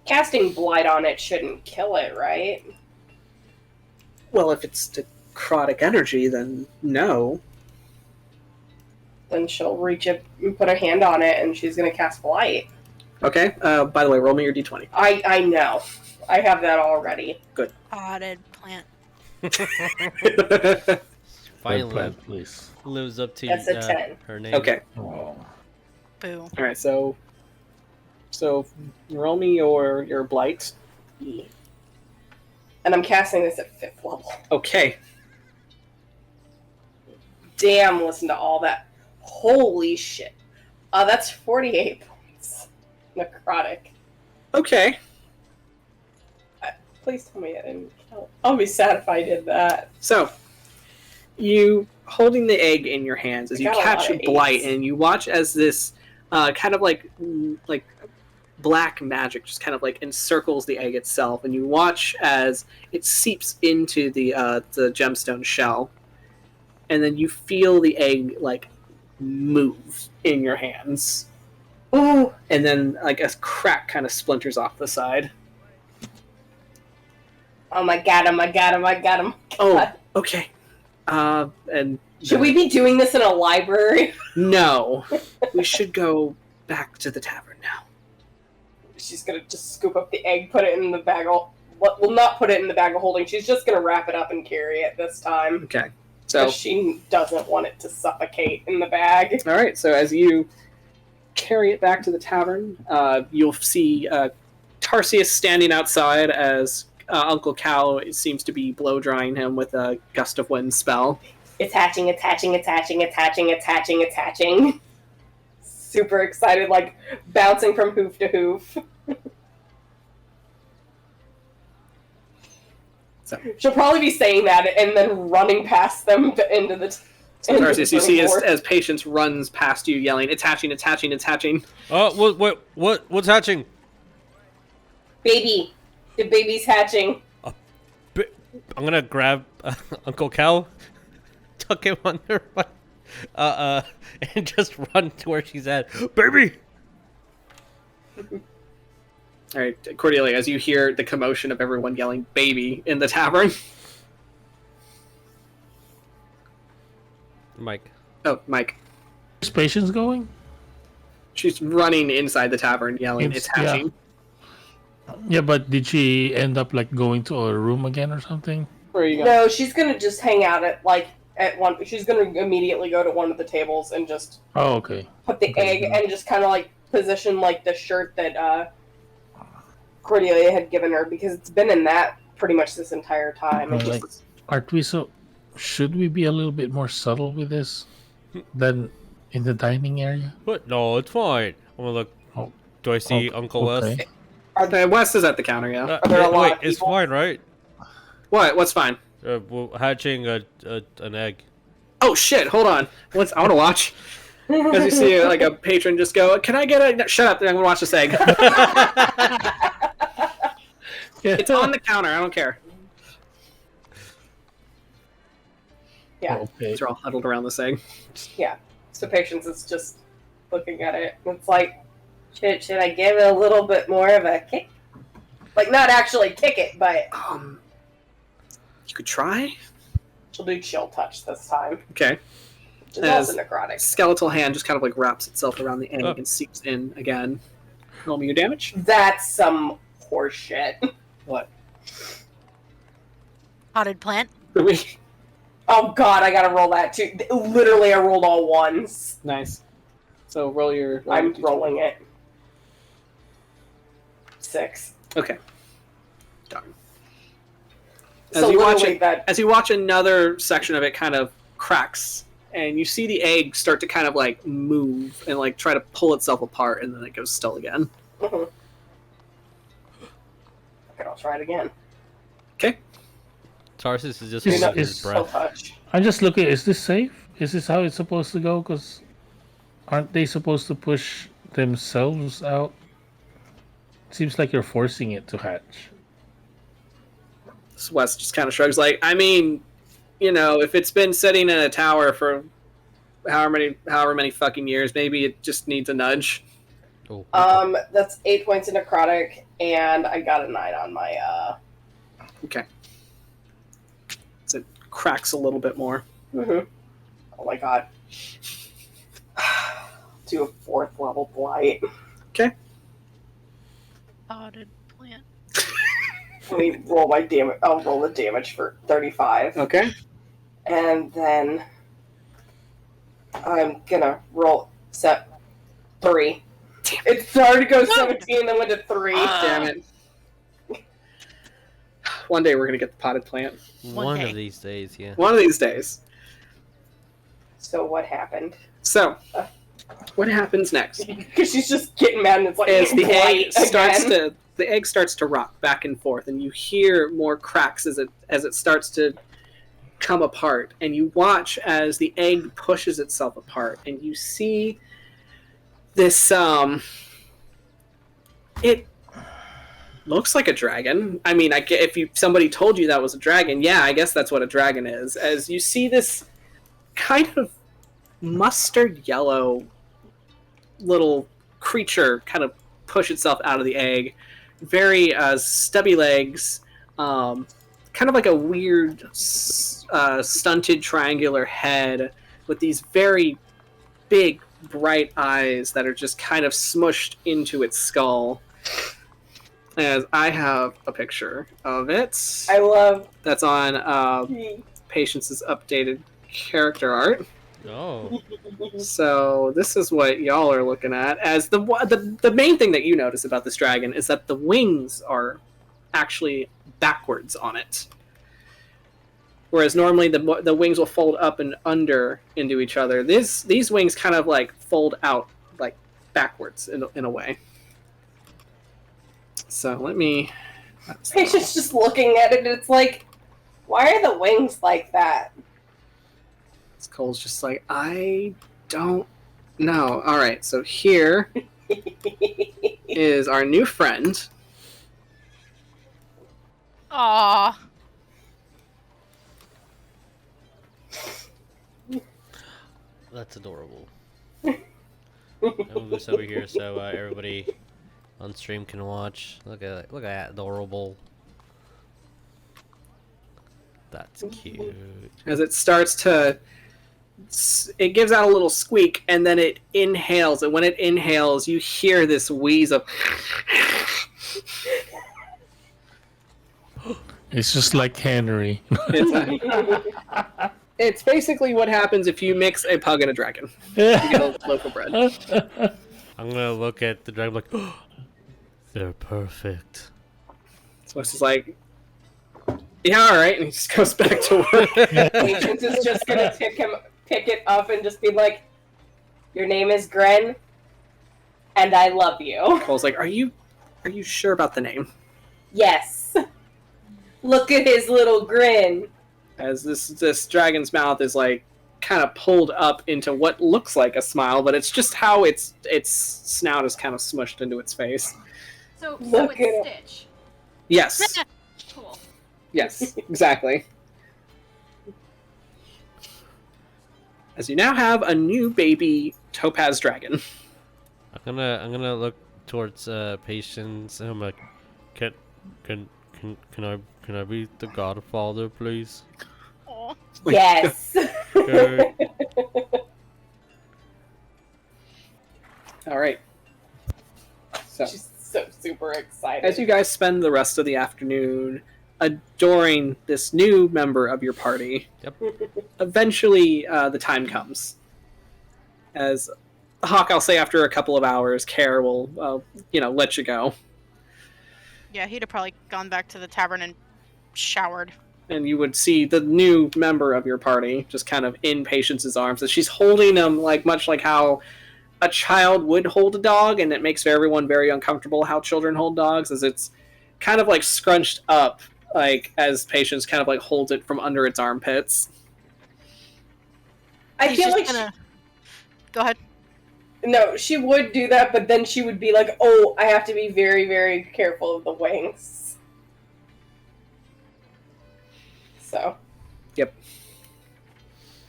casting Blight on it shouldn't kill it, right? Well, if it's necrotic energy, then no. Then she'll reach up and put her hand on it, and she's gonna cast Blight. Okay, by the way, roll me your d20. I know. I have that already. Potted plant. Finally Plant, please. lives up to That's a 10. her name. Okay, Oh. Boo. alright, so roll me your blight. And I'm casting this at 5th level. Okay, Damn, listen to all that. Holy shit. That's 48 points. Necrotic. okay. Please tell me I didn't kill. I'll be sad if I did that. So, you holding the egg in your hands as you Got a catch lot of blight, eights. and you watch as this kind of like black magic just kind of like encircles the egg itself, and you watch as it seeps into the gemstone shell, and then you feel the egg like move in your hands. Ooh. And then like a crack kind of splinters off the side. Oh my god, I got him. Oh, okay. And Should we be doing this in a library? No, we should go back to the tavern now. She's gonna just scoop up the egg, put it in the bag of... Well, not put it in the bag of holding. She's just gonna wrap it up and carry it this time. Okay. So, Because she doesn't want it to suffocate in the bag. all right. So as you carry it back to the tavern, you'll see Tarsius standing outside as Uncle Cal seems to be blow drying him with a gust of wind spell. It's hatching. Super excited, like bouncing from hoof to hoof. So, She'll probably be saying that and then running past them into the... so Tarsius, you see floor. as Patience runs past you, yelling, "It's hatching! It's hatching! It's hatching!" What's hatching? Baby. The baby's hatching. I'm gonna grab Uncle Cal, tuck him under my, and just run to where she's at. Baby! All right, Cordelia, as you hear the commotion of everyone yelling "baby" in the tavern. Mike. Oh, Mike. Is Patience going? She's running inside the tavern yelling, "It's Yeah. hatching!" Yeah, but did she end up like going to a room again or something? Where are you going? No, she's gonna just hang out at one... She's gonna immediately go to one of the tables and just Oh, okay. put the egg and just kind of like position like the shirt that Cordelia had given her, because it's been in that pretty much this entire time. And Like, aren't we so? Should we be a little bit more subtle with this than in the dining area? What? No, it's fine. I'm gonna look. Oh, Do I see Uncle Wes? okay. West is at the counter, yeah. there a lot Wait, of it's people? fine, right? What? What's fine? Well, hatching an egg. Oh shit! Hold on. I want to watch. Because you see like a patron just go, "Can I get a?" No, shut up! I'm gonna watch this egg. It's on the counter. I don't care. Yeah, Okay. They're all huddled around this egg. yeah. So Patience is just looking at it. And it's like, should I give it a little bit more of a kick? Like, not actually kick it, but You could try. she'll do chill touch this time. Okay. Which is also necrotic. Skeletal hand just kind of like wraps itself around the egg and seeps in again. Roll me your damage. That's some horse shit. What? Potted plant. Oh god, I gotta roll that too. Literally, I rolled all ones. Nice. So roll your. I'm rolling it. 6. Okay. Darn. So literally As you watch another section of it kind of cracks, and you see the egg start to kind of like move and like try to pull itself apart, and then it goes still again. Okay, I'll try it again. Okay. Tarsius is just It's- holding it's his So breath. much. I'm just looking. Is this safe? Is this how it's supposed to go? Because aren't they supposed to push themselves out? Seems like you're forcing it to hatch. Wes just kind of shrugs, like, I mean, if it's been sitting in a tower for however many fucking years, maybe it just needs a nudge. Oh, That's 8 points in necrotic, and I got a 9 on my Okay. So it cracks a little bit more. Oh my god. Do a 4th level blight. Potted plant. Let me roll my damage. I'll roll the damage for 35. Okay. And then I'm gonna roll 3. It started to go 17, then went to 3. Damn it. One day we're going to get the potted plant. one day. of these days, yeah. One of these days. So what happened? So, what happens next? Because she's just getting mad and it's like Is the blight egg starts again. to rock back and forth, and you hear more cracks as it starts to come apart, and you watch as the egg pushes itself apart, and you see this it looks like a dragon. I mean, if somebody told you that was a dragon, yeah, I guess that's what a dragon is. As you see this kind of mustard yellow little creature kind of push itself out of the egg, very stubby legs, kind of like a weird stunted triangular head with these very big bright eyes that are just kind of smushed into its skull. As I have a picture of it I love that's on Patience's updated character art. Oh. So this is what y'all are looking at. As the main thing that you notice about this dragon is that the wings are actually backwards on it. Whereas normally the wings will fold up and under into each other. These wings kind of like fold out like backwards in a way. So let me. Patient's just looking at it and it's like, why are the wings like that? Cole's just like, I don't know. All right, so here is our new friend. Aww. That's adorable. I'll move this over here so everybody on stream can watch. Look at that adorable. That's cute. As it starts to, it gives out a little squeak, and then it inhales. And when it inhales, you hear this wheeze of. It's just like Henry. It's basically what happens if you mix a pug and a dragon. You get a loaf of bread. I'm gonna look at the dragon like, oh, they're perfect. So it's just like, yeah, all right, and he just goes back to work. Patience is just gonna pick it up and just be like, your name is Gren, and I love you. Cole's like, are you sure about the name? Yes. Look at his little grin. As this dragon's mouth is like kind of pulled up into what looks like a smile, but it's just how its snout is kind of smushed into its face. So Look at it's it. Stitch. Yes. Cool. Yes, exactly. As you now have a new baby topaz dragon. I'm gonna look towards Patience and I'm like, can I be the godfather, please? Aw. Yes. Okay. All right. So, She's so super excited. as you guys spend the rest of the afternoon adoring this new member of your party, Yep. eventually the time comes. As Hawk, I'll say after a couple of hours, Care will, let you go. Yeah, he'd have probably gone back to the tavern and showered. And you would see the new member of your party just kind of in Patience's arms. And she's holding him much like how a child would hold a dog, and it makes everyone very uncomfortable how children hold dogs, as it's kind of like scrunched up like as Patience kind of like holds it from under its armpits. I He's feel just like gonna... Go ahead. no, she would do that, but then she would be like, "Oh, I have to be very, very careful of the wings." So. Yep.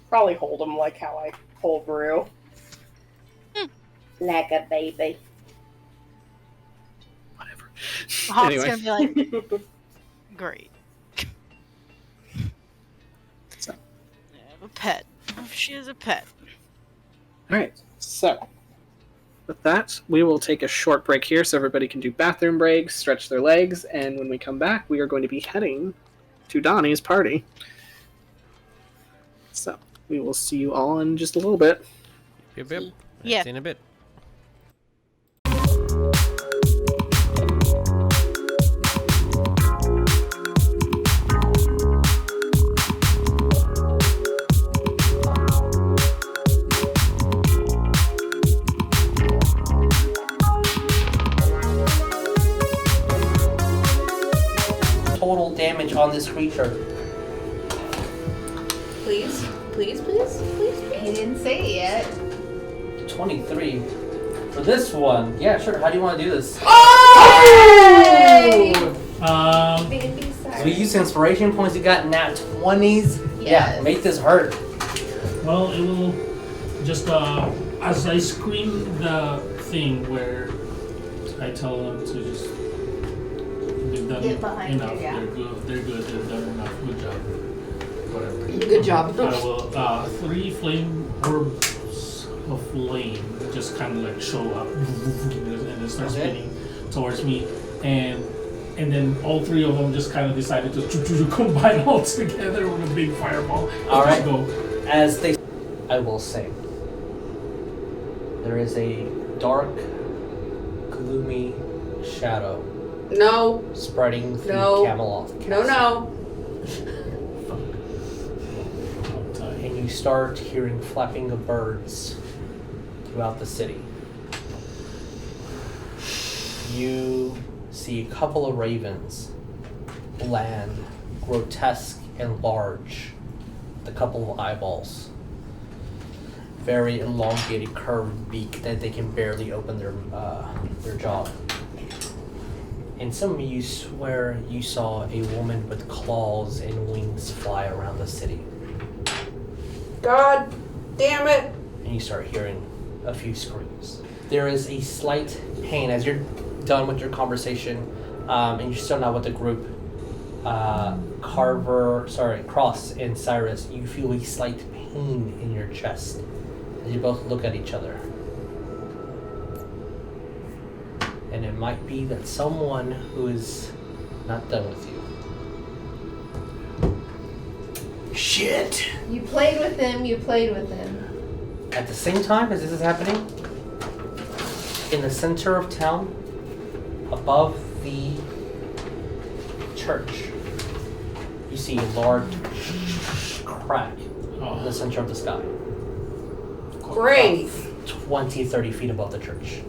Probably hold him like how I hold Rue. Like a baby. Whatever. Hawk's Anyway. gonna be like, great. So. I have a pet. She is a pet. All right. So, with that, we will take a short break here so everybody can do bathroom breaks, stretch their legs, and when we come back, we are going to be heading to Donnie's party. So, we will see you all in just a little bit. Yep. Yeah. See you in a bit. Total damage on this creature. Please. He didn't say it yet. 23. For this one, yeah, sure. How do you want to do this? Yay! Baby, sorry. So we use inspiration points. You got nat 20s. Yeah, Yes. make this hurt. Well, it will just as I scream the thing where I tell them to just they've done Get behind enough. you, yeah. They're good. They've done enough. Good job. Whatever. Good job. I will 3 flame orbs of flame just kind of like show up and they start Okay. spinning towards me, and then all 3 of them just kind of decided to combine all together with a big fireball. All right. Go. As they, I will say, there is a dark, gloomy shadow No. spreading through No. Camelot. No. And you start hearing flapping of birds throughout the city. You see a couple of ravens land, grotesque and large, with a couple of eyeballs. Very elongated, curved beak that they can barely open their jaw. And some of you swear you saw a woman with claws and wings fly around the city. God damn it. And you start hearing a few screams. There is a slight pain as you're done with your conversation, and you're still not with the group. Cross and Cyrus, you feel a slight pain in your chest as you both look at each other. And it might be that someone who is not done with you. Shit! You played with him. At the same time as this is happening, in the center of town, above the church, you see a large crack in the center of the sky. Great. 20, 30 feet above the church.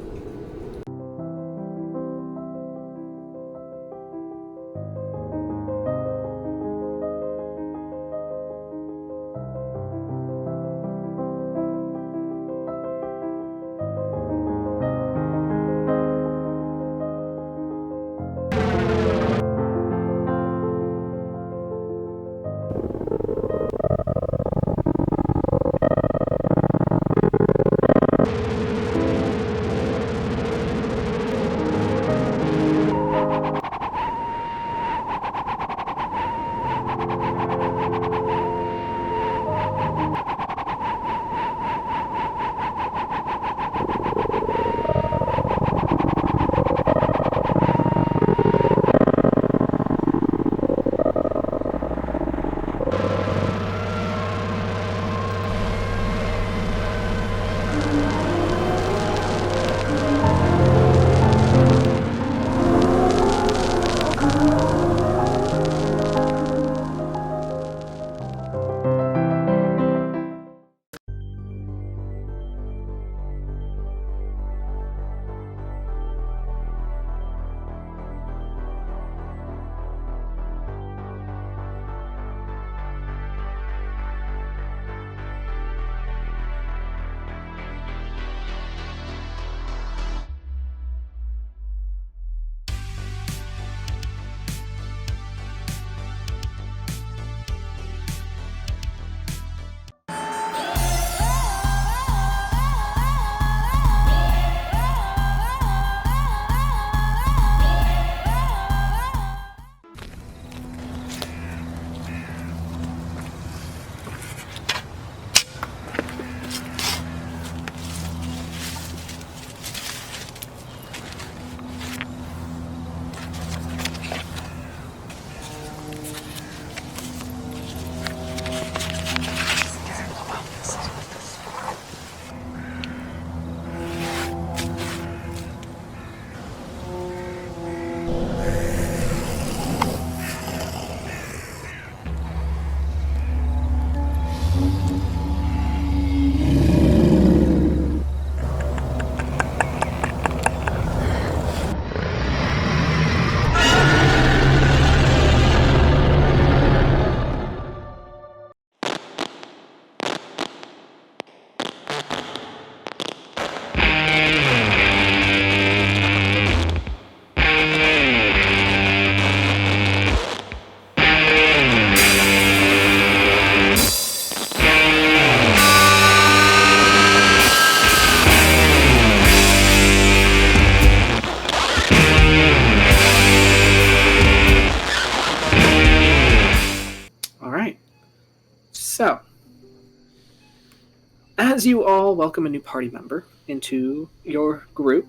as you all welcome a new party member into your group,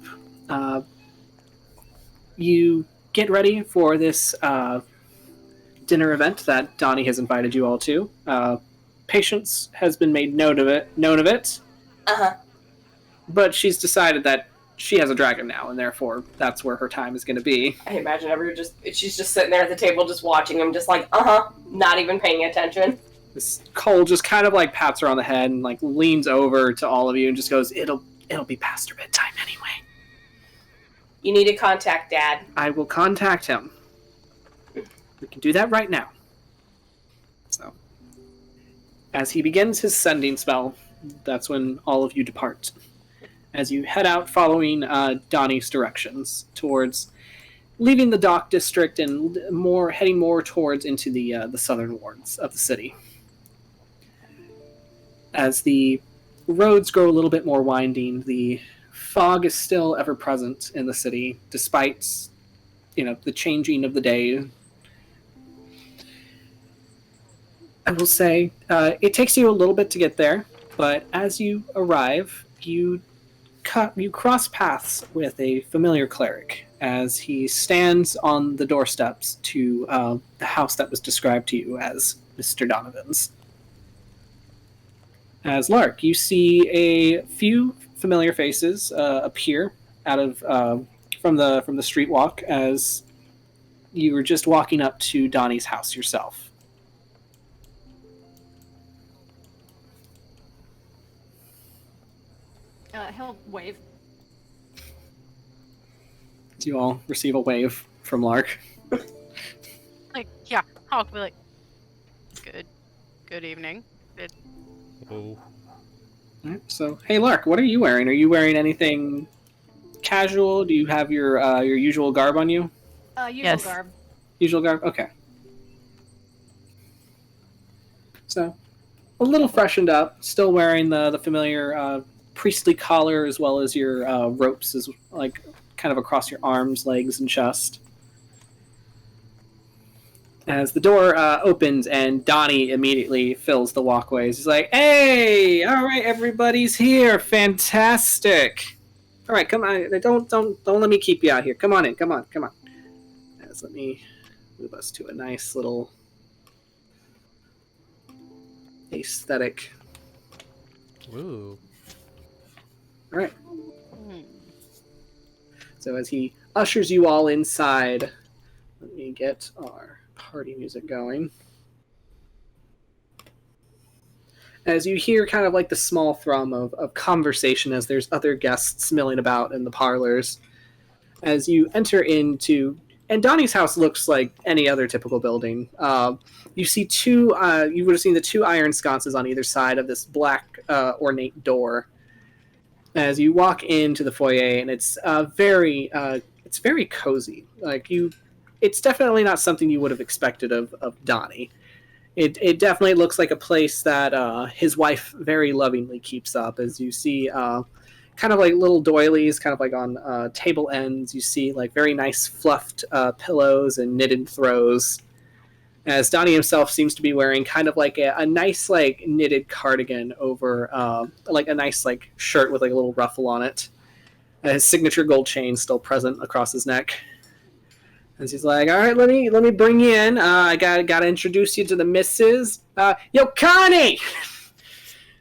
you get ready for this dinner event that Donnie has invited you all to. Patience has been made known of it, Uh-huh. but she's decided that she has a dragon now, and therefore that's where her time is going to be. I imagine she's just sitting there at the table just watching him, just like, not even paying attention. This Cole just kind of like pats her on the head and like leans over to all of you and just goes, it'll be past her bedtime anyway. You need to contact Dad. I will contact him. We can do that right now. So, as he begins his sending spell, that's when all of you depart. As you head out following Donnie's directions towards leaving the dock district and heading more towards into the southern wards of the city. As the roads grow a little bit more winding, the fog is still ever present in the city, despite the changing of the day. I will say it takes you a little bit to get there, but as you arrive, you cross paths with a familiar cleric as he stands on the doorsteps to the house that was described to you as Mr. Donovan's. As Lark, you see a few familiar faces appear out of from the street walk as you were just walking up to Donnie's house yourself. He'll wave. Do you all receive a wave from Lark? Like, yeah, Hawk will be like, good evening. Oh. Alright, so, hey Lark, what are you wearing? Are you wearing anything casual? Do you have your usual garb on you? Usual garb. Usual garb? Okay. So, a little freshened up, still wearing the familiar priestly collar as well as your ropes, as like kind of across your arms, legs, and chest. As the door opens and Donnie immediately fills the walkways. He's like, hey, all right, everybody's here. Fantastic. All right, come on. Don't let me keep you out here. Come on in. Come on. As let me move us to a nice little aesthetic. Ooh. All right. So as he ushers you all inside, let me get our party music going. As you hear kind of like the small thrum of conversation as there's other guests milling about in the parlors. As you enter into... And Donnie's house looks like any other typical building. You see you would have seen the two iron sconces on either side of this black ornate door. As you walk into the foyer, and it's very cozy. It's definitely not something you would have expected of Donnie. It definitely looks like a place that his wife very lovingly keeps up. As you see, kind of like little doilies, kind of like on table ends. You see like very nice fluffed pillows and knitted throws. As Donnie himself seems to be wearing kind of like a nice like knitted cardigan over like a nice like shirt with like a little ruffle on it. And his signature gold chain still present across his neck. As he's like, all right, let me bring you in. I gotta introduce you to the missus. Yo, Connie!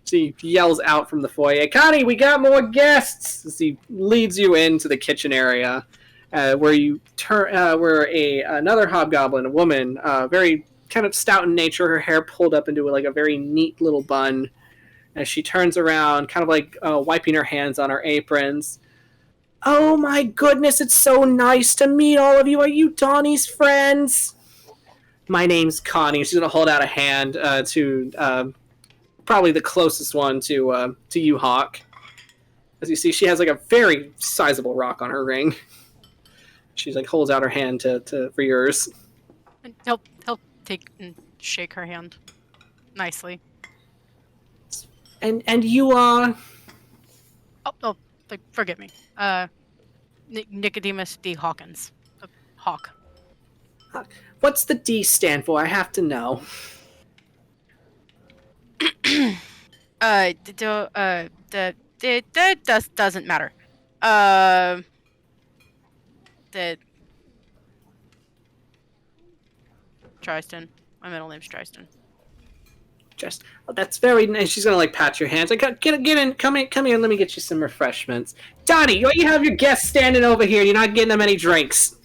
So he yells out from the foyer, Connie, we got more guests! As he leads you into the kitchen area. Where you where another hobgoblin, a woman, very kind of stout in nature, her hair pulled up into like a very neat little bun, as she turns around, kind of like wiping her hands on her aprons. Oh my goodness, it's so nice to meet all of you. Are you Donnie's friends? My name's Connie. She's gonna hold out a hand to probably the closest one to you, Hawk. As you see, she has like a very sizable rock on her ring. She like holds out her hand for yours. And he'll take and shake her hand nicely. And you are... Forgive me. Nicodemus D. Hawkins. Hawk. What's the D stand for? I have to know. That doesn't matter. The Tristan. My middle name's Tristan. Just that's very nice. She's gonna like pat your hands. Like get in, come here, and let me get you some refreshments. Donnie, you have your guests standing over here. You're not getting them any drinks.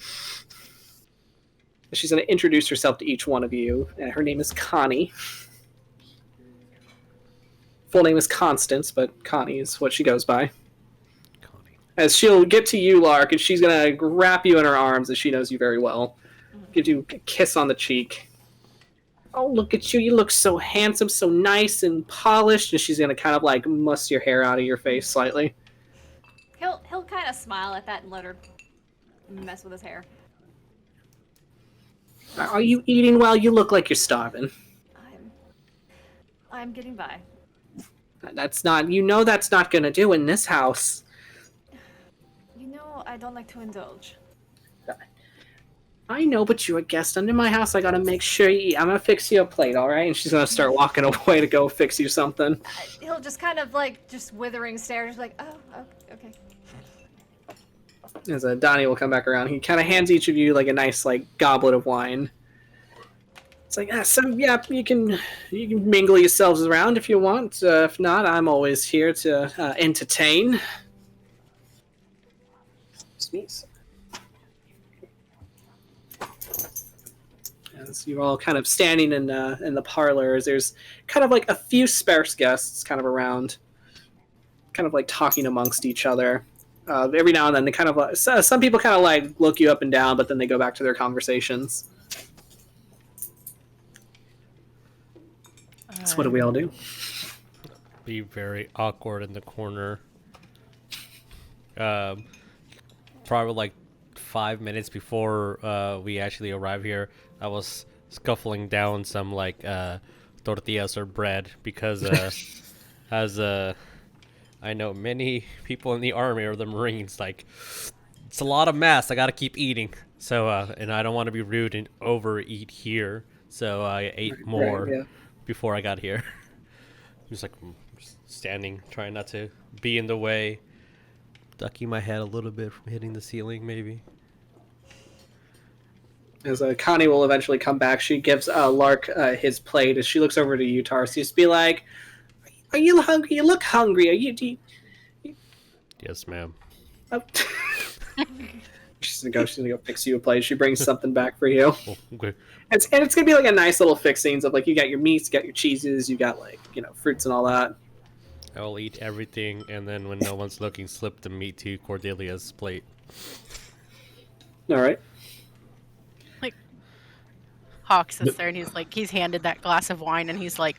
She's gonna introduce herself to each one of you. Her name is Connie. Full name is Constance, but Connie is what she goes by. Connie. As she'll get to you, Lark, and she's gonna wrap you in her arms, as she knows you very well. Give you a kiss on the cheek. Oh, look at you. You look so handsome, so nice and polished. And she's going to kind of like muss your hair out of your face slightly. He'll kind of smile at that and let her mess with his hair. Are you eating well? You look like you're starving. I'm getting by. That's not, that's not going to do in this house. You know, I don't like to indulge. I know, but you're a guest under my house. I gotta make sure you eat. I'm gonna fix you a plate, all right? And she's gonna start walking away to go fix you something. He'll just kind of like just withering stare, just like, oh, okay. As Donnie will come back around, he kind of hands each of you like a nice like goblet of wine. It's like, so yeah, you can mingle yourselves around if you want. If not, I'm always here to entertain. Sneeze. As you're all kind of standing in the parlors, there's kind of like a few sparse guests kind of around, kind of like talking amongst each other. Every now and then, they kind of some people kind of like look you up and down, but then they go back to their conversations. So what do we all do? Be very awkward in the corner. Probably like 5 minutes before we actually arrive here, I was scuffling down some like tortillas or bread because as I know many people in the army or the Marines, like it's a lot of mess. I gotta keep eating. So and I don't want to be rude and overeat here. So I ate more before I got here. Just like standing, trying not to be in the way, ducking my head a little bit from hitting the ceiling, maybe. As Connie will eventually come back, she gives Lark his plate. As she looks over to you, Tarsius, be like, "Are you hungry? You look hungry. Are you?" Yes, ma'am. Oh. She's gonna go fix you a plate. She brings something back for you. Oh, okay. And it's gonna be like a nice little fixings of like you got your meats, you got your cheeses, you got like fruits and all that. I'll eat everything, and then when no one's looking, slip the meat to Cordelia's plate. All right. Hawk sits there and he's handed that glass of wine and he's like,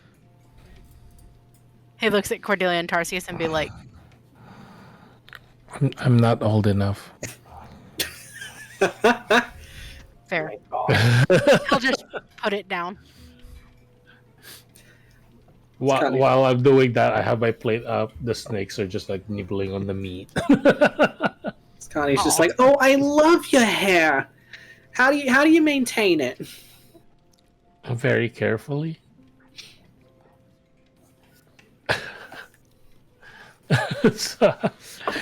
he looks at Cordelia and Tarsius and be like, I'm not old enough. fair. He'll just put it down. While I'm doing that, I have my plate up. The snakes are just like nibbling on the meat. Connie's just like, "Oh, I love your hair. How do you maintain it?" Very carefully. So,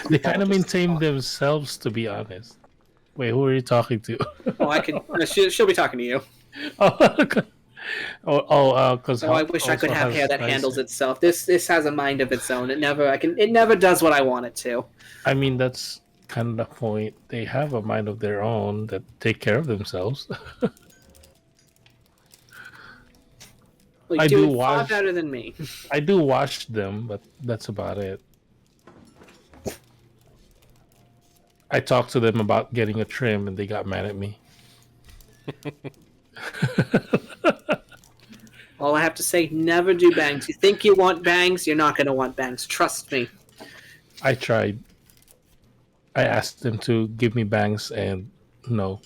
they kind of maintain themselves, to be honest. Wait, who are you talking to? Oh, I can. She'll be talking to you. Because I wish I could have hair that handles itself. This has a mind of its own. It never does what I want it to. I mean, that's kind of the point. They have a mind of their own that take care of themselves. Like, do it far better than me. I do watch them, but that's about it. I talked to them about getting a trim, and they got mad at me. All I have to say, never do bangs. You think you want bangs, you're not going to want bangs. Trust me. I tried. I asked them to give me bangs, and no.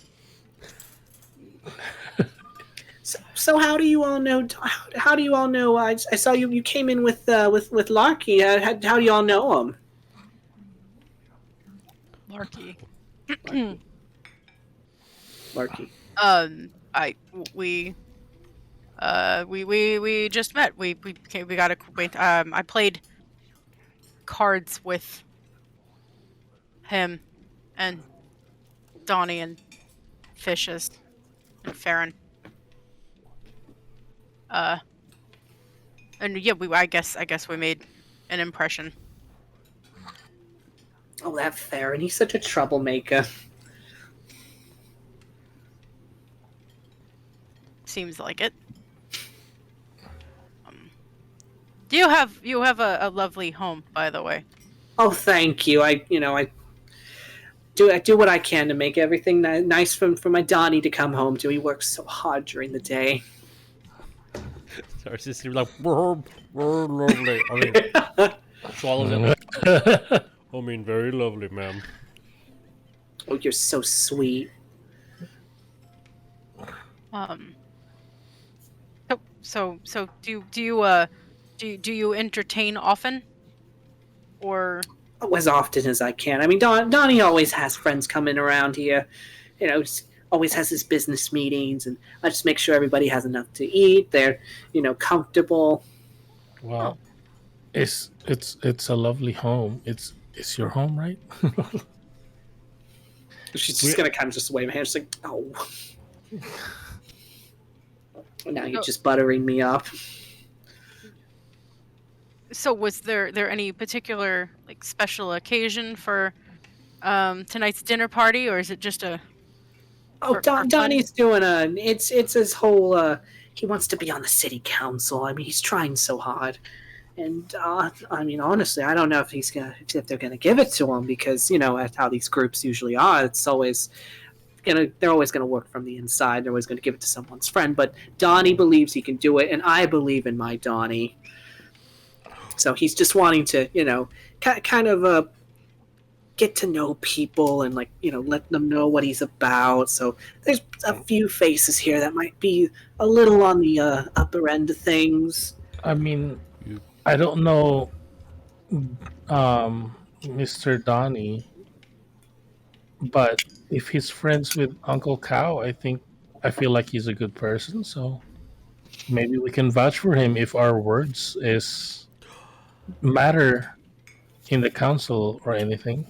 So how do you all know? How do you all know? I saw you came in with Larky. How do you all know him? Larky. Larky. We We just met. We got acquainted. I played cards with him and Donnie and Fishes and Farron. And yeah, I guess we made an impression. Oh, that Farron, he's such a troublemaker. Seems like it. You have a lovely home, by the way. Oh, thank you. I do what I can to make everything nice for my Donnie to come home to. He works so hard during the day. Tarsius seems like, we're lovely. I mean, swallows it. I mean, very lovely, ma'am. Oh, you're so sweet. So do you entertain often, or? Oh, as often as I can. I mean, Donnie always has friends coming around here. You know, always has his business meetings, and I just make sure everybody has enough to eat. They're, comfortable. Well, it's a lovely home. It's your home, right? She's just gonna kind of just wave her hand, just like, oh. Now you're just buttering me up. So was there any particular special occasion for tonight's dinner party, or is it just a? Oh, Donnie's doing it's his whole. He wants to be on the city council. I mean, he's trying so hard, and I mean, honestly, I don't know if if they're gonna give it to him, because that's how these groups usually are. It's always. They're always going to work from the inside. They're always going to give it to someone's friend. But Donnie believes he can do it, and I believe in my Donnie. So he's just wanting to, kind of get to know people and, let them know what he's about. So there's a few faces here that might be a little on the upper end of things. I mean, I don't know, Mr. Donnie, but if he's friends with Uncle Cow, I feel like he's a good person, so maybe we can vouch for him if our words matter in the council or anything.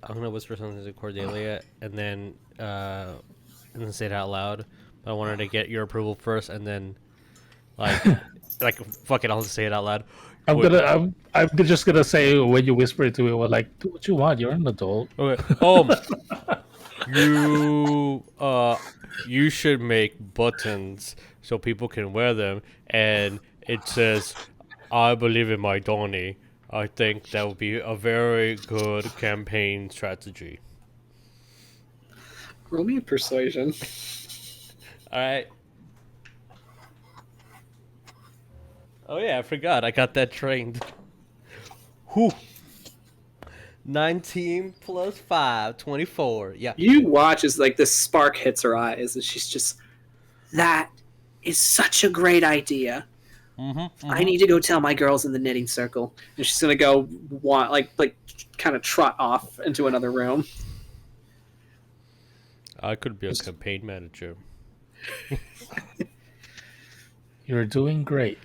I'm gonna whisper something to Cordelia and then say it out loud. But I wanted to get your approval first, and then fuck it, I'll just say it out loud. I'm just gonna say, when you whisper it to me, well, do what you want. You're an adult. Okay. You should make buttons so people can wear them, and it says, "I believe in my Donnie." I think that would be a very good campaign strategy. Roll me a persuasion. All right. Oh yeah, I forgot. I got that trained. Whew. 19 plus 5, 24. Yeah. You watch as this spark hits her eyes, and she's just, that is such a great idea. I need to go tell my girls in the knitting circle. And she's gonna go kind of trot off into another room. I could be a campaign manager. You're doing great.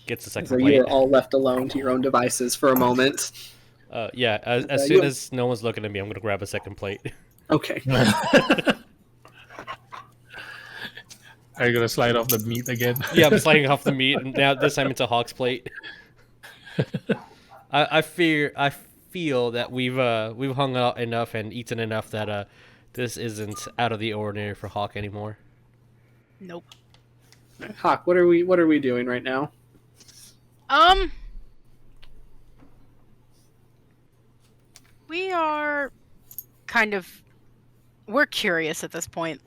Gets the second So plate. you're all left alone to your own devices for a moment. Yeah, as soon as no one's looking at me, I'm gonna grab a second plate. Okay. Are you gonna slide off the meat again? Yeah, I'm sliding off the meat, and now this time it's a Hawk's plate. I feel that we've hung out enough and eaten enough that this isn't out of the ordinary for Hawk anymore. Nope. Hawk, what are we doing right now? We are we're curious at this point.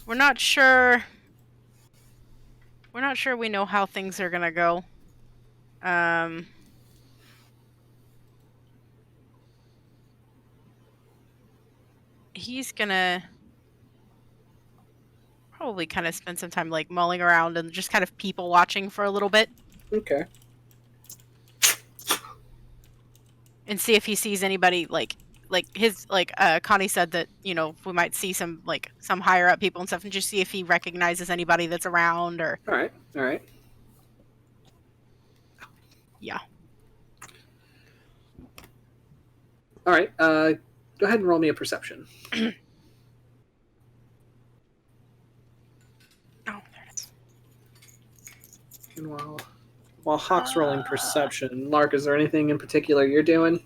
We're not sure we know how things are gonna go. He's gonna probably kind of spend some time mulling around and just kind of people watching for a little bit. Okay. And see if he sees anybody Connie said that, we might see some higher up people and stuff, and just see if he recognizes anybody that's around or. All right. Yeah. All right. Go ahead and roll me a perception. Oh, there it is. And while Hawk's rolling perception, Lark, is there anything in particular you're doing?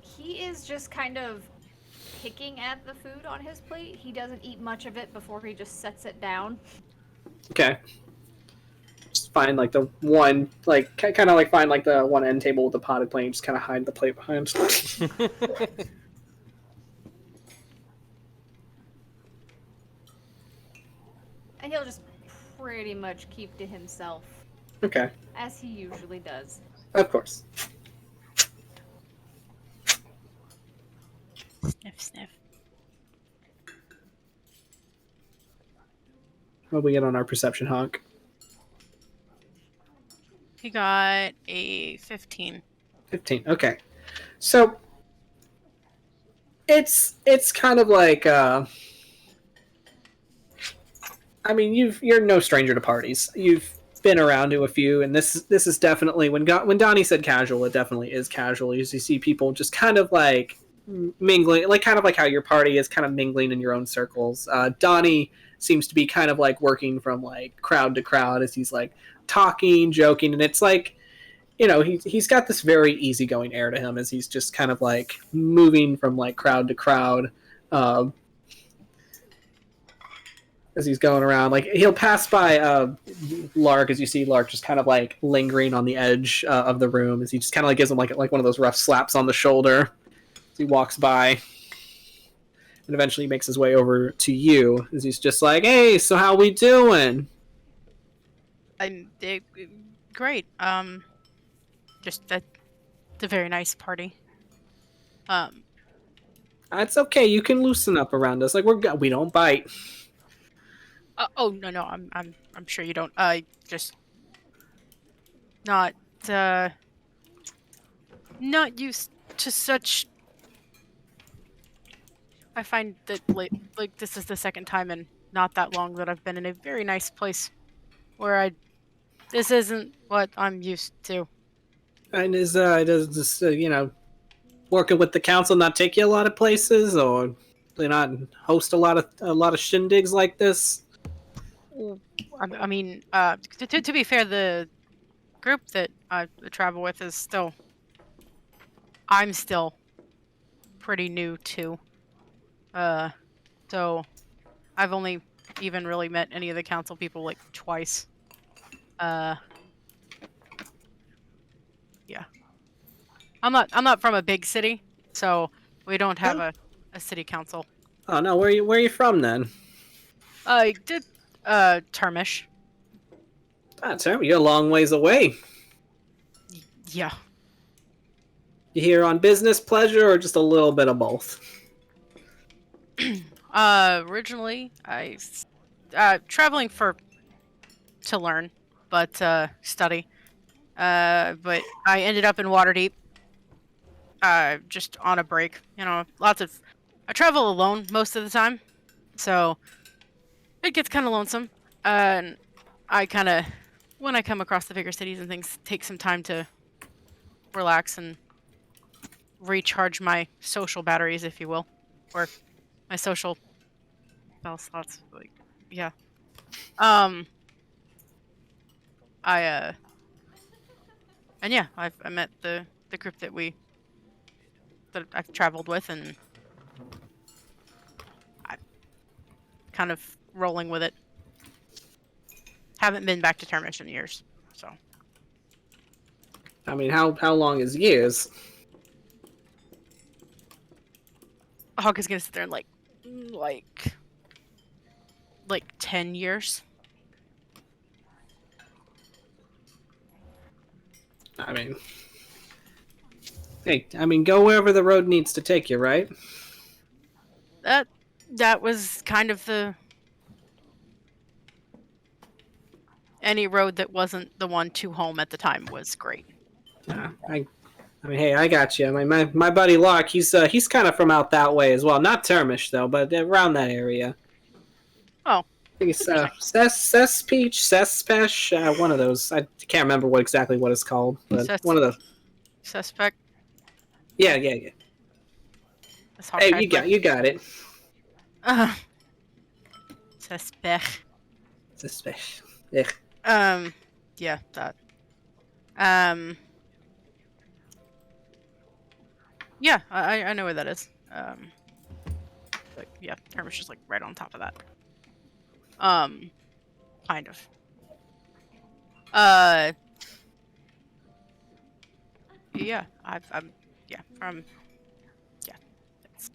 He is just kind of picking at the food on his plate. He doesn't eat much of it before he just sets it down. Okay. Just find the one, kind of find the one end table with the potted plate, and just kind of hide the plate behind. And he'll just pretty much keep to himself. Okay. As he usually does. Of course. Sniff, sniff. What do we get on our perception, Hawk? He got a 15. 15. Okay. So it's kind of you're no stranger to parties. You've been around to a few, and this is definitely when Donnie said casual, it definitely is casual. You see people just kind of mingling, kind of how your party is kind of mingling in your own circles. Donnie seems to be kind of working from crowd to crowd as he's talking, joking, and it's he's got this very easygoing air to him as he's just kind of moving from crowd to crowd. As he's going around, he'll pass by Lark, as you see Lark just kind of lingering on the edge of the room, as he just kind of gives him one of those rough slaps on the shoulder as he walks by, and eventually makes his way over to you, as he's just hey, so how we doing? I'm great. Just that's a very nice party. It's okay. You can loosen up around us. We don't bite. No, I'm sure you don't. Just not used to such. I find that this is the second time in not that long that I've been in a very nice place where this isn't what I'm used to. And does this working with the council not take you a lot of places, or they not host a lot of shindigs like this? I mean, to be fair, the group that I travel with is I'm still pretty new too. So I've only even really met any of the council people twice. Yeah. I'm not from a big city, so we don't have a city council. Oh no, where are you from then? Termish. You're a long ways away. Yeah. You here on business, pleasure, or just a little bit of both? Originally, I traveling to learn, but study. But I ended up in Waterdeep. Just on a break. I travel alone most of the time, so it gets kind of lonesome. And I kind of, when I come across the bigger cities and things, take some time to relax and recharge my social batteries, if you will, or my social spell slots. Yeah. I met the group that I've traveled with, and I'm kind of rolling with it. Haven't been back to Termish in years, so. I mean, how long is years? Hawk is gonna sit there and like 10 years. Go wherever the road needs to take you, right? That was kind of any road that wasn't the one to home at the time was great. Yeah, I mean, hey, I got you. My buddy Lark, he's kind of from out that way as well. Not Termish though, but around that area. Oh, I think it's Cespeach, Cespesh, one of those. I can't remember exactly what it's called, but one of those. Suspect. Yeah. That's Hey, you got it. Suspect. Cespesh. Yeah. Yeah, that. Yeah, I know where that is. But yeah, Termish is like right on top of that. Kind of. Yeah, it's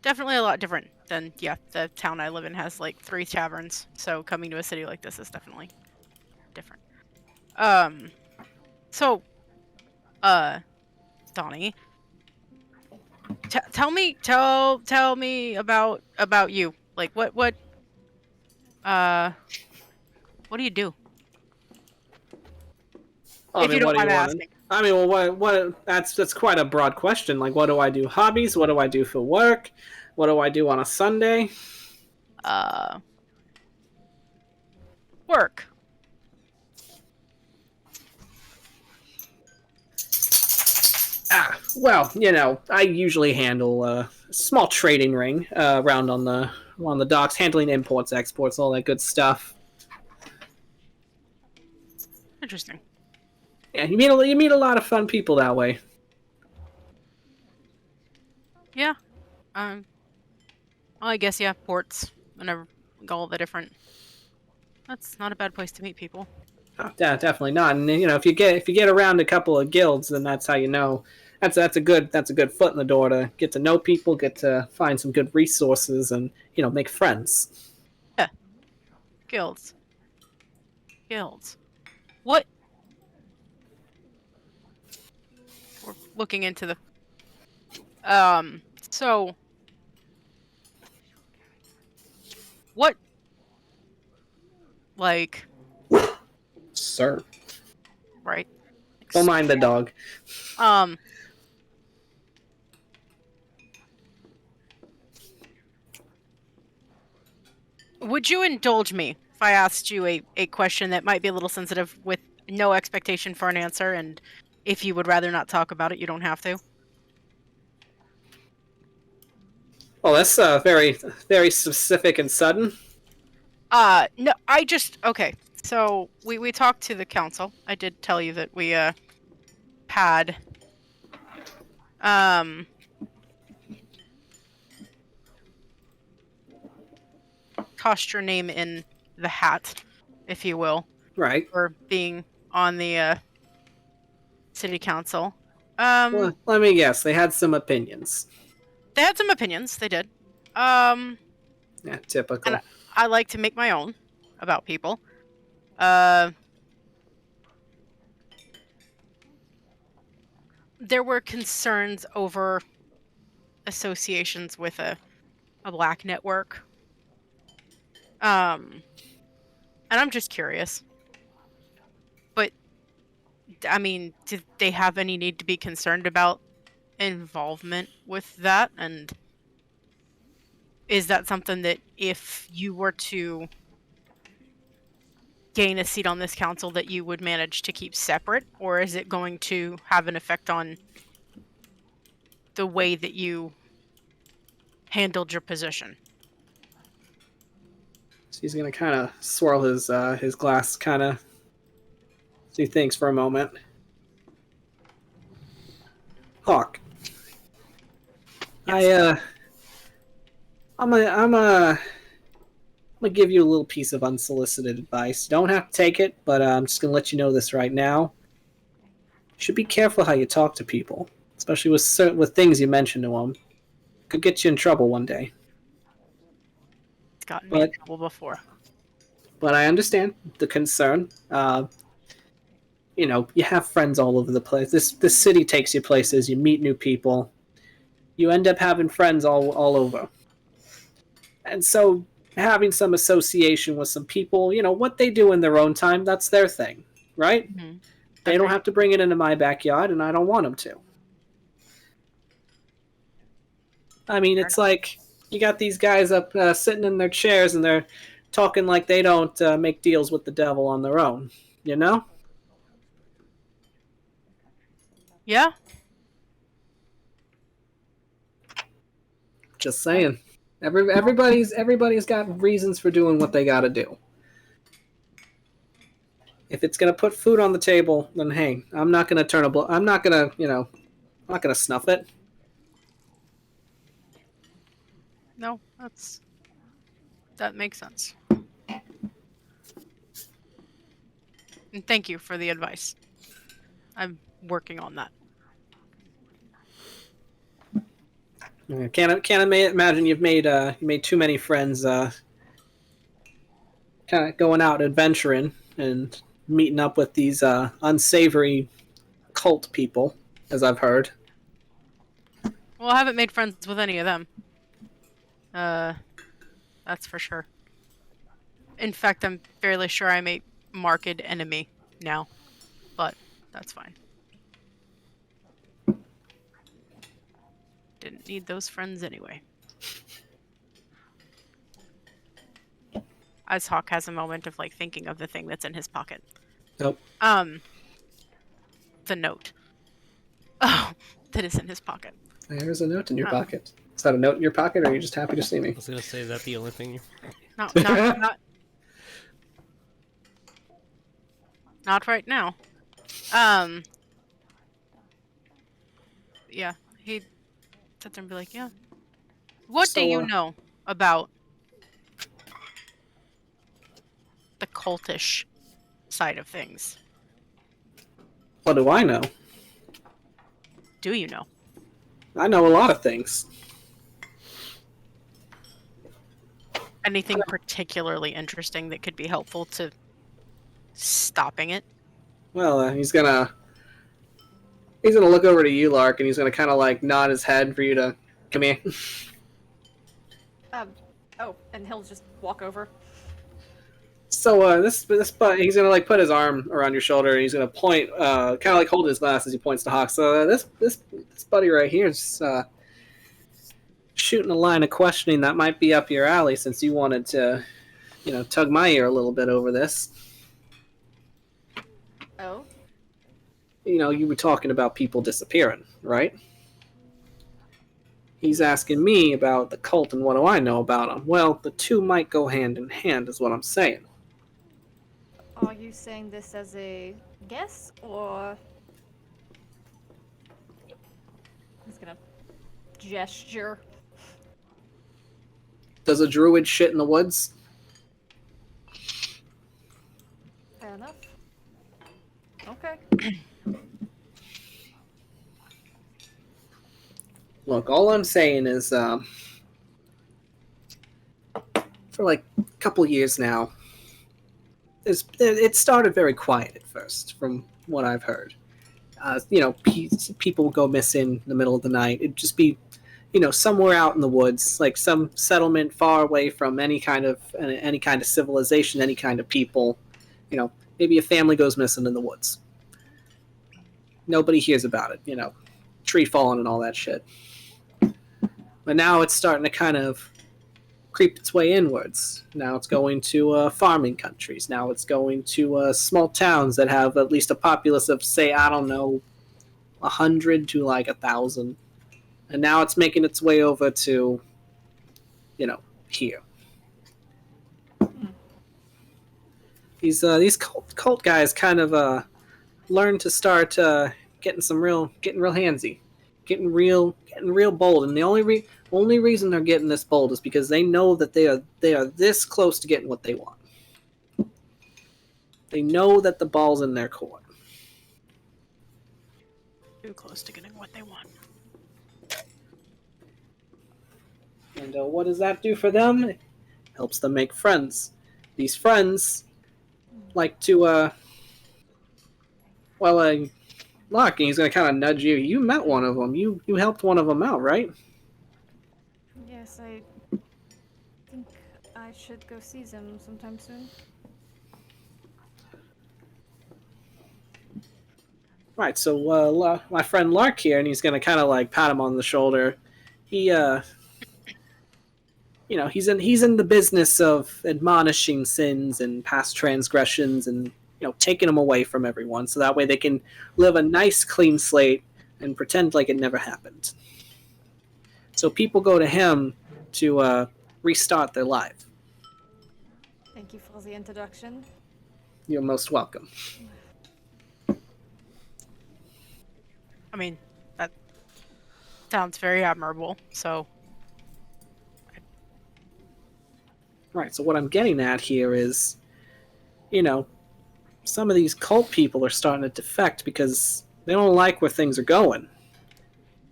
definitely a lot different than, the town I live in has like 3 taverns, so coming to a city like this is definitely different. So, Donnie, tell me about you. Like, what do you do? I If mean, you don't what do mind you asking. want? I mean, well, what? That's quite a broad question. Like, what do I do? Hobbies? What do I do for work? What do I do on a Sunday? Work. Well, I usually handle a small trading ring around on the docks, handling imports, exports, all that good stuff. Interesting. Yeah, you meet a lot of fun people that way. Yeah. Well, I guess ports. Whenever all the different. That's not a bad place to meet people. Oh, definitely not. And if you get around a couple of guilds, then that's how you know. That's a good foot in the door to get to know people, get to find some good resources, and make friends. Yeah. Guilds. What? We're looking into the. So. What? Like. Sir. Right. Don't mind the dog. Would you indulge me if I asked you a question that might be a little sensitive with no expectation for an answer, and if you would rather not talk about it, you don't have to? Well, that's very, very specific and sudden. No, okay. So we talked to the council. I did tell you that we had tossed your name in the hat, if you will, Right. for being on the city council. Well, let me guess. They had some opinions. They had some opinions. They did. Yeah, typical. And I like to make my own about people. There were concerns over associations with a black network. And I'm just curious. But, I mean, did they have any need to be concerned about involvement with that? And is that something that if you were to gain a seat on this council that you would manage to keep separate? Or is it going to have an effect on the way that you handled your position? So he's gonna kind of swirl his glass, kind of. So he thinks for a moment. Hawk. Yes. I'm gonna give you a little piece of unsolicited advice. You don't have to take it, but I'm just gonna let you know this right now. You should be careful how you talk to people, especially with things you mention to them. Could get you in trouble one day. It's gotten me in trouble before. But I understand the concern. You have friends all over the place. This city takes you places. You meet new people. You end up having friends all over. And so having some association with some people, what they do in their own time, that's their thing, right? Mm-hmm. They don't Agreed. have to bring it into my backyard, and I don't want them to. I mean, it's like you got these guys up sitting in their chairs, and they're talking like they don't make deals with the devil on their own. You know? Yeah. Just saying. Everybody's got reasons for doing what they got to do. If it's gonna put food on the table, then hey, I'm not gonna I'm not gonna, I'm not gonna snuff it. No, that makes sense. And thank you for the advice. I'm working on that. Can't imagine you made too many friends. Kind of going out adventuring and meeting up with these unsavory cult people, as I've heard. Well, I haven't made friends with any of them. That's for sure. In fact, I'm fairly sure I'm a marked enemy now, but that's fine. Didn't need those friends anyway. As Hawk has a moment of like thinking of the thing that's in his pocket. Nope. The note. Oh, that is in his pocket. There's a note in your pocket. Is that a note in your pocket, or are you just happy to see me? I was gonna say, is that the only thing you... Not right now. Yeah, he'd sit there and be like, yeah. What do you know about the cultish side of things? What do I know? Do you know? I know a lot of things. Anything particularly interesting that could be helpful to stopping it? Well, he's gonna look over to you, Lark, and he's gonna kind of like nod his head for you to come here. Oh, and he'll just walk over. So this he's gonna like put his arm around your shoulder, and he's gonna point, kind of like hold his glass as he points to Hawk. So this buddy right here is shooting a line of questioning that might be up your alley, since you wanted to, tug my ear a little bit over this. Oh. You were talking about people disappearing, right? He's asking me about the cult and what do I know about them. Well, the two might go hand in hand, is what I'm saying. Are you saying this as a guess, or... He's gonna gesture. Does a druid shit in the woods? Fair enough. Okay. Look, all I'm saying is, for like a couple years now, it started very quiet at first, from what I've heard. People go missing in the middle of the night. It'd just be, somewhere out in the woods, like some settlement far away from any kind of civilization, any kind of people. Maybe a family goes missing in the woods. Nobody hears about it. Tree falling and all that shit. But now it's starting to kind of creep its way inwards. Now it's going to farming countries. Now it's going to small towns that have at least a populace of, say, 100 to like 1,000. And now it's making its way over to, here. These cult guys kind of learn to start getting real handsy, getting real bold, and the only reason they're getting this bold is because they know that they are this close to getting what they want. They know that the ball's in their court. Too close to getting what they want. And what does that do for them? It helps them make friends. These friends like to, Lark, and he's going to kind of nudge you. You met one of them. You helped one of them out, right? Yes, I think I should go see them sometime soon. Right, so my friend Lark here, and he's gonna kind of like pat him on the shoulder. He, he's in the business of admonishing sins and past transgressions, and taking them away from everyone, so that way they can live a nice, clean slate and pretend like it never happened. So people go to him to restart their life. Thank you for the introduction. You're most welcome. I mean, that sounds very admirable. So, Right, so what I'm getting at here is, some of these cult people are starting to defect because they don't like where things are going.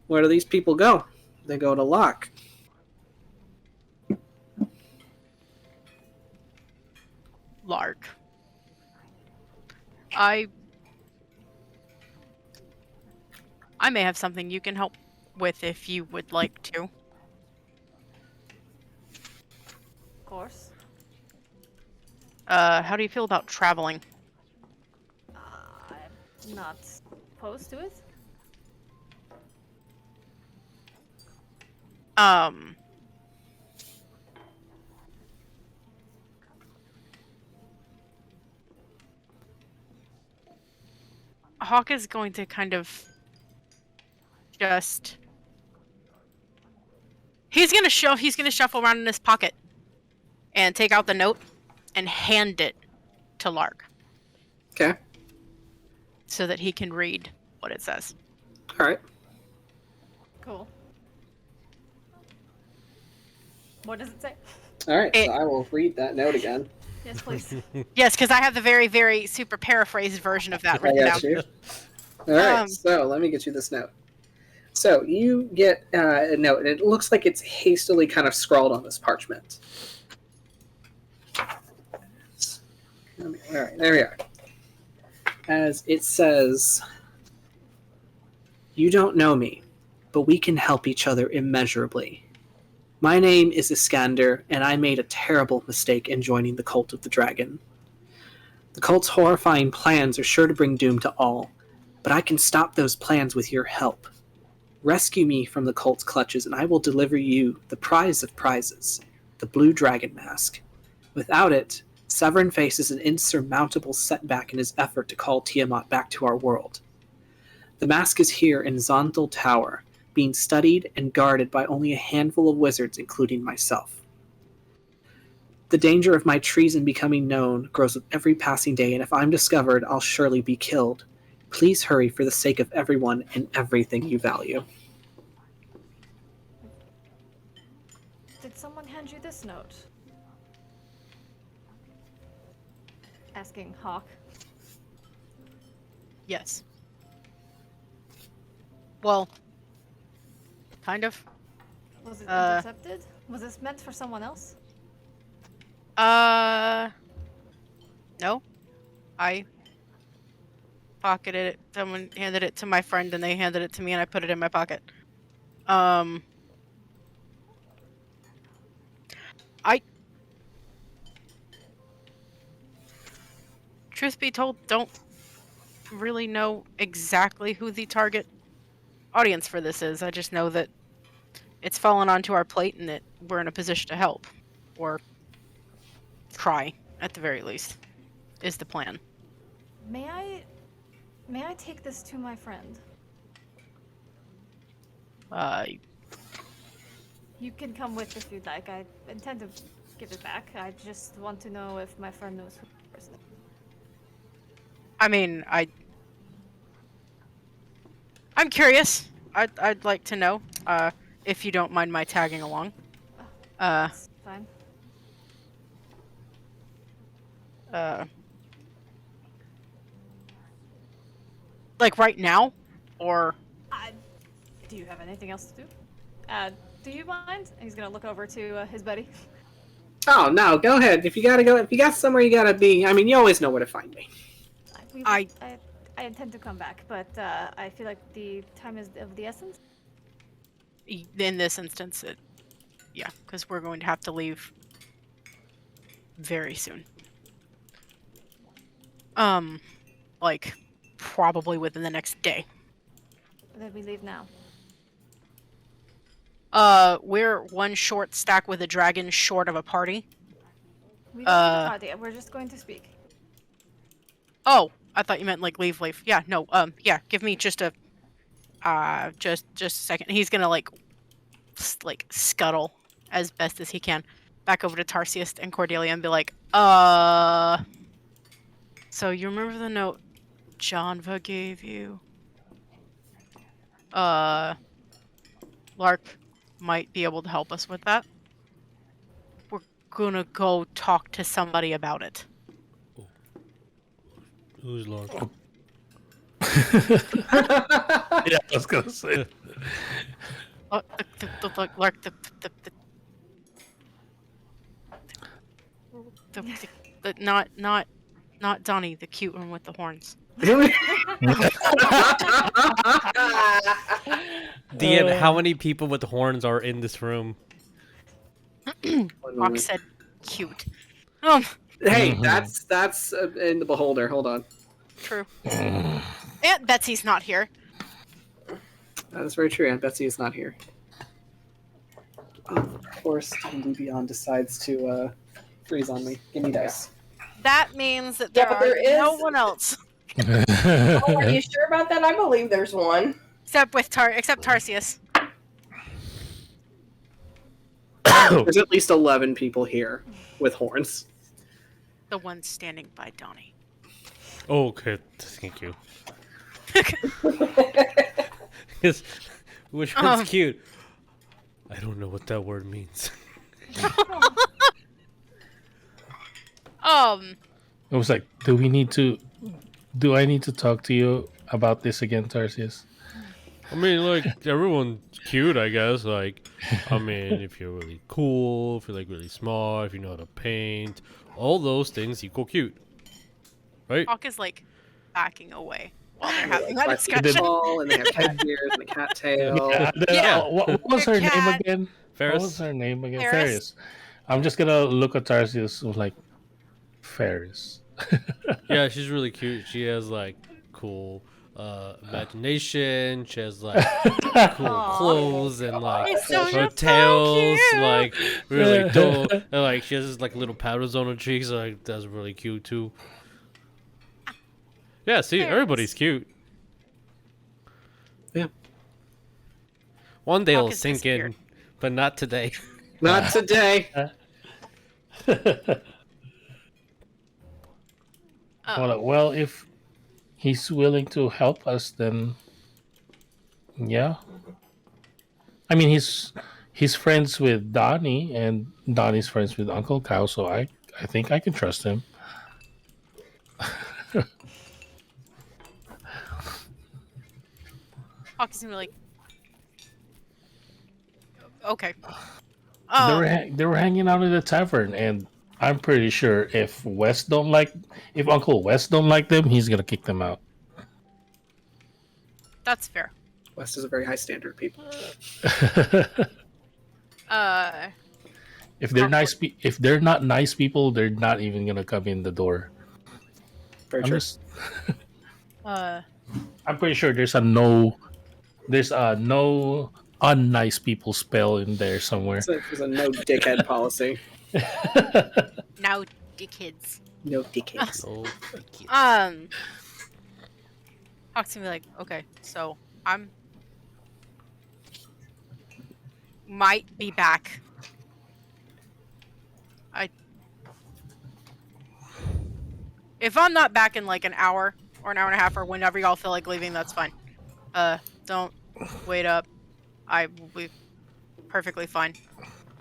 Where do these people go? They go to Lark. Lark. I may have something you can help with if you would like to. Of course. How do you feel about traveling? I'm not opposed to it. Hawk is going to kind of just... He's gonna shuffle around in his pocket and take out the note and hand it to Lark. Okay. So that he can read what it says. All right. Cool. What does it say? All right, so I will read that note again. Yes, please. Yes, because I have the very, very super paraphrased version of that I written got down. you. All right, so let me get you this note. So you get a note, and it looks like it's hastily kind of scrawled on this parchment. All right, there we are. As it says, "You don't know me, but we can help each other immeasurably. My name is Iskander, and I made a terrible mistake in joining the Cult of the Dragon. The cult's horrifying plans are sure to bring doom to all, but I can stop those plans with your help. Rescue me from the cult's clutches, and I will deliver you the prize of prizes, the Blue Dragon Mask. Without it, Severin faces an insurmountable setback in his effort to call Tiamat back to our world. The mask is here in Zonthal Tower, being studied and guarded by only a handful of wizards, including myself. The danger of my treason becoming known grows with every passing day, and if I'm discovered, I'll surely be killed. Please hurry for the sake of everyone and everything you value." Did someone hand you this note? Asking Hawk. Yes. Well, kind of. Was it intercepted? Was this meant for someone else? No. I pocketed it. Someone handed it to my friend, and they handed it to me, and I put it in my pocket. Truth be told, don't really know exactly who the target audience for this is. I just know that it's fallen onto our plate and that we're in a position to help. Or try, at the very least, is the plan. May I take this to my friend? You can come with if you'd like. I intend to give it back. I just want to know if my friend knows who the person is. I mean, I'm curious. I'd like to know, if you don't mind my tagging along. That's fine. Like right now? Or... Do you have anything else to do? Do you mind? And he's gonna look over to his buddy. Oh, no, go ahead. If you got somewhere you gotta be, I mean, you always know where to find me. I intend to come back, but I feel like the time is of the essence. In this instance, yeah, because we're going to have to leave very soon. Like, probably within the next day. Then we leave now. We're one short stack with a dragon short of a party. We don't need a party. We're just going to speak. Oh, I thought you meant like leave. Yeah, no. Yeah. Give me just a, just a second. He's gonna like scuttle as best as he can back over to Tarsius and Cordelia and be like, so you remember the note Janva gave you? Lark might be able to help us with that. We're gonna go talk to somebody about it. Who's Lark? Yeah, I was gonna say. Lark, not Donnie, the cute one with the horns. Dean, how many people with horns are in this room? Hawk said cute. Hey, that's in the beholder. Hold on. True. Aunt Betsy's not here. That is very true. Aunt Betsy is not here. Of course, D&D Beyond decides to freeze on me. Give me dice. That means that Yeah, but there is no one else Oh, are you sure about that? I believe there's one. except Tarsius. There's at least 11 people here with horns. The one standing by Donnie. Oh, okay, thank you. Which one's cute? I don't know what that word means. It was like, do I need to talk to you about this again, Tarsius? I mean, like, everyone's cute, I guess. Like, I mean, if you're really cool, if you're, like, really smart, if you know how to paint, all those things equal cute. Right? Hawk is, like, backing away while they're having that Like discussion. ball, and they have cat ears and a cat tail. Yeah. What was her name cat. again? Ferris. What was her name again? Ferris. Ferris. I'm just gonna look at Tarsius and like, Ferris. Yeah, she's really cute. She has, like, cool imagination. She has, like, cool clothes and, like, It's so- her you're so tails, cute. like, really dull. And, like, she has, like, little powders on her cheeks. Like, that's really cute, too. Yeah, see, Ferris. everybody's cute. Yeah. One day it'll Hawkins sink in, disappeared. but not today. Not today. Well, if he's willing to help us, then yeah. I mean, he's friends with Donnie, and Donnie's friends with Uncle Kyle, so I think I can trust him. Hawk is gonna be like, okay. They were hanging out in the tavern, and I'm pretty sure if Uncle West don't like them, he's gonna kick them out. That's fair. West is a very high standard, people. If they're not nice people, they're not even gonna come in the door. Very I'm true. just, I'm pretty sure there's a no unnice people spell in there somewhere. There's a no dickhead policy. Now, dickheads. No dickheads. Oh, Hawk's gonna be like, okay, so I'm might be back. If I'm not back in like an hour or an hour and a half or whenever y'all feel like leaving, that's fine. Don't wait up. I will be perfectly fine.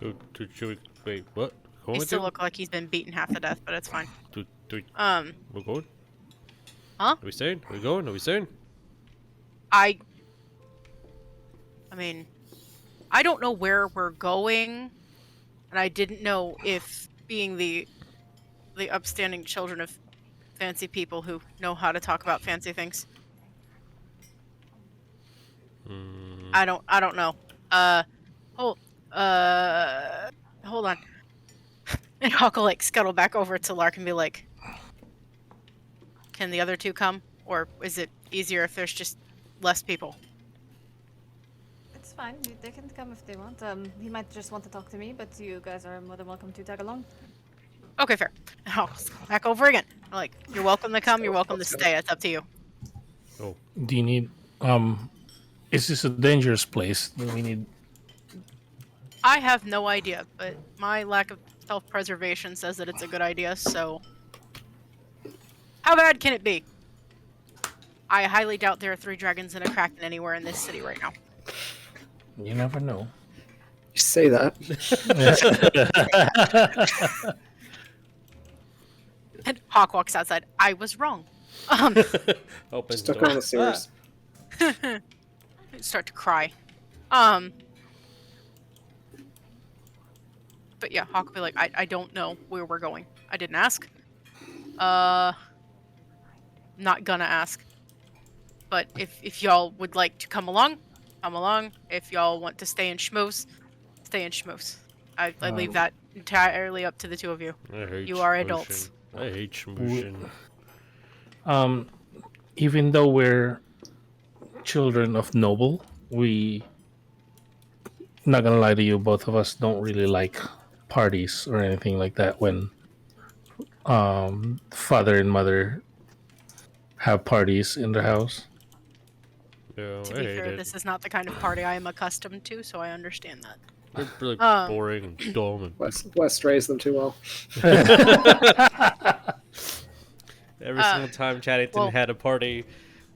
should we, wait, what? He still look like he's been beaten half to death, but it's fine. We're going? Huh? Are we staying? Are we going? Are we staying? I mean, I don't know where we're going, and I didn't know if being the upstanding children of fancy people who know how to talk about fancy things. I don't know. Hold on. And Hawk will like scuttle back over to Lark and be like, "Can the other two come, or is it easier if there's just less people. It's fine. They can come if they want. He might just want to talk to me, but you guys are more than welcome to tag along. Okay, fair. I'll just go back over again. Like, you're welcome to come, you're welcome to stay. It's up to you. Do you need is this a dangerous place? Do we need I have no idea, but my lack of self-preservation says that it's a good idea, so... How bad can it be? I highly doubt there are 3 dragons and a kraken anywhere in this city right now. You never know. You say that. And Hawk walks outside. I was wrong. Opens Stuck door. on the sewers. Start to cry. But yeah, Hawk will be like, I don't know where we're going. I didn't ask. Not gonna ask. But if y'all would like to come along, come along. If y'all want to stay in schmoes, stay in schmoes. I leave that entirely up to the 2 of you. I hate You are schmoozing. adults. I hate schmoozing. Even though we're children of noble, we, not gonna lie to you, both of us don't really like parties or anything like that when father and mother have parties in the house. Yeah, To I be hate fair, it. this is not the kind of party I am accustomed to, so I understand that. They're really Um, boring and dumb. And West raised them too well. every single time Chadington well- had a party,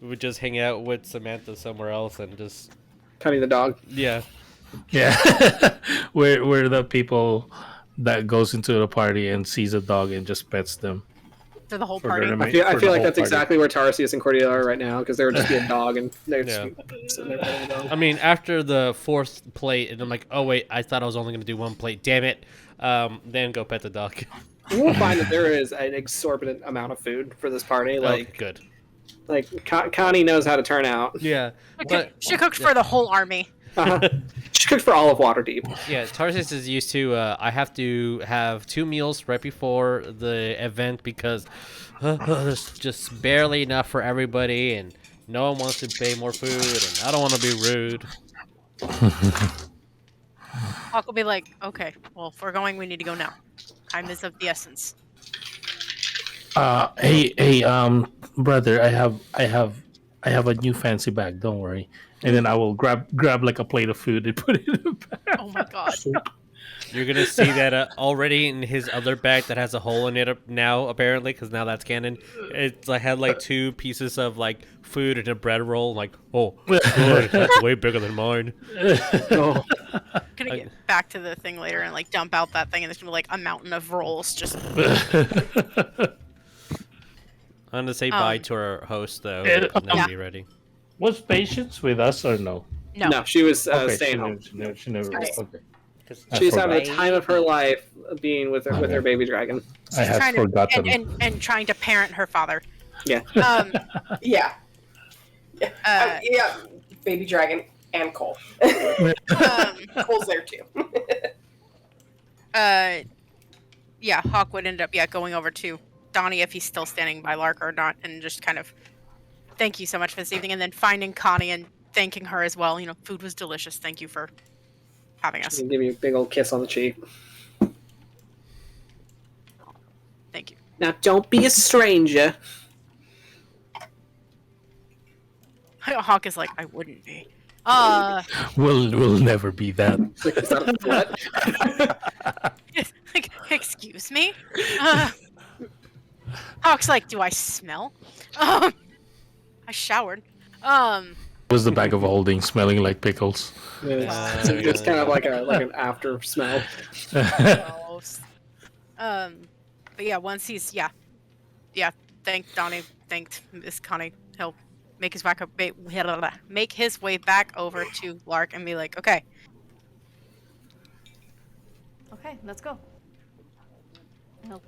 we would just hang out with Samantha somewhere else and just Cutting the dog. yeah. Yeah. we're the people that goes into the party and sees a dog and just pets them. For the whole For party. the I feel for the like whole that's party. exactly where Tarsius and Cordelia are right now, because there would just be a dog and they're just Yeah. sitting there petting the dog. I mean, after the 4th plate, and I'm like, oh wait, I thought I was only gonna do 1 plate. Damn it. Then go pet the dog. You will find that there is an exorbitant amount of food for this party. Like good. Connie knows how to turn out. Yeah. But She cooked for the whole army. She cooked for all of Waterdeep. yeah, Tarsius is used to. I have to have 2 meals right before the event because there's just barely enough for everybody, and no one wants to pay more food, and I don't want to be rude. Hawk will be like, okay, well, if we're going, we need to go now. Time is of the essence. Hey, brother, I have a new fancy bag. Don't worry. And then I will grab like a plate of food and put it in the bag. Oh my god. You're gonna see that already in his other bag that has a hole in it now, apparently, because now that's canon. It's I had like 2 pieces of like food and a bread roll. Like, oh, good, that's way bigger than mine. Oh. Gonna get back to the thing later and like dump out that thing, and there's gonna be like a mountain of rolls. Just I'm gonna say bye to our host though, Yeah. and then Yeah. be ready. Was Patience with us or no? no. She was Okay, staying home. She never. Okay. Okay. I She's having forgot. the time of her life being with her baby dragon. I had Trying forgotten. and trying to parent her father. Yeah. Yeah. Uh, Yeah. Baby dragon and Cole. Cole's there too. Yeah, Hawk would end up going over to Donnie if he's still standing by Lark or not, and just kind of thank you so much for this evening, and then finding Connie and thanking her as well. You know, food was delicious. Thank you for having us. Give you a big old kiss on the cheek. Thank you. Now, don't be a stranger. Hawk is like, I wouldn't be. We'll never be that. Is that a threat? Like, excuse me? Hawk's like, do I smell? I showered. Was the bag of holding smelling like pickles? It's kind of like an after smell. Gross. But yeah, once he's thanked Donnie, thanked Miss Connie. He'll make his way back over to Lark and be like, okay, Okay, let's go. And he'll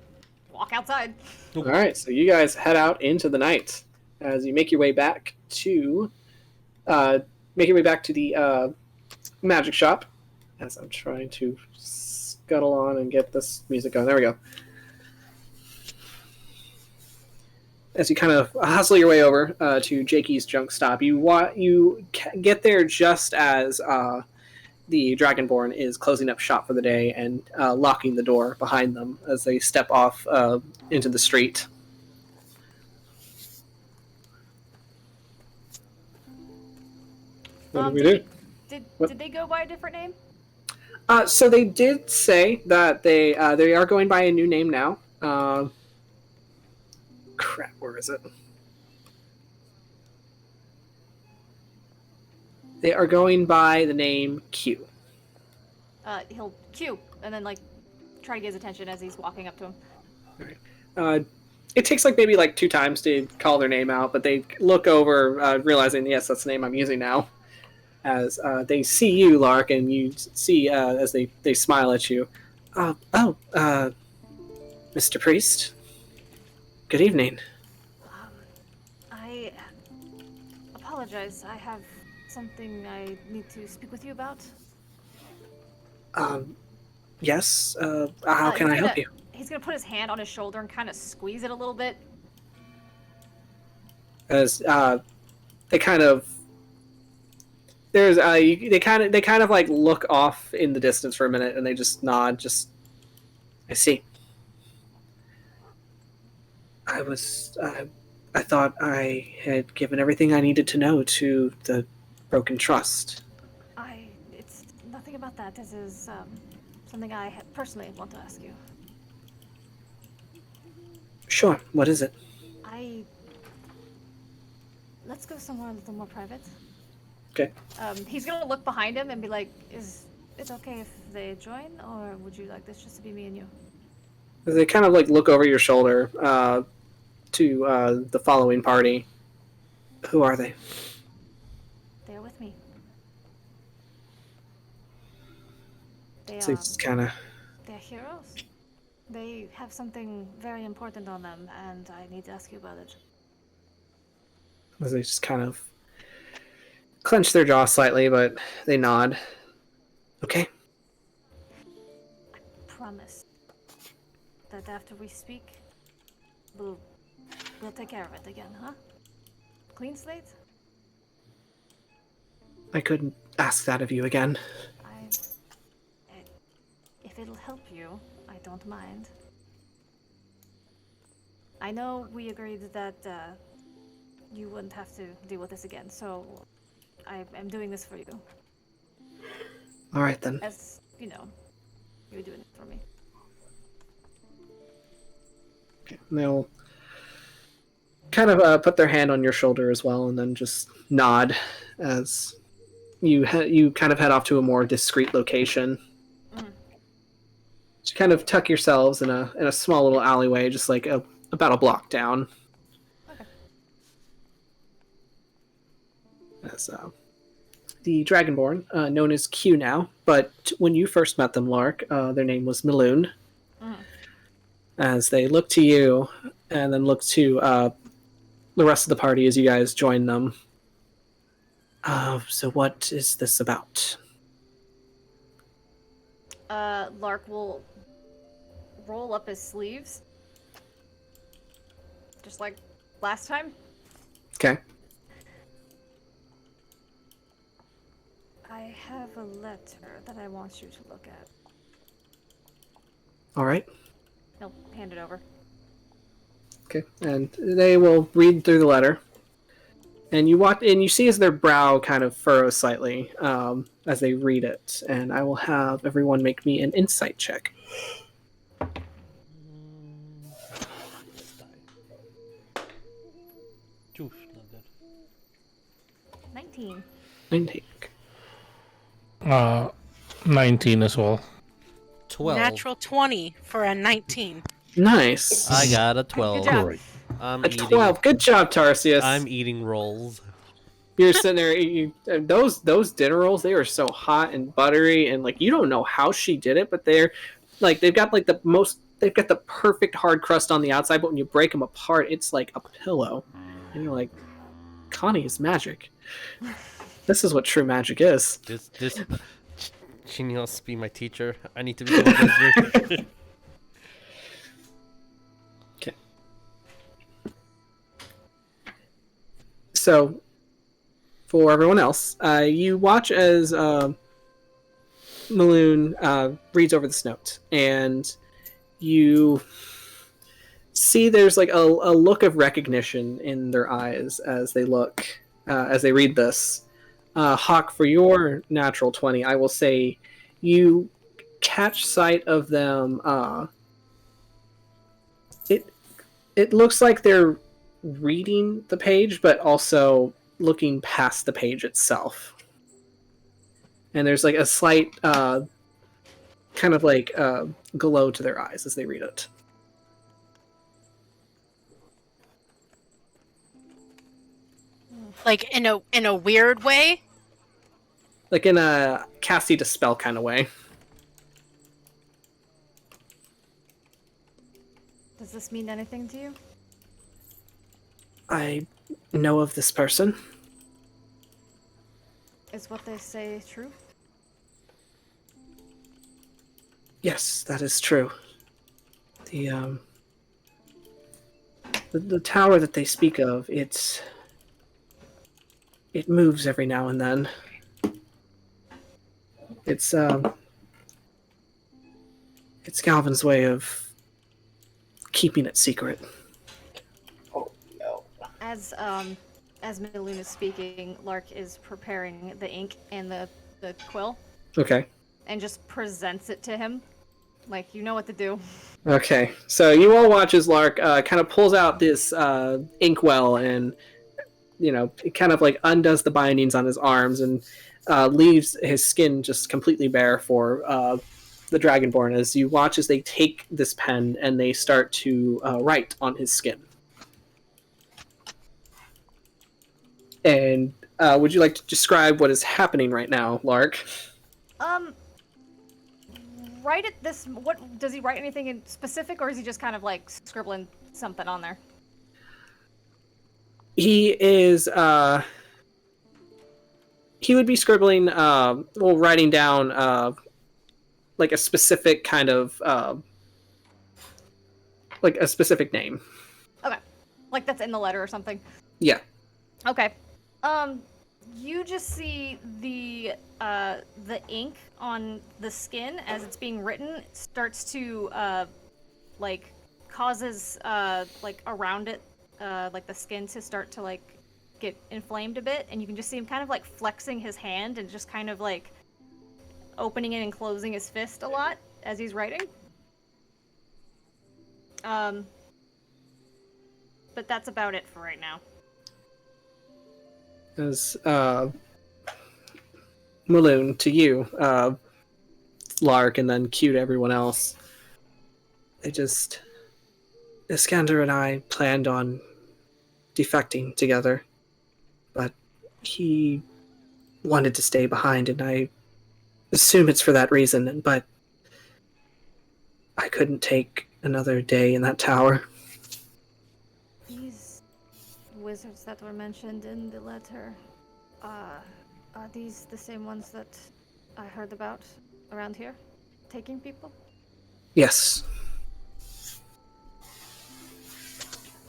walk outside. All right, so you guys head out into the night as you make your way back to the magic shop. As I'm trying to scuttle on and get this music going. There we go. as you kind of hustle your way over to Jakey's junk stop, you get there just as the Dragonborn is closing up shop for the day and locking the door behind them as they step off into the street. What do we do? Did they go by a different name? So they did say that they are going by a new name now. Crap, where is it? They are going by the name Q. He'll Q, and then like try to get his attention as he's walking up to him. Alright. It takes maybe 2 times to call their name out, but they look over, realizing, yes, that's the name I'm using now. As they see you, Lark, and you see as they smile at you. Mr. Priest. Good evening. I apologize. I have something I need to speak with you about. Yes. How can I help you? He's gonna put his hand on his shoulder and kind of squeeze it a little bit. As they kind of they kind of look off in the distance for a minute, and they just nod. I see. I thought I had given everything I needed to know to the Broken Trust. It's nothing about that. This is something I personally want to ask you. Sure. What is it? Let's go somewhere a little more private. Okay. He's gonna look behind him and be like, "Is it okay if they join, or would you like this just to be me and you?" They kind of look over your shoulder to the following party. Who are they? They're with me. So it's kind of. They're heroes. They have something very important on them, and I need to ask you about it. They just kind of clench their jaw slightly, but they nod. Okay. I promise that after we speak, we'll take care of it again, huh? Clean slate? I couldn't ask that of you again. If it'll help you, I don't mind. I know we agreed that you wouldn't have to deal with this again, so I'm doing this for you. All right, then. As, you're doing it for me. Okay. And they'll kind of put their hand on your shoulder as well, and then just nod as you kind of head off to a more discreet location. So you kind of tuck yourselves in a small little alleyway, just about a block down. Okay. As the Dragonborn, known as Q now, but when you first met them, Lark, their name was Maloon. As they look to you, and then look to the rest of the party as you guys join them. So what is this about? Lark will roll up his sleeves. Just like last time. Okay. I have a letter that I want you to look at. All right. He'll hand it over. Okay, and they will read through the letter, and you see as their brow kind of furrows slightly as they read it. And I will have everyone make me an insight check. 19. 19. 19 as well. 12. Natural 20 for a 19. Nice. I got a 12. Good job. Great. I'm A 12. Good job, Tarsius. I'm eating rolls. You're sitting there. Those dinner rolls, they are so hot and buttery, and you don't know how she did it, but they've got they've got the perfect hard crust on the outside, but when you break them apart, it's like a pillow, and you're like, Connie is magic. This is what true magic is. This she needs to be my teacher. I need to be a wizard. Okay. So, for everyone else, you watch as Maloon reads over this note, and you see there's like a look of recognition in their eyes as they look, as they read this. Hawk, for your natural 20, I will say you catch sight of them. It looks like they're reading the page, but also looking past the page itself. And there's like a slight kind of like glow to their eyes as they read it. Like in a weird way. Like in a casty dispel kind of way. Does this mean anything to you? I know of this person. Is what they say true? Yes, that is true. The tower that they speak of, it moves every now and then. It's Galvin's way of keeping it secret. Oh no. As Maloon is speaking, Lark is preparing the ink and the quill Okay. and just presents it to him. Like, you know what to do. Okay. So you all watch as Lark kind of pulls out this inkwell and, it kind of like undoes the bindings on his arms and leaves his skin just completely bare for the Dragonborn as you watch as they take this pen and they start to write on his skin. And would you like to describe what is happening right now, Lark? Write it this. What does he write anything in specific, or is he just kind of like scribbling something on there? He is. He would be scribbling, writing down like a specific kind of like a specific name. Okay, like that's in the letter or something. Yeah. Okay. You just see the ink on the skin as it's being written starts to like causes like around it like the skin to start to like get inflamed a bit, and you can just see him kind of like flexing his hand and just kind of like opening it and closing his fist a lot as he's writing. But that's about it for right now. As Maloon, to you, Lark, and then Q to everyone else. Iskander and I planned on defecting together, but he wanted to stay behind, and I assume it's for that reason, but I couldn't take another day in that tower. These wizards that were mentioned in the letter, are these the same ones that I heard about around here? Taking people? Yes.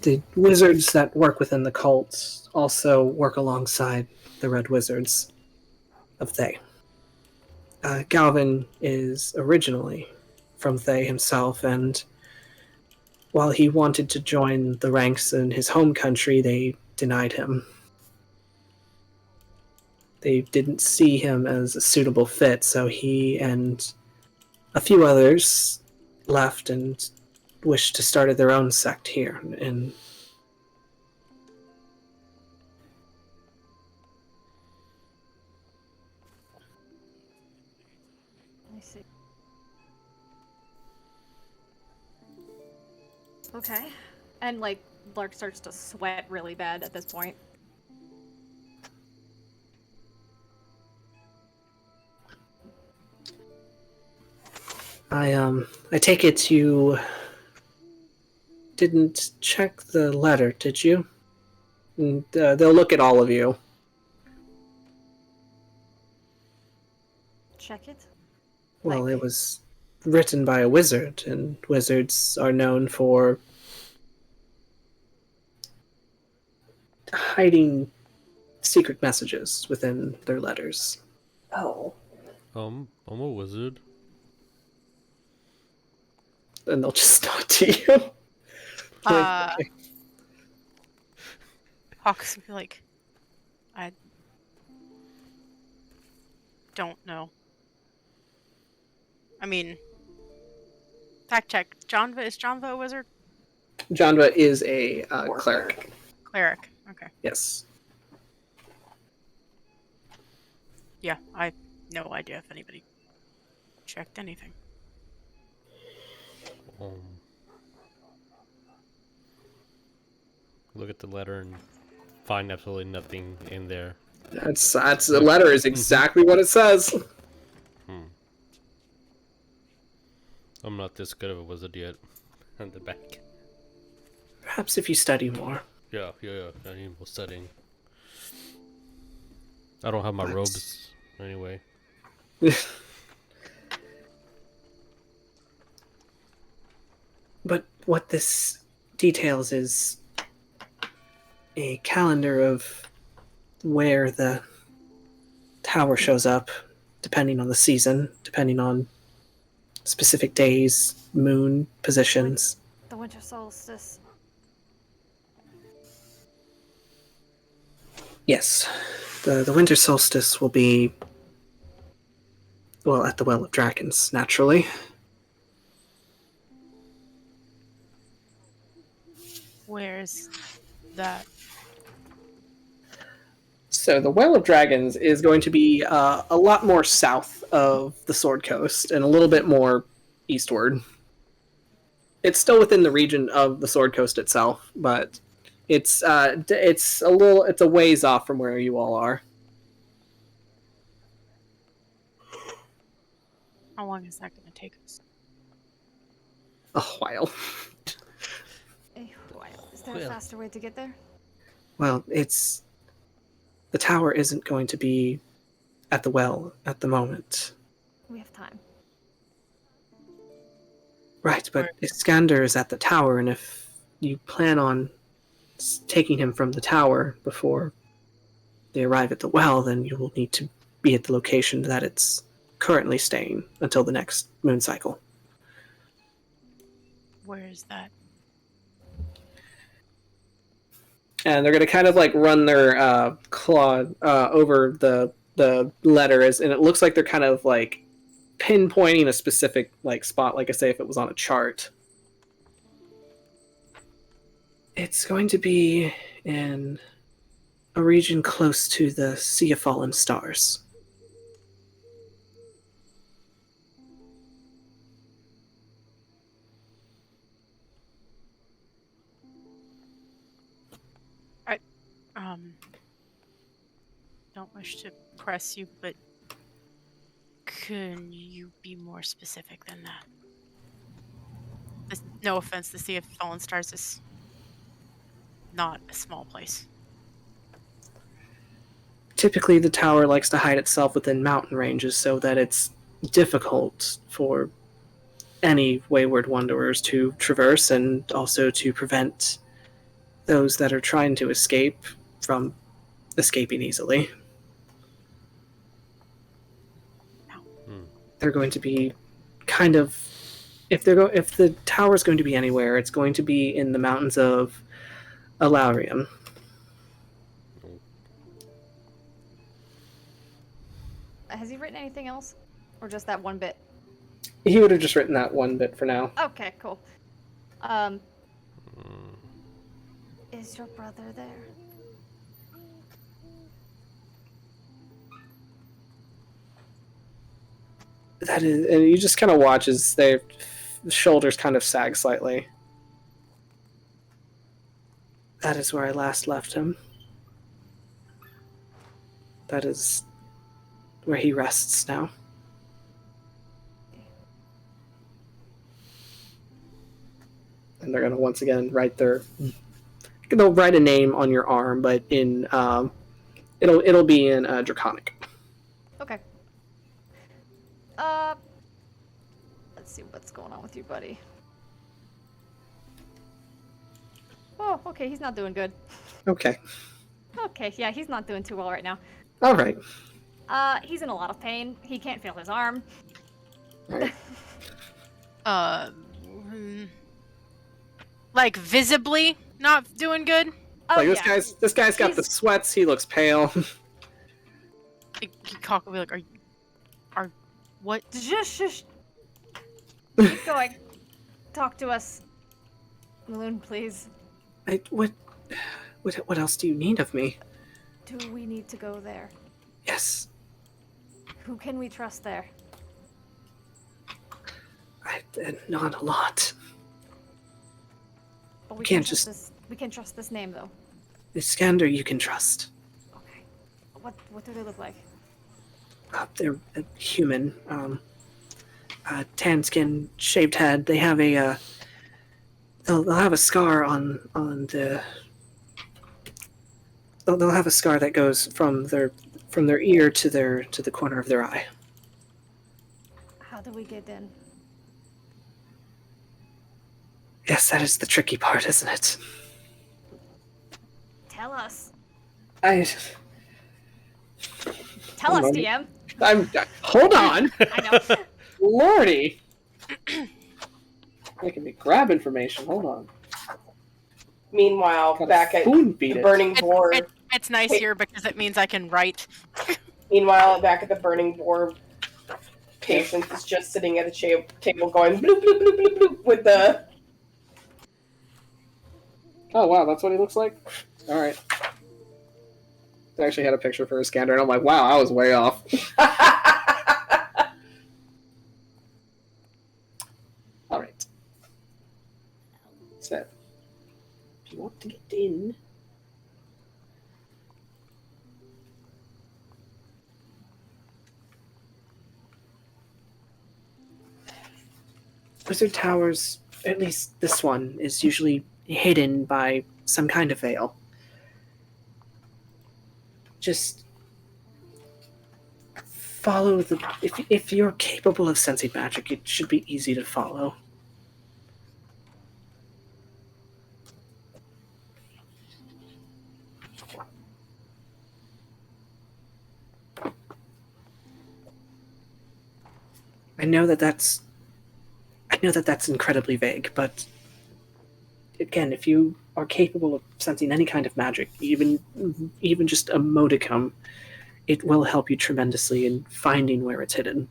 The wizards that work within the cults also work alongside the Red Wizards of Thay. Galvin is originally from Thay himself, and while he wanted to join the ranks in his home country, they denied him. They didn't see him as a suitable fit, so he and a few others left and wished to start their own sect here. And I see. Okay. And like Lark starts to sweat really bad at this point. I take it you didn't check the letter, did you? And, they'll look at all of you. Check it? Well, Like- it was written by a wizard, and wizards are known for hiding secret messages within their letters. Oh. I'm a wizard. And they'll just nod to you. Okay. Hawks would be like, I don't know. I mean, fact check. Is Jonva a wizard? Janva is a cleric. Cleric. Okay. Yes. Yeah, I have no idea if anybody checked anything. Look at the letter and find absolutely nothing in there. That's the letter is exactly what it says. I'm not this good of a wizard yet. On the back. Perhaps if you study more. Yeah. I need more studying. I don't have my robes anyway. But what this details is a calendar of where the tower shows up, depending on the season, depending on specific days, moon positions. The winter solstice. Yes, the winter solstice will be, well, at the Well of Dragons, naturally. Where's that? So the Well of Dragons is going to be a lot more south of the Sword Coast and a little bit more eastward. It's still within the region of the Sword Coast itself, but it's a ways off from where you all are. How long is that going to take us? A while. Is there a faster way to get there? Well, the tower isn't going to be at the well at the moment. We have time. Right, but Iskander is at the tower, and if you plan on taking him from the tower before they arrive at the well, then you will need to be at the location that it's currently staying until the next moon cycle. Where is that? And they're going to kind of like run their claw over the letters, and it looks like they're kind of like pinpointing a specific like spot, like I say, if it was on a chart. It's going to be in a region close to the Sea of Fallen Stars. Don't wish to press you, but can you be more specific than that? No offense, the Sea of Fallen Stars is not a small place. Typically, the tower likes to hide itself within mountain ranges so that it's difficult for any wayward wanderers to traverse, and also to prevent those that are trying to escape from escaping easily. They're going to be kind of, if the tower is going to be anywhere, it's going to be in the mountains of Alarium. Has he written anything else? Or just that one bit? He would have just written that one bit for now. Okay, cool. Is your brother there? That is, and you just kind of watch as their shoulders kind of sag slightly. That is where I last left him. That is where he rests now. And they're going to once again they'll write a name on your arm, but in it'll be in Draconic. Okay. Let's see what's going on with you, buddy. Oh, okay, he's not doing good. Okay. Okay, yeah, he's not doing too well right now. All right. He's in a lot of pain. He can't feel his arm. Right. Like visibly not doing good. Oh, Like yeah. this guy's got the He's- sweats. He looks pale. Cock will be like, are what? Shush. Keep going. Talk to us. Maloon, please. What else do you need of me? Do we need to go there? Yes. Who can we trust there? Not a lot. But we Can't trust just- this. We can trust this name though. Iskander, you can trust. Okay. What do they look like? They're human. Tan skin, shaved head. They have a. They'll have a scar on the. They'll have a scar that goes from their ear to the corner of their eye. How do we get in? Yes, that is the tricky part, isn't it? Tell us. Tell Tell us, on. DM. Hold on, I know. Lordy. Making me grab information. Hold on. Meanwhile, Gotta back at spoon feed the it. burning boar. It's nice here because it means I can write. Meanwhile, back at the burning boar, Patience is just sitting at a table going bloop bloop bloop bloop bloop with the. Oh wow, that's what he looks like. All right. I actually had a picture for Iskander, and I'm like, wow, I was way off. All right. So, if you want to get in, wizard towers, at least this one, is usually hidden by some kind of veil. Just follow the. If you're capable of sensing magic, it should be easy to follow. I know that that's incredibly vague, but again, if you are capable of sensing any kind of magic, even just a modicum, it will help you tremendously in finding where it's hidden.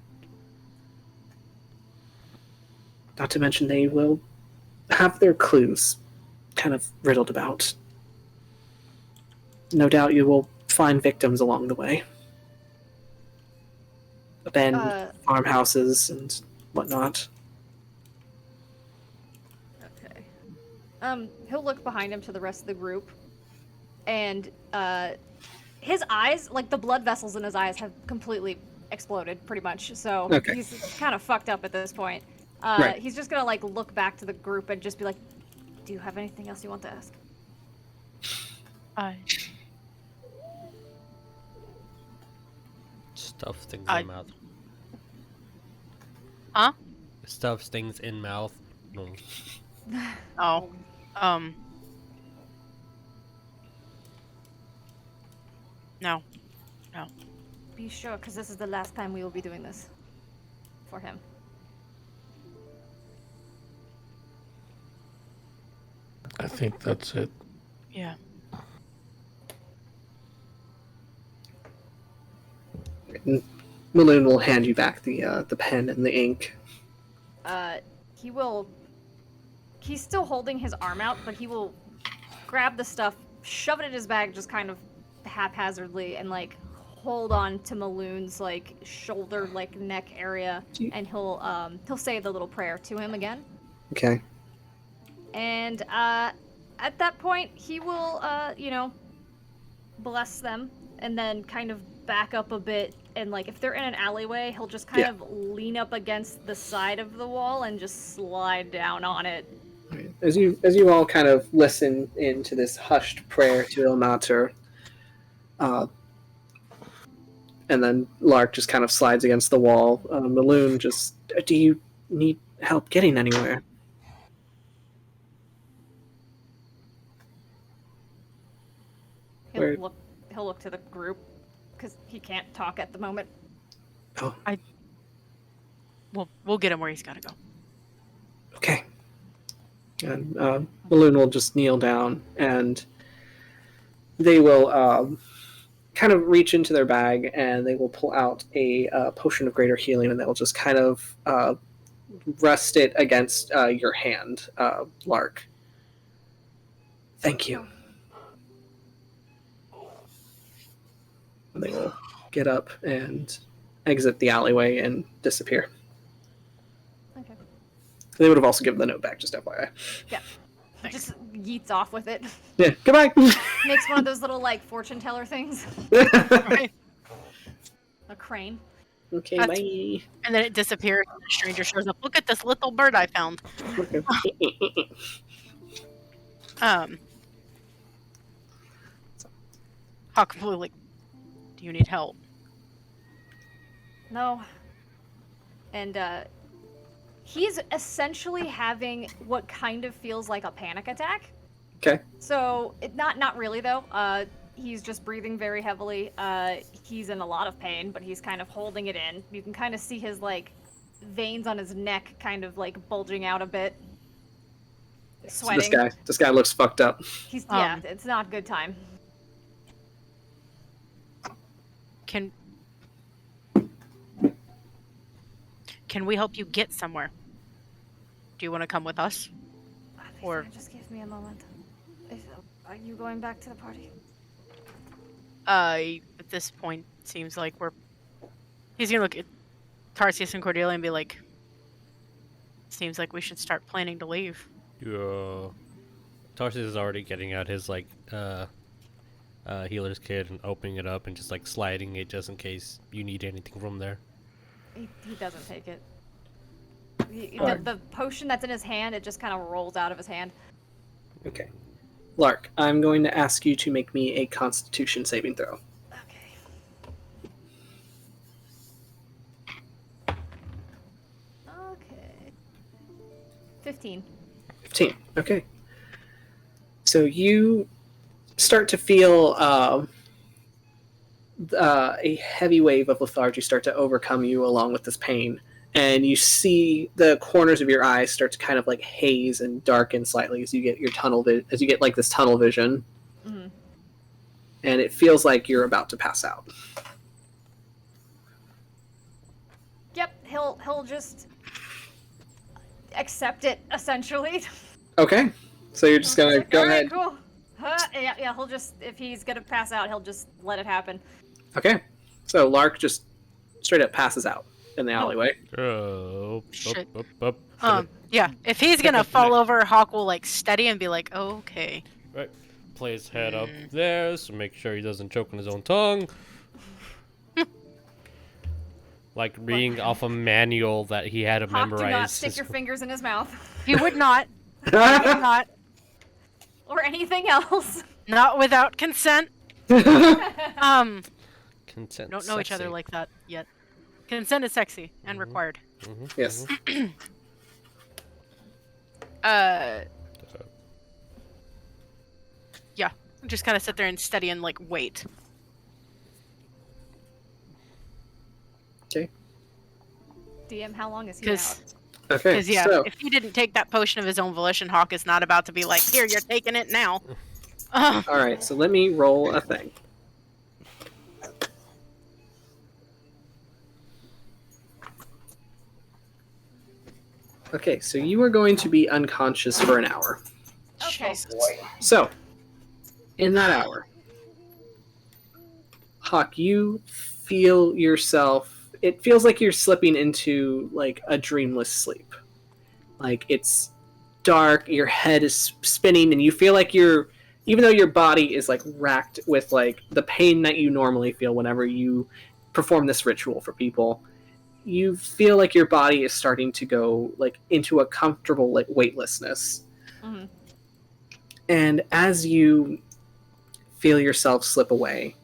Not to mention they will have their clues kind of riddled about. No doubt you will find victims along the way. Abandoned farmhouses and whatnot. Okay. He'll look behind him to the rest of the group, and his eyes, like the blood vessels in his eyes, have completely exploded, pretty much. So Okay. he's kind of fucked up at this point. Right. He's just gonna like look back to the group and just be like, "Do you have anything else you want to ask?" Stuff things I- in mouth. Huh? Stuff things in mouth. No. Oh. No. Be sure, because this is the last time we will be doing this for him. I think that's it. Yeah. Maloon will hand you back the pen and the ink. He will. He's still holding his arm out, but he will grab the stuff, shove it in his bag, just kind of haphazardly, and like hold on to Maloon's like shoulder, like neck area, and he'll say the little prayer to him again. Okay. And at that point, he will, bless them, and then kind of back up a bit. And like, if they're in an alleyway, he'll just kind of lean up against the side of the wall and just slide down on it. Right. As you all kind of listen into this hushed prayer to Ilmater, and then Lark just kind of slides against the wall. Maloon just, do you need help getting anywhere? Where- He'll look to the group because he can't talk at the moment. Oh, We'll get him where he's got to go. okay. And Balloon will just kneel down, and they will kind of reach into their bag, and they will pull out a potion of greater healing, and they will just kind of rest it against your hand, Lark. Thank you. And they will get up and exit the alleyway and disappear. Okay. They would have also given the note back, just FYI. Yeah. Just yeets off with it. Yeah, goodbye. Makes one of those little like fortune teller things. Right. A crane. Okay, That's- bye. And then it disappears, and the stranger shows up. Look at this little bird I found. Okay. Hawk will like, do you need help? No. And he's essentially having what kind of feels like a panic attack. Okay. So not really though. He's just breathing very heavily. He's in a lot of pain, but he's kind of holding it in. You can kind of see his like veins on his neck kind of like bulging out a bit. Sweating. This guy looks fucked up. He's yeah, it's not a good time. Can we help you get somewhere? Do you want to come with us? Or Just give me a moment. Are you going back to the party? at this point seems like he's gonna look at Tarsius and Cordelia and be like, seems like we should start planning to leave. Yeah. Tarsius is already getting out his like healer's kit and opening it up and just like sliding it just in case you need anything from there. He doesn't take it. The potion that's in his hand, it just kind of rolls out of his hand. Okay. Lark, I'm going to ask you to make me a Constitution saving throw. Okay. 15. 15. Okay. So you start to feel a heavy wave of lethargy start to overcome you along with this pain. And you see the corners of your eyes start to kind of like haze and darken slightly as you get your as you get like this tunnel vision. Mm-hmm. And it feels like you're about to pass out. Yep, he'll just accept it essentially. Okay. So you're just gonna go All right, ahead. cool. Yeah, he'll just, if he's gonna pass out, he'll just let it happen. Okay. So Lark just straight up passes out in the alleyway. Oh, Shit. up. Yeah, if he's gonna fall over, Hawk will like steady and be like, oh, okay. Right. Play his head up there, so make sure he doesn't choke on his own tongue. Like reading off a manual that he had to Hawk, memorize. do not stick your fingers in his mouth. He would not. He would not. Or anything else. Not without consent. Consent. Don't know each other like that yet. Consent is sexy and required. Yes. Yeah. Just kind of sit there and steady and like wait. Okay. DM, how long is he 'Cause- out? Okay. Because yeah, So if he didn't take that potion of his own volition, Hawk is not about to be like, here, you're taking it now. all right. So let me roll a thing. Okay, so you are going to be unconscious for an hour. Okay. So, in that hour, Hawk, you feel yourself. It feels like you're slipping into like a dreamless sleep. Like it's dark, your head is spinning, and you feel like you're, even though your body is like racked with like the pain that you normally feel whenever you perform this ritual for people, you feel like your body is starting to go like into a comfortable like weightlessness. Mm-hmm. And as you feel yourself slip away,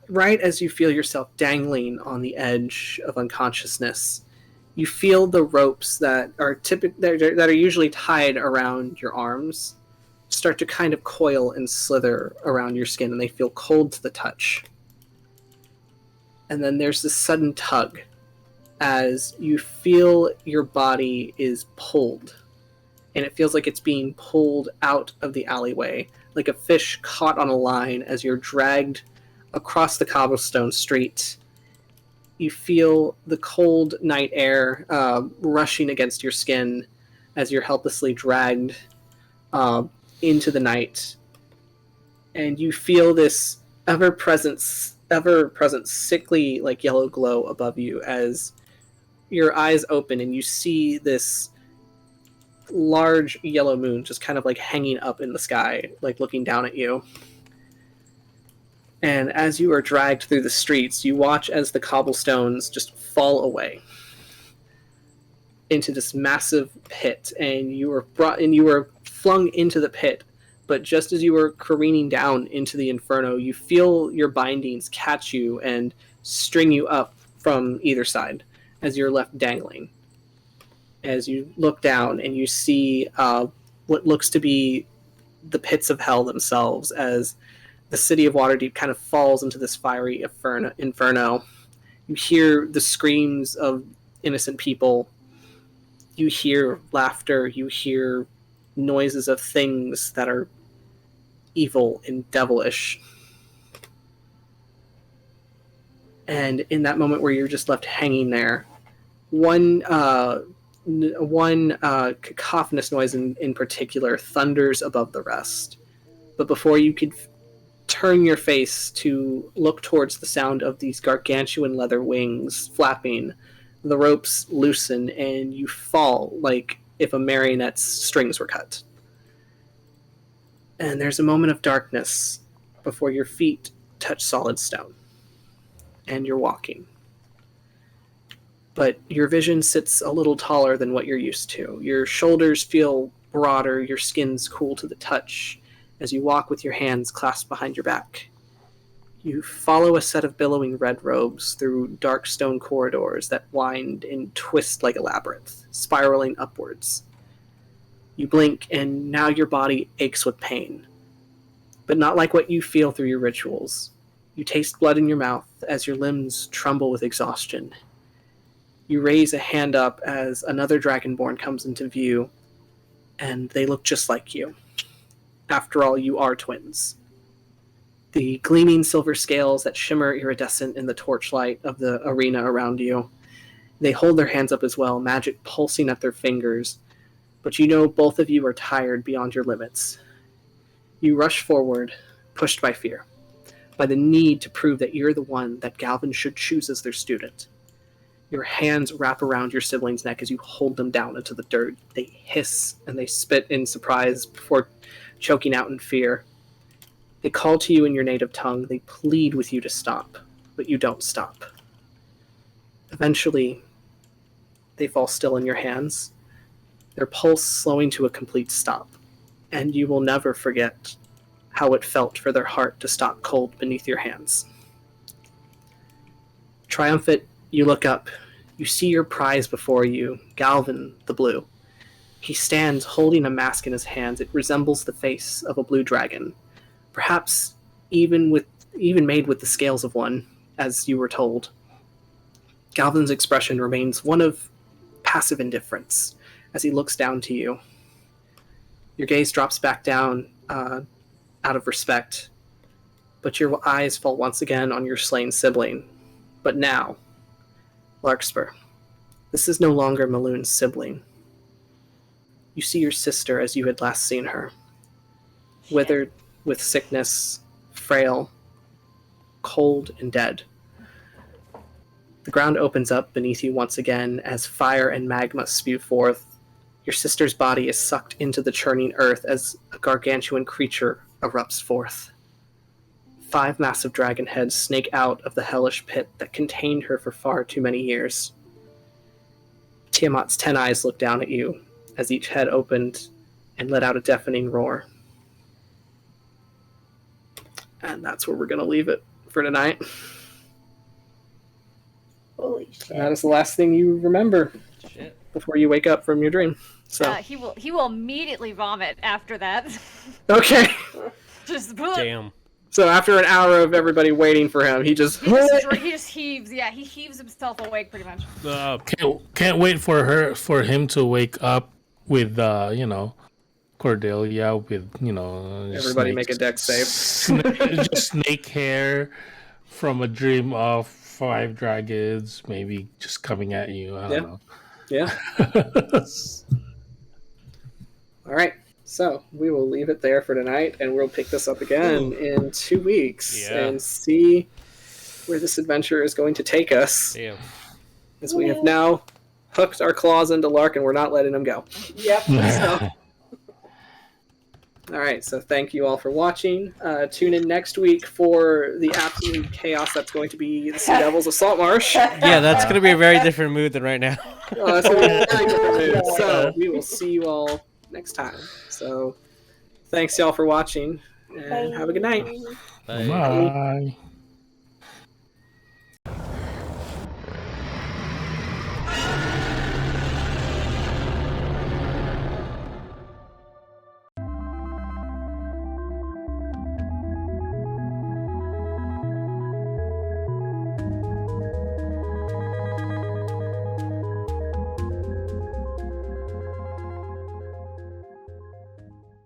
right as you feel yourself dangling on the edge of unconsciousness, you feel the ropes that are usually tied around your arms start to kind of coil and slither around your skin, and they feel cold to the touch. And then there's this sudden tug as you feel your body is pulled, and it feels like it's being pulled out of the alleyway, like a fish caught on a line as you're dragged across the cobblestone street. You feel the cold night air rushing against your skin as you're helplessly dragged into the night. And you feel this ever-present sickly, like, yellow glow above you as your eyes open and you see this large yellow moon just kind of like hanging up in the sky, like looking down at you. And as you are dragged through the streets, you watch as the cobblestones just fall away into this massive pit, and you were flung into the pit. But just as you were careening down into the inferno, you feel your bindings catch you and string you up from either side as you're left dangling. As you look down and you see what looks to be the pits of hell themselves, as the city of Waterdeep kind of falls into this fiery inferno. You hear the screams of innocent people. You hear laughter. You hear noises of things that are evil and devilish. And in that moment where you're just left hanging there, one cacophonous noise in particular thunders above the rest. But before you could turn your face to look towards the sound of these gargantuan leather wings flapping, the ropes loosen and you fall like if a marionette's strings were cut. And there's a moment of darkness before your feet touch solid stone. And you're walking. But your vision sits a little taller than what you're used to. Your shoulders feel broader, your skin's cool to the touch as you walk with your hands clasped behind your back. You follow a set of billowing red robes through dark stone corridors that wind and twist like a labyrinth, spiraling upwards. You blink, and now your body aches with pain. But not like what you feel through your rituals. You taste blood in your mouth as your limbs tremble with exhaustion. You raise a hand up as another Dragonborn comes into view, and they look just like you. After all, you are twins. The gleaming silver scales that shimmer iridescent in the torchlight of the arena around you. They hold their hands up as well, magic pulsing at their fingers, but you know both of you are tired beyond your limits. You rush forward, pushed by fear, by the need to prove that you're the one that Galvin should choose as their student. Your hands wrap around your sibling's neck as you hold them down into the dirt. They hiss and they spit in surprise before choking out in fear. They call to you in your native tongue. They plead with you to stop, but you don't stop. Eventually, they fall still in your hands, their pulse slowing to a complete stop, and you will never forget how it felt for their heart to stop cold beneath your hands. Triumphant, you look up. You see your prize before you, Galvin the Blue. He stands holding a mask in his hands. It resembles the face of a blue dragon, perhaps even made with the scales of one, as you were told. Galvin's expression remains one of passive indifference as he looks down to you. Your gaze drops back down out of respect, but your eyes fall once again on your slain sibling. But now, Larkspur, this is no longer Maloon's sibling. You see your sister as you had last seen her, withered with sickness, frail, cold, and dead. The ground opens up beneath you once again as fire and magma spew forth. Your sister's body is sucked into the churning earth as a gargantuan creature erupts forth. 5 massive dragon heads snake out of the hellish pit that contained her for far too many years. Tiamat's 10 eyes look down at you as each head opened and let out a deafening roar. And that's where we're going to leave it for tonight. Holy shit. And that is the last thing you remember Shit. before you wake up from your dream. So He will immediately vomit after that. okay. Just Damn. So after an hour of everybody waiting for him, he just he just heaves. Yeah, he heaves himself awake pretty much. Can't wait for him to wake up with Cordelia with everybody make a dex save. just snake hair from a dream of 5 dragons, maybe just coming at you. I don't know. Yeah. All right. So we will leave it there for tonight, and we'll pick this up again in 2 weeks and see where this adventure is going to take us. Damn. As we have now hooked our claws into Lark, and we're not letting him go. Yep. So, all right. So thank you all for watching. Tune in next week for the absolute chaos that's going to be the Sea Devils of Saltmarsh. Yeah, that's gonna be a very different mood than right now. That's going to be a very different mood. So we will see you all next time. So thanks y'all for watching, and have a good night. Bye. Bye.